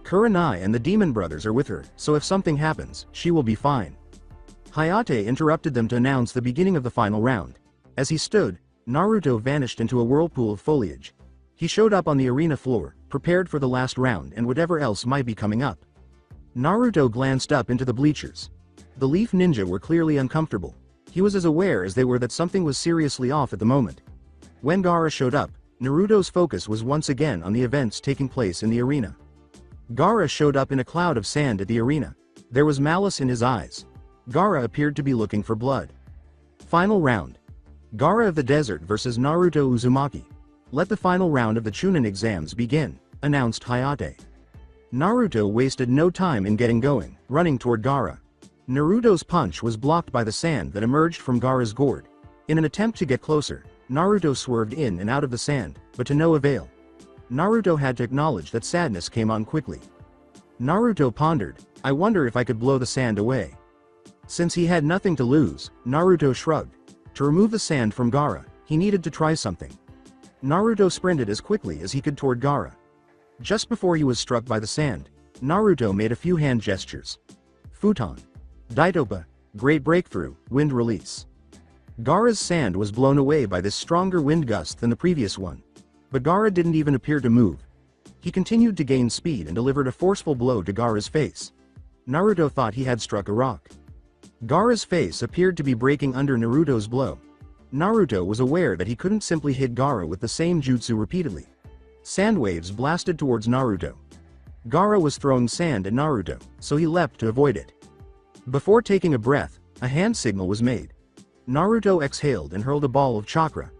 Kurenai and the demon brothers are with her, so if something happens, she will be fine. Hayate interrupted them to announce the beginning of the final round. As he stood, Naruto vanished into a whirlpool of foliage. He showed up on the arena floor, prepared for the last round and whatever else might be coming up. Naruto glanced up into the bleachers. The Leaf Ninja were clearly uncomfortable. He was as aware as they were that something was seriously off at the moment. When Gaara showed up, Naruto's focus was once again on the events taking place in the arena. Gaara showed up in a cloud of sand at the arena. There was malice in his eyes. Gaara appeared to be looking for blood. Final round. Gaara of the Desert versus Naruto Uzumaki. Let the final round of the Chunin exams begin, announced Hayate. Naruto wasted no time in getting going, running toward Gaara. Naruto's punch was blocked by the sand that emerged from Gaara's gourd. In an attempt to get closer, Naruto swerved in and out of the sand, but to no avail. Naruto had to acknowledge that sadness came on quickly. Naruto pondered, I wonder if I could blow the sand away. Since he had nothing to lose, Naruto shrugged. To remove the sand from Gaara, he needed to try something. Naruto sprinted as quickly as he could toward Gaara. Just before he was struck by the sand, Naruto made a few hand gestures. Futon. Daitopa. Great breakthrough, wind release. Gaara's sand was blown away by this stronger wind gust than the previous one. But Gaara didn't even appear to move. He continued to gain speed and delivered a forceful blow to Gaara's face. Naruto thought he had struck a rock. Gaara's face appeared to be breaking under Naruto's blow. Naruto was aware that he couldn't simply hit Gaara with the same jutsu repeatedly. Sand waves blasted towards Naruto. Gaara was throwing sand at Naruto, so he leapt to avoid it. Before taking a breath, a hand signal was made. Naruto exhaled and hurled a ball of chakra.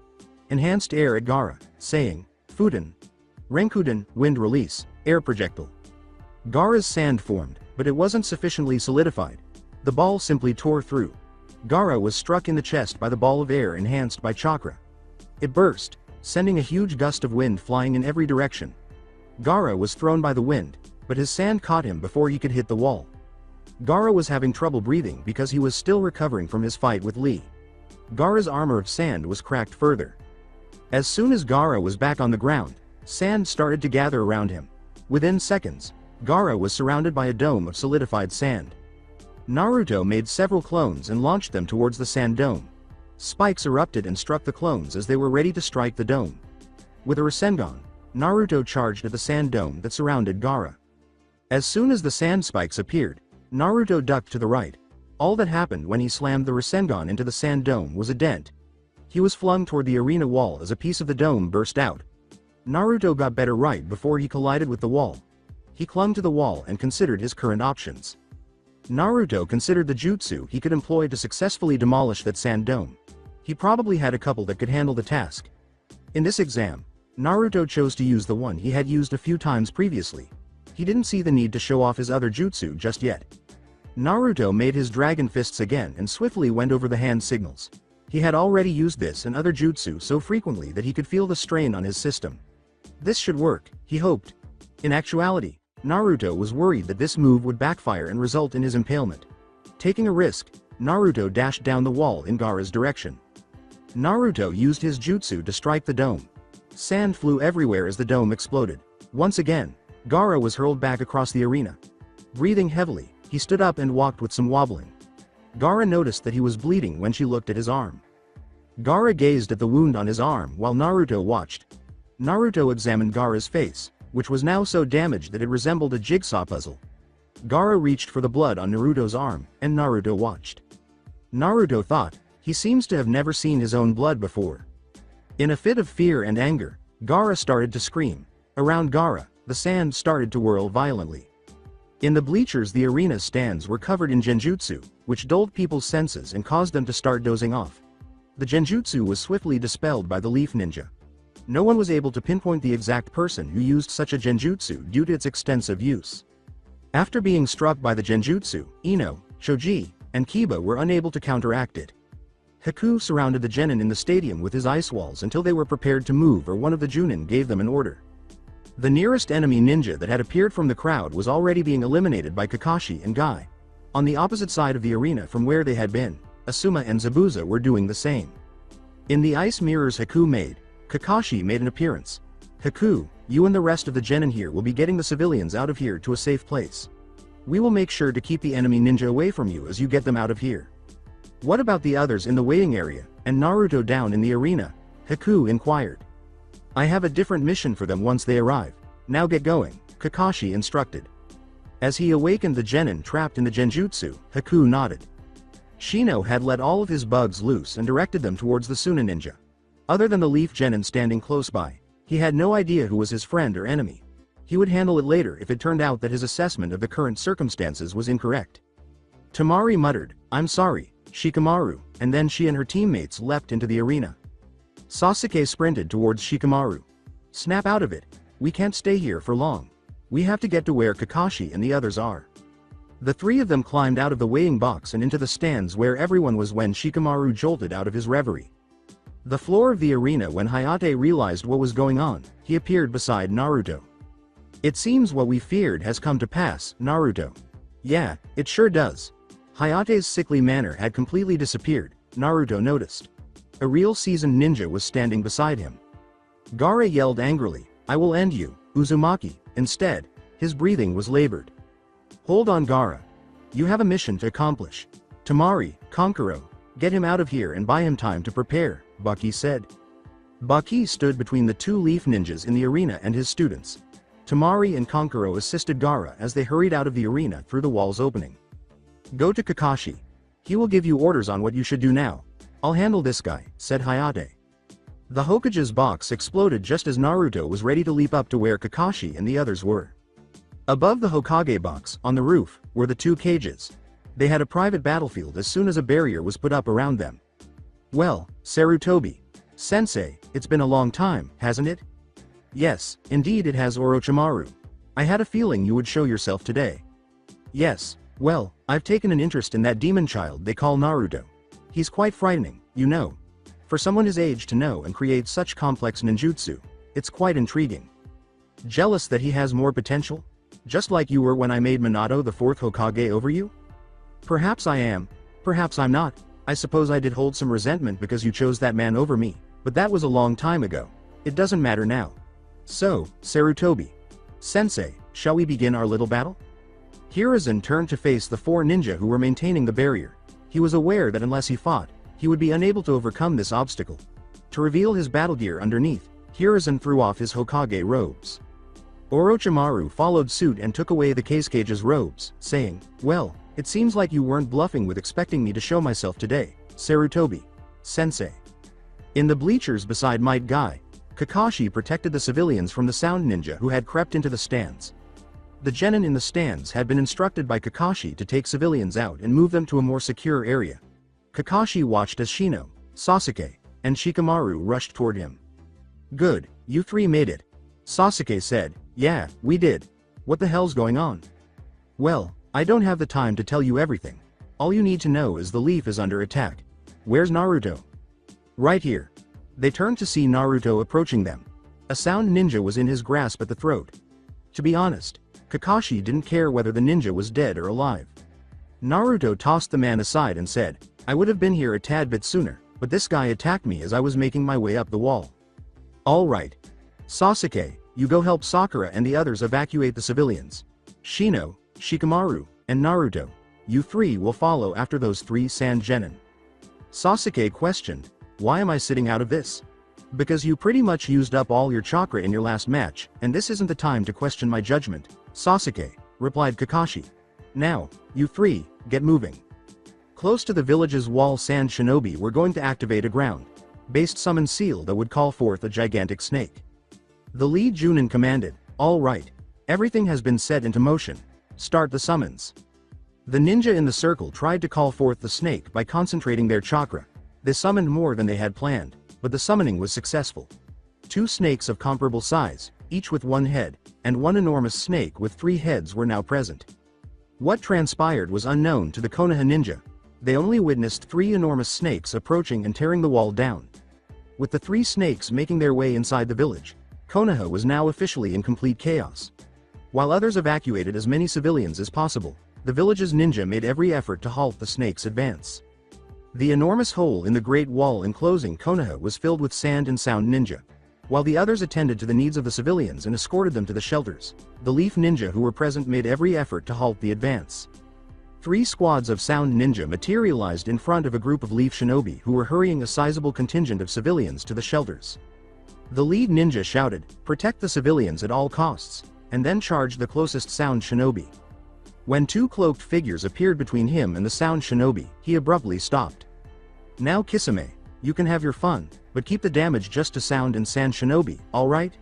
Enhanced air at Gaara, saying, Fuden. Renkuden, wind release, air projectile. Gaara's sand formed, but it wasn't sufficiently solidified. The ball simply tore through. Gaara was struck in the chest by the ball of air enhanced by chakra. It burst, sending a huge gust of wind flying in every direction. Gaara was thrown by the wind, but his sand caught him before he could hit the wall. Gaara was having trouble breathing because he was still recovering from his fight with Lee. Gaara's armor of sand was cracked further. As soon as Gaara was back on the ground, sand started to gather around him. Within seconds, Gaara was surrounded by a dome of solidified sand. Naruto made several clones and launched them towards the sand dome. Spikes erupted and struck the clones as they were ready to strike the dome. With a Rasengan, Naruto charged at the sand dome that surrounded Gaara. As soon as the sand spikes appeared, Naruto ducked to the right. All that happened when he slammed the Rasengan into the sand dome was a dent. He was flung toward the arena wall as a piece of the dome burst out. Naruto got better right before he collided with the wall. He clung to the wall and considered his current options. Naruto considered the jutsu he could employ to successfully demolish that sand dome. He probably had a couple that could handle the task. In this exam, Naruto chose to use the one he had used a few times previously. He didn't see the need to show off his other jutsu just yet. Naruto made his dragon fists again and swiftly went over the hand signals. He had already used this and other jutsu so frequently that he could feel the strain on his system. This should work, he hoped. In actuality, Naruto was worried that this move would backfire and result in his impalement. Taking a risk, Naruto dashed down the wall in Gaara's direction. Naruto used his jutsu to strike the dome. Sand flew everywhere as the dome exploded. Once again, Gaara was hurled back across the arena. Breathing heavily, he stood up and walked with some wobbling. Gaara noticed that he was bleeding when she looked at his arm. Gaara gazed at the wound on his arm while Naruto watched. Naruto examined Gaara's face, which was now so damaged that it resembled a jigsaw puzzle. Gaara reached for the blood on Naruto's arm, and Naruto watched. Naruto thought, he seems to have never seen his own blood before. In a fit of fear and anger, Gaara started to scream. Around Gaara, the sand started to whirl violently. In the bleachers, the arena stands were covered in genjutsu, which dulled people's senses and caused them to start dozing off. The genjutsu was swiftly dispelled by the leaf ninja. No one was able to pinpoint the exact person who used such a genjutsu due to its extensive use. After being struck by the genjutsu, Ino, Shoji, and Kiba were unable to counteract it. Haku surrounded the genin in the stadium with his ice walls until they were prepared to move or one of the junin gave them an order. The nearest enemy ninja that had appeared from the crowd was already being eliminated by Kakashi and Guy. On the opposite side of the arena from where they had been, Asuma and Zabuza were doing the same. In the ice mirrors Haku made, Kakashi made an appearance. Haku, you and the rest of the genin here will be getting the civilians out of here to a safe place. We will make sure to keep the enemy ninja away from you as you get them out of here. What about the others in the waiting area, and Naruto down in the arena? Haku inquired. I have a different mission for them once they arrive. Now get going, Kakashi instructed. As he awakened the genin trapped in the genjutsu, Haku nodded. Shino had let all of his bugs loose and directed them towards the Suna ninja. Other than the leaf genin standing close by, he had no idea who was his friend or enemy. He would handle it later if it turned out that his assessment of the current circumstances was incorrect. Temari muttered, I'm sorry, Shikamaru, and then she and her teammates leapt into the arena. Sasuke sprinted towards Shikamaru. Snap out of it. We can't stay here for long. We have to get to where Kakashi and the others are. The three of them climbed out of the weighing box and into the stands where everyone was when Shikamaru jolted out of his reverie. The floor of the arena when Hayate realized what was going on, he appeared beside Naruto. It seems what we feared has come to pass, Naruto. Yeah, it sure does. Hayate's sickly manner had completely disappeared, Naruto noticed. A real seasoned ninja was standing beside him. Gaara yelled angrily, I will end you, Uzumaki. Instead, his breathing was labored. Hold on, Gaara. You have a mission to accomplish. Temari, Kankuro, get him out of here and buy him time to prepare, Baki said. Baki stood between the two leaf ninjas in the arena and his students. Temari and Kankuro assisted Gaara as they hurried out of the arena through the wall's opening. Go to Kakashi. He will give you orders on what you should do now. I'll handle this guy, said Hayate. The Hokage's box exploded just as Naruto was ready to leap up to where Kakashi and the others were. Above the Hokage box, on the roof, were the two cages. They had a private battlefield as soon as a barrier was put up around them. Well, Sarutobi. Sensei, it's been a long time, hasn't it? Yes, indeed it has, Orochimaru. I had a feeling you would show yourself today. Yes, well, I've taken an interest in that demon child they call Naruto. He's quite frightening, you know. For someone his age to know and create such complex ninjutsu, it's quite intriguing. Jealous that he has more potential? Just like you were when I made Minato the fourth Hokage over you? Perhaps I am, perhaps I'm not. I suppose I did hold some resentment because you chose that man over me, but that was a long time ago. It doesn't matter now. So, Sarutobi Sensei, shall we begin our little battle? Hiruzen turned to face the four ninja who were maintaining the barrier. He was aware that unless he fought, he would be unable to overcome this obstacle. To reveal his battle gear underneath, Hiruzen threw off his Hokage robes. Orochimaru followed suit and took away the Kazukage's robes, saying, "Well, it seems like you weren't bluffing with expecting me to show myself today, Sarutobi Sensei." In the bleachers beside Might Guy, Kakashi protected the civilians from the sound ninja who had crept into the stands. The genin in the stands had been instructed by Kakashi to take civilians out and move them to a more secure area. Kakashi watched as Shino, Sasuke, and Shikamaru rushed toward him. "Good, you three made it," Sasuke said. "Yeah, we did. What the hell's going on?" "Well, I don't have the time to tell you everything. All you need to know is the leaf is under attack. Where's Naruto?" "Right here." They turned to see Naruto approaching them. A sound ninja was in his grasp at the throat. To be honest, Kakashi didn't care whether the ninja was dead or alive. Naruto tossed the man aside and said, "I would have been here a tad bit sooner, but this guy attacked me as I was making my way up the wall." "All right. Sasuke, you go help Sakura and the others evacuate the civilians. Shino, Shikamaru, and Naruto, you three will follow after those three sand genin." Sasuke questioned, "Why am I sitting out of this?" "Because you pretty much used up all your chakra in your last match, and this isn't the time to question my judgment," Sasuke replied Kakashi. "Now, you three, get moving." Close to the village's wall, sand shinobi were going to activate a ground-based summon seal that would call forth a gigantic snake. The lead Junin commanded, "All right. Everything has been set into motion. Start the summons." The ninja in the circle tried to call forth the snake by concentrating their chakra. They summoned more than they had planned, but the summoning was successful. Two snakes of comparable size, each with one head, and one enormous snake with three heads were now present. What transpired was unknown to the Konoha ninja. They only witnessed three enormous snakes approaching and tearing the wall down. With the three snakes making their way inside the village, Konoha was now officially in complete chaos. While others evacuated as many civilians as possible, the village's ninja made every effort to halt the snakes' advance. The enormous hole in the Great Wall enclosing Konoha was filled with sand and sound ninja. While the others attended to the needs of the civilians and escorted them to the shelters, the leaf ninja who were present made every effort to halt the advance. Three squads of sound ninja materialized in front of a group of leaf shinobi who were hurrying a sizable contingent of civilians to the shelters. The lead ninja shouted, "Protect the civilians at all costs," and then charged the closest sound shinobi. When two cloaked figures appeared between him and the sound shinobi, he abruptly stopped. "Now Kisame, you can have your fun, but keep the damage just to sound and sand shinobi, alright?"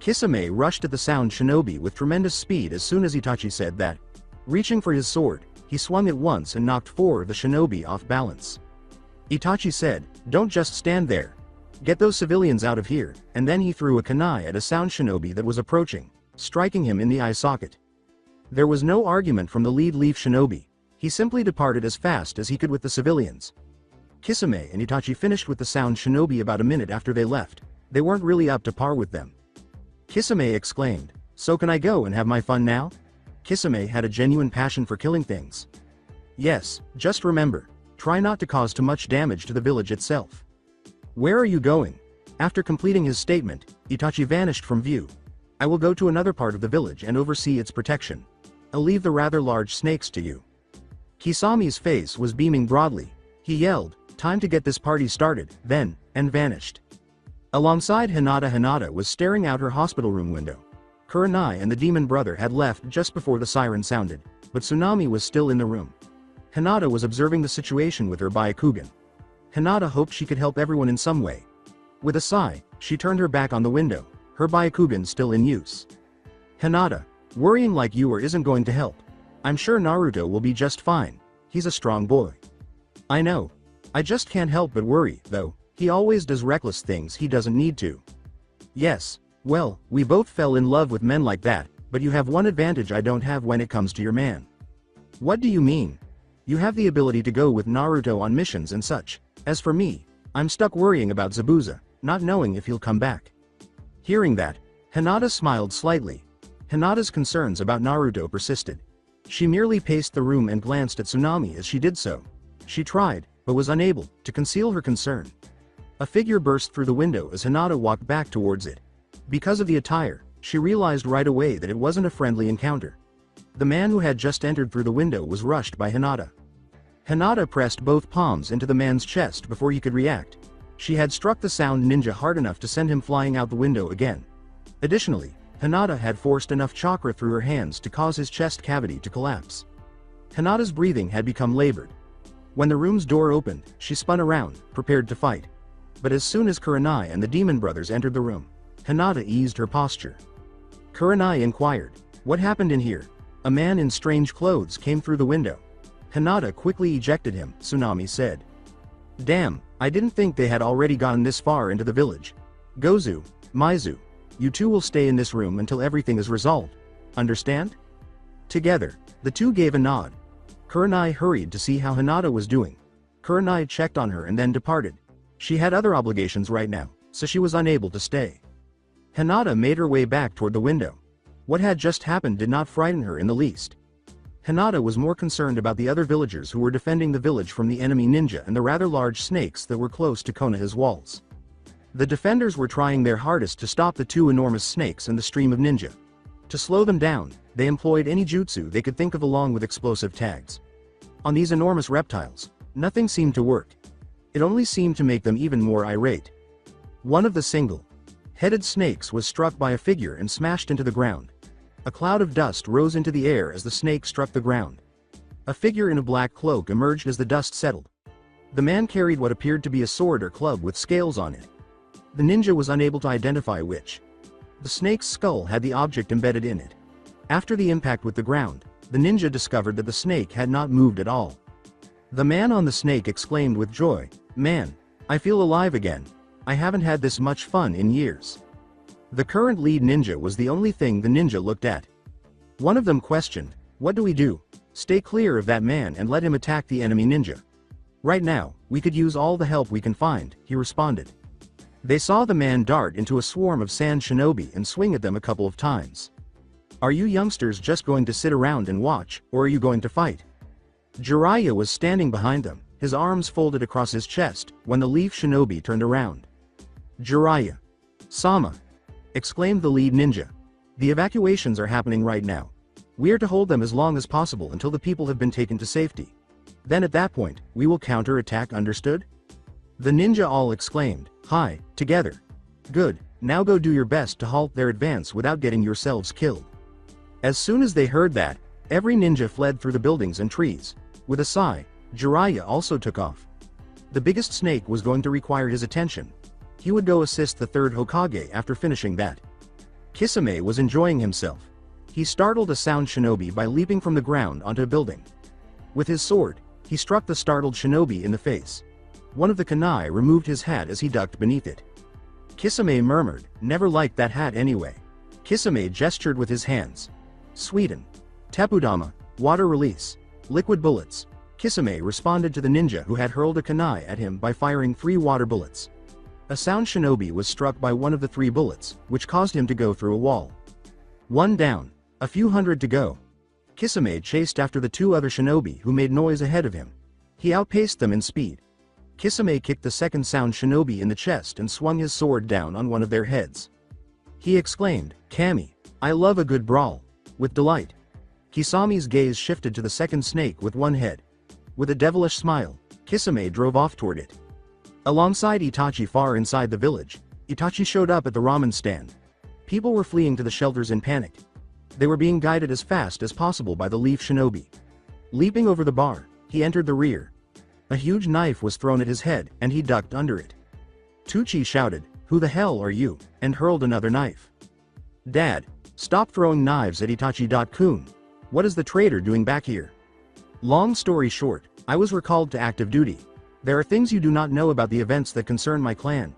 Kisame rushed at the sound shinobi with tremendous speed as soon as Itachi said that. Reaching for his sword, he swung it once and knocked four of the shinobi off balance. Itachi said, "Don't just stand there. Get those civilians out of here," and then he threw a kunai at a sound shinobi that was approaching, striking him in the eye socket. There was no argument from the lead leaf shinobi. He simply departed as fast as he could with the civilians. Kisame and Itachi finished with the sound shinobi about a minute after they left. They weren't really up to par with them. Kisame exclaimed, "So can I go and have my fun now?" Kisame had a genuine passion for killing things. "Yes, just remember, try not to cause too much damage to the village itself." "Where are you going?" After completing his statement, Itachi vanished from view. "I will go to another part of the village and oversee its protection. I'll leave the rather large snakes to you." Kisame's face was beaming broadly. He yelled, "Time to get this party started," then, and vanished. Alongside Hinata was staring out her hospital room window. Kurenai and the demon brother had left just before the siren sounded, but Tsunami was still in the room. Hinata was observing the situation with her Byakugan. Hinata hoped she could help everyone in some way. With a sigh, she turned her back on the window, her Byakugan still in use. "Hinata, worrying like you are isn't going to help. I'm sure Naruto will be just fine. He's a strong boy." "I know. I just can't help but worry, though. He always does reckless things he doesn't need to." "Yes, well, we both fell in love with men like that, but you have one advantage I don't have when it comes to your man." "What do you mean?" You have the ability to go with Naruto on missions and such. As for me, I'm stuck worrying about Zabuza, not knowing if he'll come back." Hearing that, Hinata smiled slightly. Hinata's concerns about Naruto persisted. She merely paced the room and glanced at Tsunami as she did so. She tried, but was unable, to conceal her concern. A figure burst through the window as Hinata walked back towards it. Because of the attire, she realized right away that it wasn't a friendly encounter. The man who had just entered through the window was rushed by Hinata. Hinata pressed both palms into the man's chest before he could react. She had struck the sound ninja hard enough to send him flying out the window again. Additionally, Hinata had forced enough chakra through her hands to cause his chest cavity to collapse. Hinata's breathing had become labored. When the room's door opened, she spun around, prepared to fight. But as soon as Kurenai and the demon brothers entered the room, Hinata eased her posture. Kurenai inquired, "What happened in here?" A man in strange clothes came through the window. Hinata quickly ejected him, Tsunami said. "Damn, I didn't think they had already gotten this far into the village. Gozu, Maizu, you two will stay in this room until everything is resolved. Understand?" Together, the two gave a nod. Kurenai hurried to see how Hinata was doing. Kurenai checked on her and then departed. She had other obligations right now, so she was unable to stay. Hinata made her way back toward the window. What had just happened did not frighten her in the least. Hinata was more concerned about the other villagers who were defending the village from the enemy ninja and the rather large snakes that were close to Konoha's walls. The defenders were trying their hardest to stop the two enormous snakes and the stream of ninja. To slow them down, they employed any jutsu they could think of along with explosive tags. On these enormous reptiles, nothing seemed to work. It only seemed to make them even more irate. One of the single-headed snakes was struck by a figure and smashed into the ground. A cloud of dust rose into the air as the snake struck the ground. A figure in a black cloak emerged as the dust settled. The man carried what appeared to be a sword or club with scales on it. The ninja was unable to identify which. The snake's skull had the object embedded in it. After the impact with the ground, the ninja discovered that the snake had not moved at all. The man on the snake exclaimed with joy, "Man, I feel alive again. I haven't had this much fun in years." The current lead ninja was the only thing the ninja looked at. One of them questioned, "What do we do?" "Stay clear of that man and let him attack the enemy ninja." "Right now, we could use all the help we can find," he responded. They saw the man dart into a swarm of sand shinobi and swing at them a couple of times. "Are you youngsters just going to sit around and watch, or are you going to fight?" Jiraiya was standing behind them, his arms folded across his chest, when the leaf shinobi turned around. "Jiraiya Sama!" exclaimed the lead ninja. "The evacuations are happening right now. We are to hold them as long as possible until the people have been taken to safety. Then at that point, we will counter-attack, understood?" The ninja all exclaimed, "Hi, together. Good, now go do your best to halt their advance without getting yourselves killed." As soon as they heard that, every ninja fled through the buildings and trees. With a sigh, Jiraiya also took off. The biggest snake was going to require his attention. He would go assist the third Hokage after finishing that. Kisame was enjoying himself. He startled a sound shinobi by leaping from the ground onto a building. With his sword, he struck the startled shinobi in the face. One of the kunai removed his hat as he ducked beneath it. Kisame murmured, "Never liked that hat anyway." Kisame gestured with his hands. "Sweden. Tepudama, water release. Liquid bullets." Kisame responded to the ninja who had hurled a kunai at him by firing 3 water bullets. A sound shinobi was struck by one of the 3 bullets, which caused him to go through a wall. One down, a few hundred to go. Kisame chased after the 2 other shinobi who made noise ahead of him. He outpaced them in speed. Kisame kicked the second sound shinobi in the chest and swung his sword down on one of their heads. He exclaimed, "Kami, I love a good brawl." With delight. Kisame's gaze shifted to the second snake with one head. With a devilish smile, Kisame drove off toward it. Alongside Itachi far inside the village, Itachi showed up at the ramen stand. People were fleeing to the shelters in panic. They were being guided as fast as possible by the leaf shinobi. Leaping over the bar, he entered the rear. A huge knife was thrown at his head and he ducked under it. Tucci shouted, "Who the hell are you?" and hurled another knife. "Dad, stop throwing knives at Itachi-kun. What is the traitor doing back here?" Long story short, I was recalled to active duty. There are things you do not know about the events that concern my clan.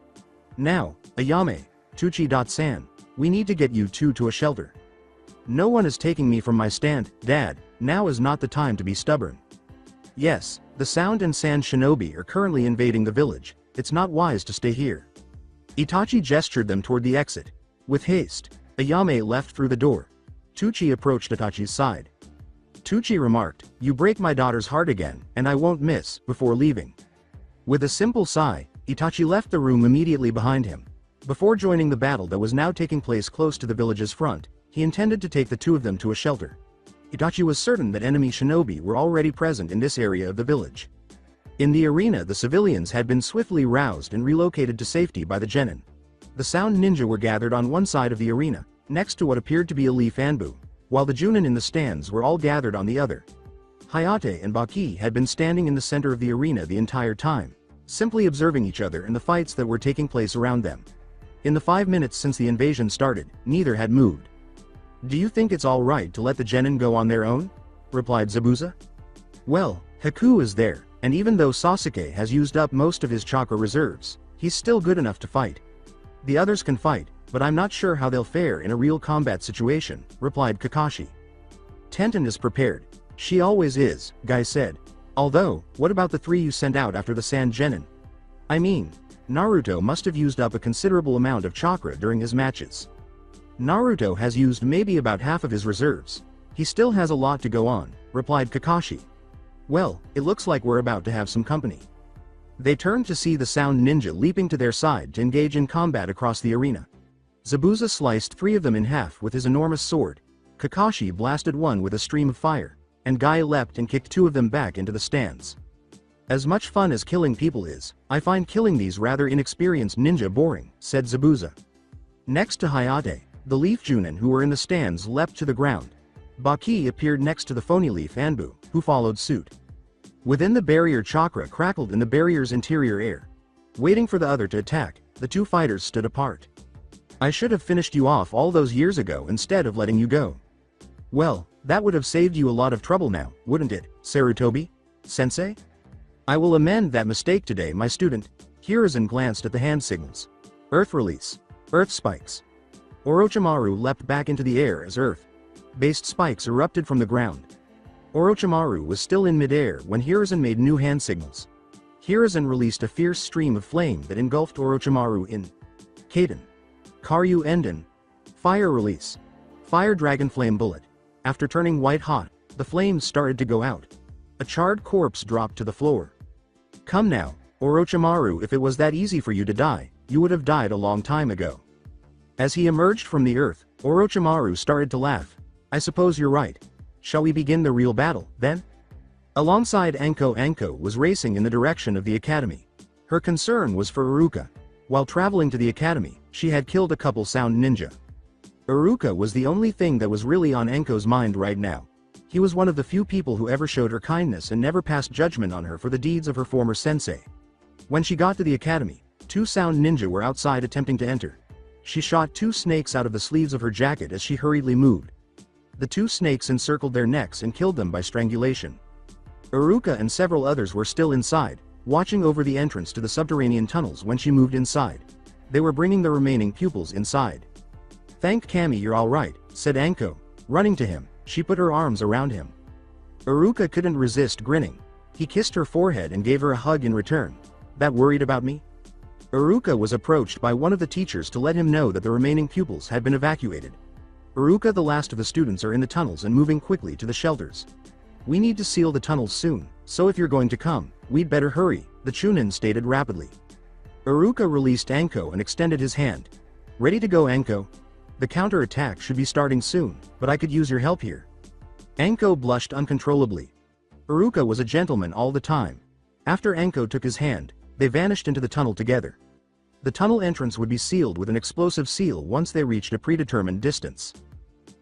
Now, Ayame, Tucci-san, we need to get you two to a shelter. No one is taking me from my stand, Dad, now is not the time to be stubborn. Yes, the Sound and Sand Shinobi are currently invading the village. It's not wise to stay here. Itachi gestured them toward the exit. With haste, Ayame left through the door. Tucci approached Itachi's side. Tucci remarked, "You break my daughter's heart again, and I won't miss," before leaving. With a simple sigh, Itachi left the room immediately behind him. Before joining the battle that was now taking place close to the village's front, he intended to take the two of them to a shelter. Itachi was certain that enemy shinobi were already present in this area of the village. In the arena, the civilians had been swiftly roused and relocated to safety by the genin. The Sound Ninja were gathered on one side of the arena, next to what appeared to be a leaf anbu, while the Junin in the stands were all gathered on the other. Hayate and Baki had been standing in the center of the arena the entire time, simply observing each other and the fights that were taking place around them. In the 5 minutes since the invasion started, neither had moved. "Do you think it's all right to let the genin go on their own?" replied Zabuza. "Well, Haku is there, and even though Sasuke has used up most of his chakra reserves, he's still good enough to fight. The others can fight, but I'm not sure how they'll fare in a real combat situation," replied Kakashi. "Tenten is prepared. She always is," Guy said. "Although, what about the 3 you sent out after the Sand Genin? I mean, Naruto must have used up a considerable amount of chakra during his matches." "Naruto has used maybe about half of his reserves. He still has a lot to go on," replied Kakashi. "Well, it looks like we're about to have some company." They turned to see the Sound Ninja leaping to their side to engage in combat across the arena. Zabuza sliced 3 of them in half with his enormous sword. Kakashi blasted one with a stream of fire, and Guy leapt and kicked 2 of them back into the stands. "As much fun as killing people is, I find killing these rather inexperienced ninja boring," said Zabuza. Next to Hayate, the leaf Junin who were in the stands leapt to the ground. Baki appeared next to the phony leaf Anbu, who followed suit. Within the barrier, chakra crackled in the barrier's interior air. Waiting for the other to attack, the 2 fighters stood apart. "I should have finished you off all those years ago instead of letting you go." "Well, that would have saved you a lot of trouble now, wouldn't it, Sarutobi? Sensei?" "I will amend that mistake today, my student." Hiruzen glanced at the hand signals. Earth release. Earth spikes. Orochimaru leapt back into the air as Earth-based spikes erupted from the ground. Orochimaru was still in midair when Hiruzen made new hand signals. Hiruzen released a fierce stream of flame that engulfed Orochimaru in Kaden. Karyu Enden. Fire release. Fire Dragon Flame Bullet. After turning white hot, the flames started to go out. A charred corpse dropped to the floor. "Come now, Orochimaru, if it was that easy for you to die, you would have died a long time ago." As he emerged from the earth, Orochimaru started to laugh. "I suppose you're right. Shall we begin the real battle, then?" Alongside Anko was racing in the direction of the academy. Her concern was for Iruka. While traveling to the academy, she had killed a couple Sound Ninja. Iruka was the only thing that was really on Anko's mind right now. He was one of the few people who ever showed her kindness and never passed judgment on her for the deeds of her former sensei. When she got to the academy, 2 Sound Ninja were outside attempting to enter. She shot 2 snakes out of the sleeves of her jacket as she hurriedly moved. The 2 snakes encircled their necks and killed them by strangulation. Iruka and several others were still inside, watching over the entrance to the subterranean tunnels when she moved inside. They were bringing the remaining pupils inside. "Thank Kami, you're all right," said Anko. Running to him, she put her arms around him. Iruka couldn't resist grinning. He kissed her forehead and gave her a hug in return. "That worried about me?" Iruka was approached by one of the teachers to let him know that the remaining pupils had been evacuated. "Iruka, the last of the students are in the tunnels and moving quickly to the shelters. We need to seal the tunnels soon, so if you're going to come, we'd better hurry," the Chunin stated rapidly. Iruka released Anko and extended his hand. "Ready to go, Anko? The counter-attack should be starting soon, but I could use your help here." Anko blushed uncontrollably. Iruka was a gentleman all the time. After Anko took his hand, they vanished into the tunnel together. The tunnel entrance would be sealed with an explosive seal once they reached a predetermined distance.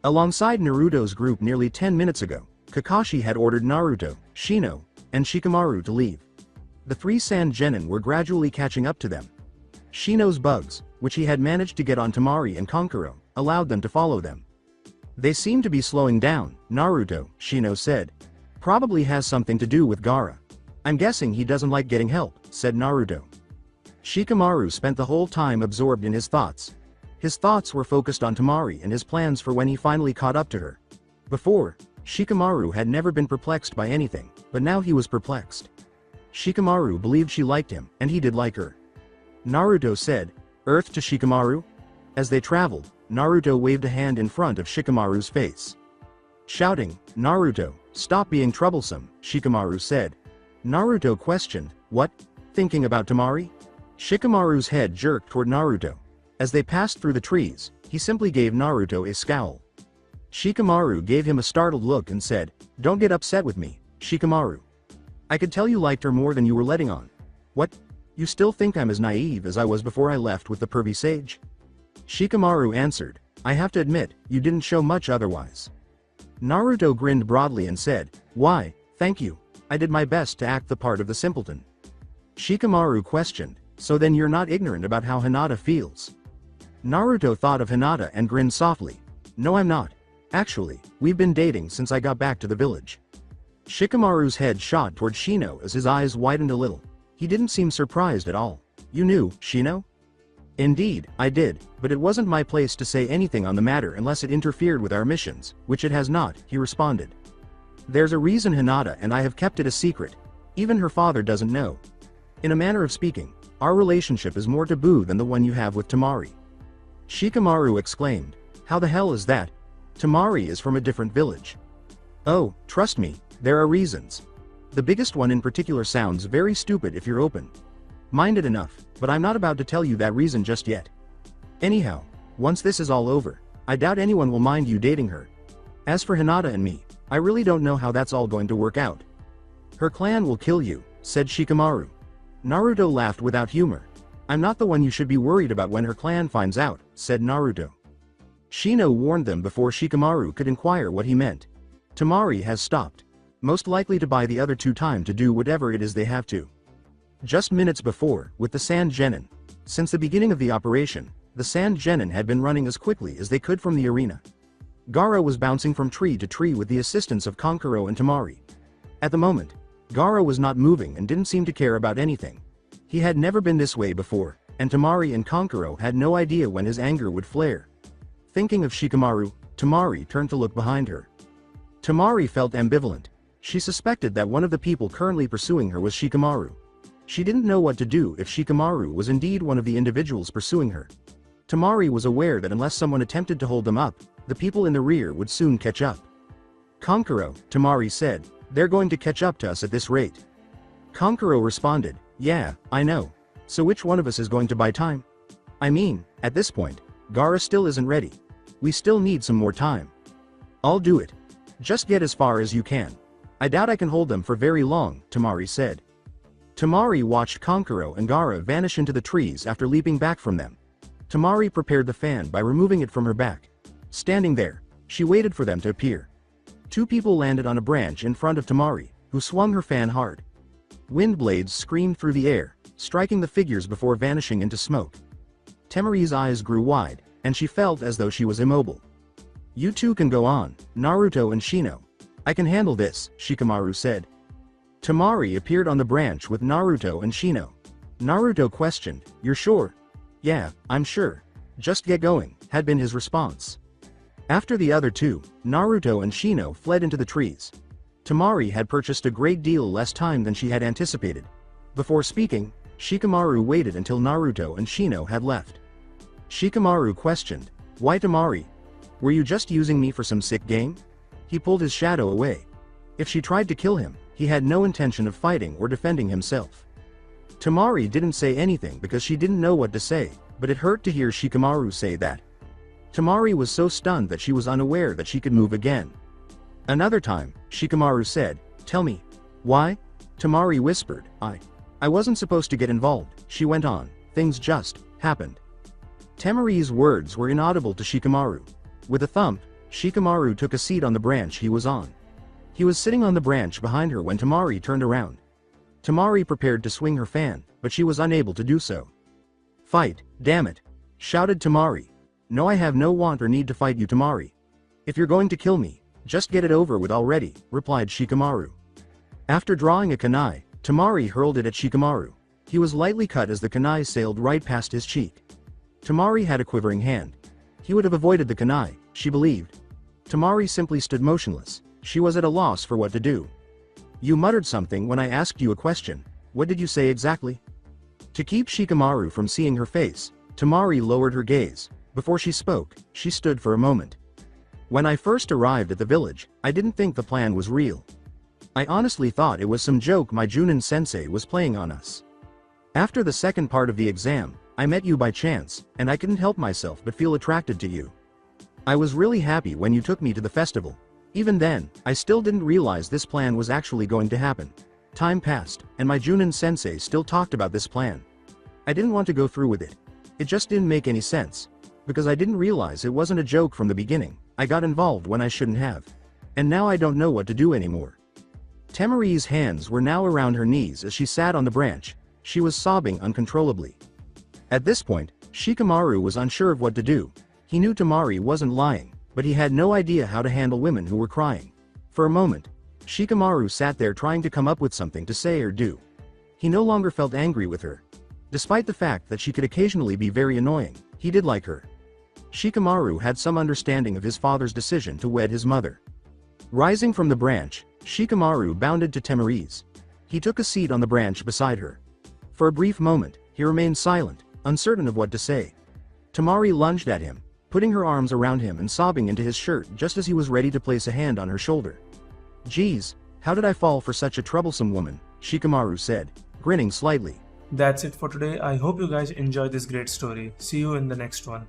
Alongside Naruto's group nearly 10 minutes ago, Kakashi had ordered Naruto, Shino, and Shikamaru to leave. The 3 Sand Genin were gradually catching up to them. Shino's bugs, which he had managed to get on Temari and Konkuro, allowed them to follow them. "They seem to be slowing down, Naruto," Shino said. "Probably has something to do with Gaara. I'm guessing he doesn't like getting help," said Naruto. Shikamaru spent the whole time absorbed in his thoughts. His thoughts were focused on Temari and his plans for when he finally caught up to her. Before, Shikamaru had never been perplexed by anything, but now he was perplexed. Shikamaru believed she liked him, and he did like her. Naruto said, "Earth to Shikamaru?" As they traveled, Naruto waved a hand in front of Shikamaru's face. Shouting, "Naruto, stop being troublesome," Shikamaru said. Naruto questioned, "What? Thinking about Temari?" Shikamaru's head jerked toward Naruto. As they passed through the trees, he simply gave Naruto a scowl. Shikamaru gave him a startled look and said, "Don't get upset with me, Shikamaru. I could tell you liked her more than you were letting on. What? You still think I'm as naive as I was before I left with the pervy sage?" Shikamaru answered, "I have to admit, you didn't show much otherwise." Naruto grinned broadly and said, "Why, thank you. I did my best to act the part of the simpleton." Shikamaru questioned, "So then you're not ignorant about how Hinata feels?" Naruto thought of Hinata and grinned softly. "No, I'm not. Actually, we've been dating since I got back to the village." Shikamaru's head shot toward Shino as his eyes widened a little. He didn't seem surprised at all. "You knew, Shino?" "Indeed, I did, but it wasn't my place to say anything on the matter unless it interfered with our missions, which it has not," he responded. "There's a reason Hinata and I have kept it a secret. Even her father doesn't know. In a manner of speaking, our relationship is more taboo than the one you have with Temari." Shikamaru exclaimed, "How the hell is that? Temari is from a different village." "Oh, trust me, there are reasons. The biggest one in particular sounds very stupid if you're open-minded enough, but I'm not about to tell you that reason just yet. Anyhow, once this is all over, I doubt anyone will mind you dating her. As for Hinata and me, I really don't know how that's all going to work out." "Her clan will kill you," said Shikamaru. Naruto laughed without humor. "I'm not the one you should be worried about when her clan finds out," said Naruto. Shino warned them before Shikamaru could inquire what he meant. "Temari has stopped. Most likely to buy the other two time to do whatever it is they have to." Just minutes before, with the Sand Genin. Since the beginning of the operation, the Sand Genin had been running as quickly as they could from the arena. Gaara was bouncing from tree to tree with the assistance of Kankuro and Temari. At the moment, Gaara was not moving and didn't seem to care about anything. He had never been this way before, and Temari and Kankuro had no idea when his anger would flare. Thinking of Shikamaru, Temari turned to look behind her. Temari felt ambivalent. She suspected that one of the people currently pursuing her was Shikamaru. She didn't know what to do if Shikamaru was indeed one of the individuals pursuing her. Temari was aware that unless someone attempted to hold them up, the people in the rear would soon catch up. "Kankuro," Temari said, "they're going to catch up to us at this rate." Kankuro responded, "Yeah, I know. So which one of us is going to buy time? I mean, at this point, Gaara still isn't ready. We still need some more time." "I'll do it. Just get as far as you can. I doubt I can hold them for very long," Temari said. Temari watched Kankuro and Gaara vanish into the trees after leaping back from them. Temari prepared the fan by removing it from her back. Standing there, she waited for them to appear. Two people landed on a branch in front of Temari, who swung her fan hard. Wind blades screamed through the air, striking the figures before vanishing into smoke. Temari's eyes grew wide, and she felt as though she was immobile. "You two can go on, Naruto and Shino. I can handle this," Shikamaru said. Temari appeared on the branch with Naruto and Shino. Naruto questioned, "You're sure?" "Yeah, I'm sure. Just get going," had been his response. After the other two, Naruto and Shino fled into the trees. Temari had purchased a great deal less time than she had anticipated. Before speaking, Shikamaru waited until Naruto and Shino had left. Shikamaru questioned, "Why Temari? Were you just using me for some sick game?" He pulled his shadow away. If she tried to kill him, he had no intention of fighting or defending himself. Temari didn't say anything because she didn't know what to say, but it hurt to hear Shikamaru say that. Temari was so stunned that she was unaware that she could move again. Another time, Shikamaru said, "Tell me. Why?" Temari whispered, I wasn't supposed to get involved," she went on, "things just happened." Temari's words were inaudible to Shikamaru. With a thump, Shikamaru took a seat on the branch he was on. He was sitting on the branch behind her when Temari turned around. Temari prepared to swing her fan, but she was unable to do so. "Fight, damn it!" shouted Temari. "No, I have no want or need to fight you, Temari. If you're going to kill me, just get it over with already," replied Shikamaru. After drawing a kunai, Temari hurled it at Shikamaru. He was lightly cut as the kunai sailed right past his cheek. Temari had a quivering hand. He would have avoided the kunai, she believed. Temari simply stood motionless. She was at a loss for what to do. You muttered something when I asked you a question. What did you say exactly? To keep Shikamaru from seeing her face, Temari lowered her gaze. Before she spoke, she stood for a moment. When I first arrived at the village, I didn't think the plan was real. I honestly thought it was some joke my Junin sensei was playing on us. After the second part of the exam, I met you by chance, and I couldn't help myself but feel attracted to you. I was really happy when you took me to the festival. Even then, I still didn't realize this plan was actually going to happen. Time passed, and my Junin sensei still talked about this plan. I didn't want to go through with it. It just didn't make any sense. Because I didn't realize it wasn't a joke from the beginning, I got involved when I shouldn't have. And now I don't know what to do anymore. Temari's hands were now around her knees as she sat on the branch. She was sobbing uncontrollably. At this point, Shikamaru was unsure of what to do. He knew Temari wasn't lying, but he had no idea how to handle women who were crying. For a moment, Shikamaru sat there trying to come up with something to say or do. He no longer felt angry with her. Despite the fact that she could occasionally be very annoying, he did like her. Shikamaru had some understanding of his father's decision to wed his mother. Rising from the branch, Shikamaru bounded to Temari's. He took a seat on the branch beside her. For a brief moment, he remained silent, uncertain of what to say. Temari lunged at him, putting her arms around him and sobbing into his shirt just as he was ready to place a hand on her shoulder. "Geez, how did I fall for such a troublesome woman?" Shikamaru said, grinning slightly. That's it for today. I hope you guys enjoyed this great story. See you in the next one.